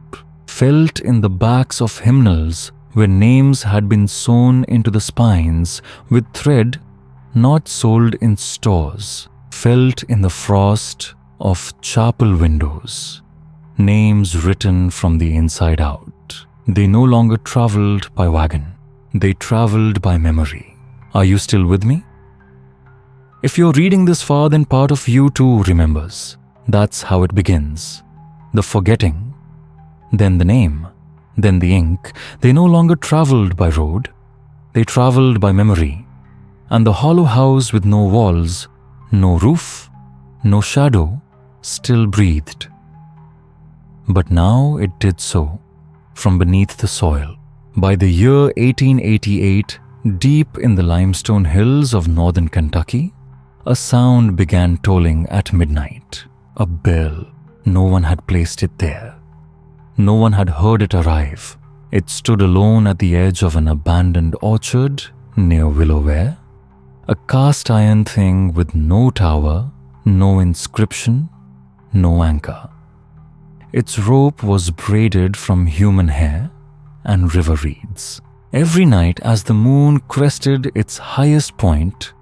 felt in the backs of hymnals where names had been sewn into the spines with thread not sold in stores, felt in the frost of chapel windows names written from the inside out. They no longer traveled by wagon. They traveled by memory. Are you still with me? If you're reading this far, then part of you too remembers. That's how it begins. The forgetting, then the name, then the ink. They no longer traveled by road. They traveled by memory. And the hollow house with no walls, no roof, no shadow, still breathed. But now it did so, from beneath the soil. By the year 1888, deep in the limestone hills of northern Kentucky, a sound began tolling at midnight. A bell. No one had placed it there. No one had heard it arrive. It stood alone at the edge of an abandoned orchard near Willowware, a cast iron thing with no tower, no inscription, no anchor. Its rope was braided from human hair and river reeds. Every night as the moon crested its highest point,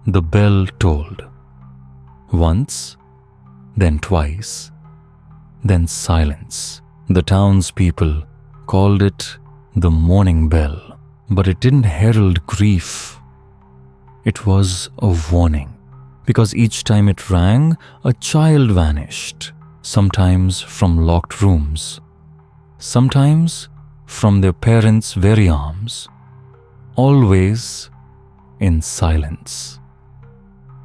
the bell tolled. Once, then twice, then silence. The townspeople called it the morning bell, but it didn't herald grief. It was a warning, because each time it rang, a child vanished, sometimes from locked rooms, sometimes from their parents' very arms, always in silence.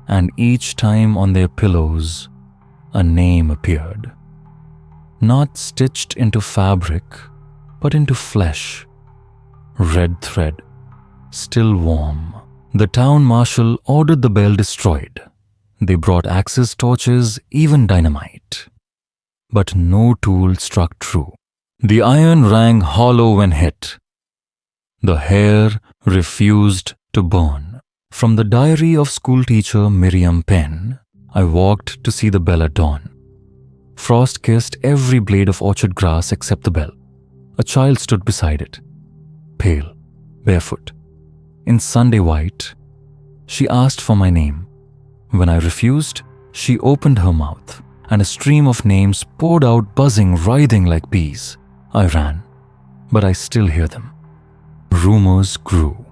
And each time on their pillows, a name appeared, not stitched into fabric, but into flesh, red thread, still warm. The town marshal ordered the bell destroyed. They brought axes, torches, even dynamite. But no tool struck true. The iron rang hollow when hit. The hair refused to burn. From the diary of schoolteacher Miriam Penn, I walked to see the bell at dawn. Frost kissed every blade of orchard grass except the bell. A child stood beside it, pale, barefoot, in Sunday white. She asked for my name. When I refused, she opened her mouth, and a stream of names poured out, buzzing, writhing like bees. I ran, but I still hear them. Rumors grew.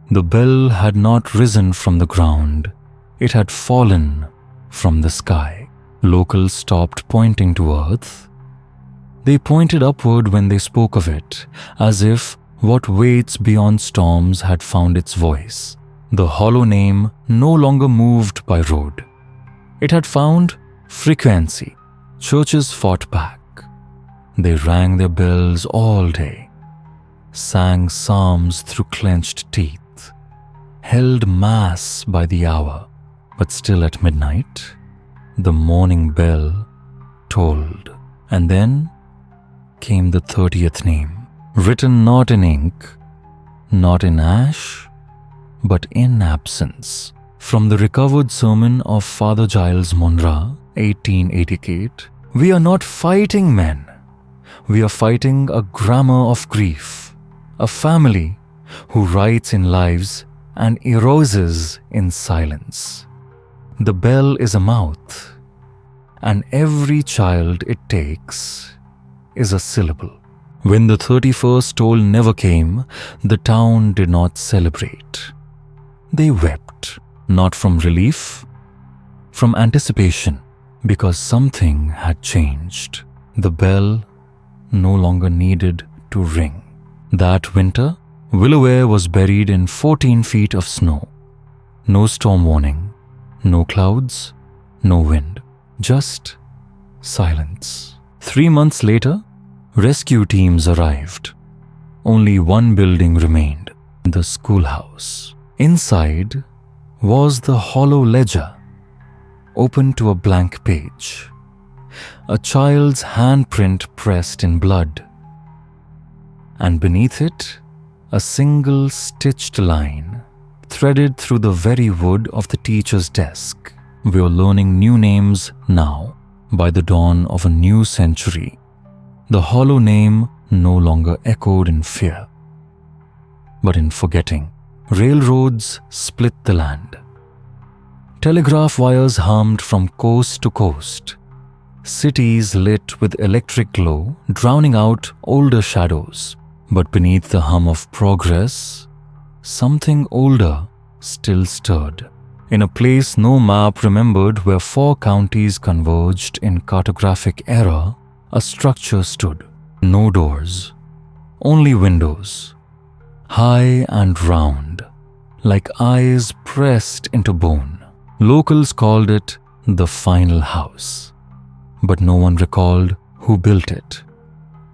The bell had not risen from the ground. It had fallen from the sky. Locals stopped pointing to earth. They pointed upward when they spoke of it, as if what waits beyond storms had found its voice. The hollow name no longer moved by road. It had found frequency. Churches fought back. They rang their bells all day, sang psalms through clenched teeth, held mass by the hour, but still at midnight, the morning bell tolled. And then came the 30th name, written not in ink, not in ash, but in absence. From the recovered sermon of Father Giles Monra, 1888, we are not fighting men. We are fighting a grammar of grief, a family who writes in lives and eroses in silence. The bell is a mouth, and every child it takes is a syllable. When the 31st toll never came, the town did not celebrate. They wept, not from relief, from anticipation, because something had changed. The bell no longer needed to ring. That winter, Willowware was buried in 14 feet of snow. No storm warning, no clouds, no wind, just silence. 3 months later, rescue teams arrived. Only one building remained, the schoolhouse. Inside was the hollow ledger, open to a blank page. A child's handprint pressed in blood. And beneath it, a single stitched line, threaded through the very wood of the teacher's desk. We are learning new names now, by the dawn of a new century. The hollow name no longer echoed in fear, but in forgetting. Railroads split the land. Telegraph wires hummed from coast to coast. cities lit with electric glow, drowning out older shadows. But beneath the hum of progress, something older still stirred. In a place no map remembered, where 4 counties converged in cartographic era, a structure stood. No doors, only windows, high and round, like eyes pressed into bone. Locals called it the final house, but no one recalled who built it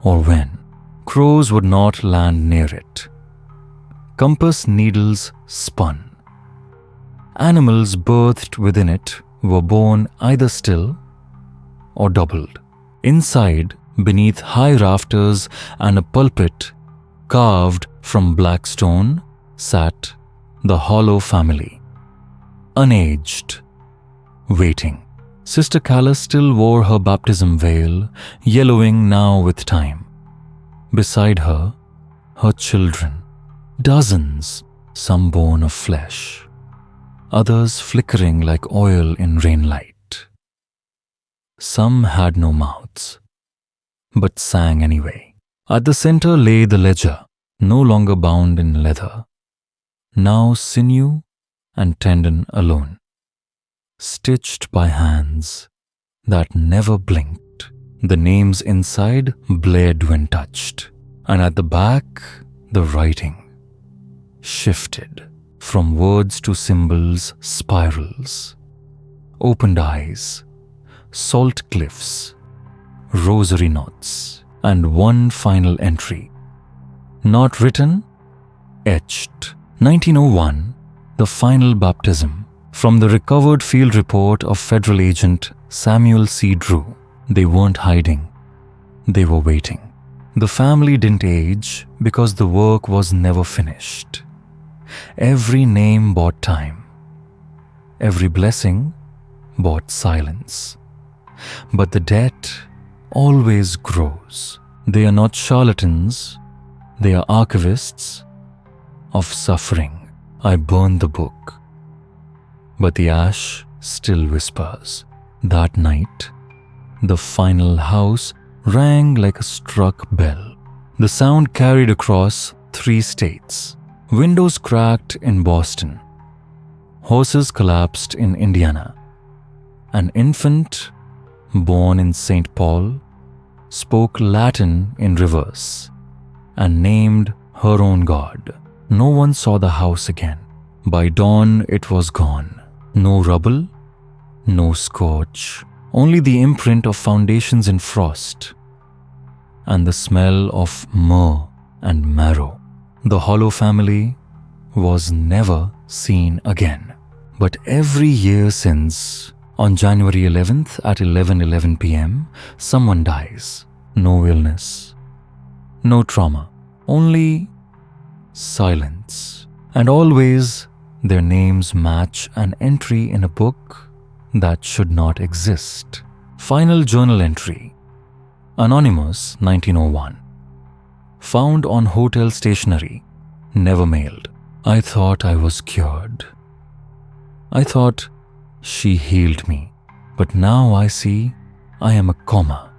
or when. Crows would not land near it. Compass needles spun. Animals birthed within it were born either still or doubled. Inside, beneath high rafters and a pulpit carved from black stone, sat the Hollow family, unaged, waiting. Sister Calla still wore her baptism veil, yellowing now with time. Beside her, her children, dozens, some born of flesh, others flickering like oil in rainlight. Some had no mouths, but sang anyway. At the center lay the ledger, no longer bound in leather, now sinew and tendon alone, stitched by hands that never blinked. The names inside bled when touched, and at the back, the writing shifted from words to symbols, spirals, opened eyes, salt cliffs, rosary knots, and one final entry. Not written, etched. 1901, the final baptism. From the recovered field report of Federal Agent Samuel C. Drew. They weren't hiding. They were waiting. The family didn't age because the work was never finished. Every name bought time. Every blessing bought silence. But the debt always grows. They are not charlatans. They are archivists of suffering. I burned the book, but the ash still whispers. That night, the final house rang like a struck bell. The sound carried across 3 states. Windows cracked in Boston. Horses collapsed in Indiana. An infant born in St. Paul spoke Latin in reverse and named her own god. No one saw the house again. By dawn, it was gone. No rubble, no scorch, only the imprint of foundations in frost and the smell of myrrh and marrow. The Hollow family was never seen again. But every year since, on January 11th at 11:11 p.m., someone dies. No illness, no trauma, only silence. And always their names match an entry in a book that should not exist. Final journal entry. Anonymous, 1901. Found on hotel stationery, never mailed. I thought I was cured. I thought she healed me. But now I see I am a comma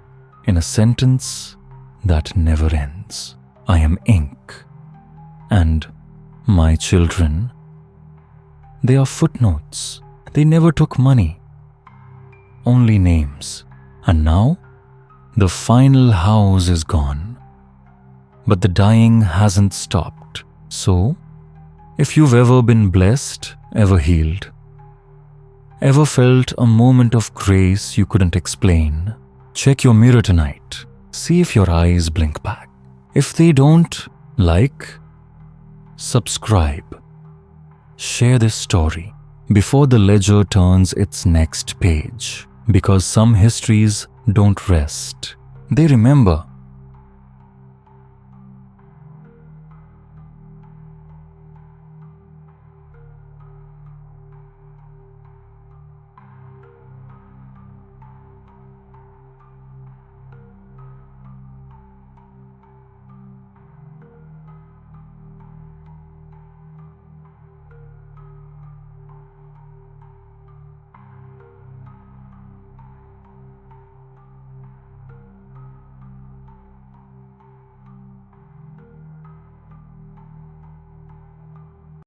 in a sentence that never ends. I am ink. And my children, they are footnotes. They never took money. Only names. And now, the final house is gone. But the dying hasn't stopped. So, if you've ever been blessed, ever healed, ever felt a moment of grace you couldn't explain, check your mirror tonight. See if your eyes blink back. If they don't, subscribe. Share this story before the ledger turns its next page. Because some histories don't rest. They remember.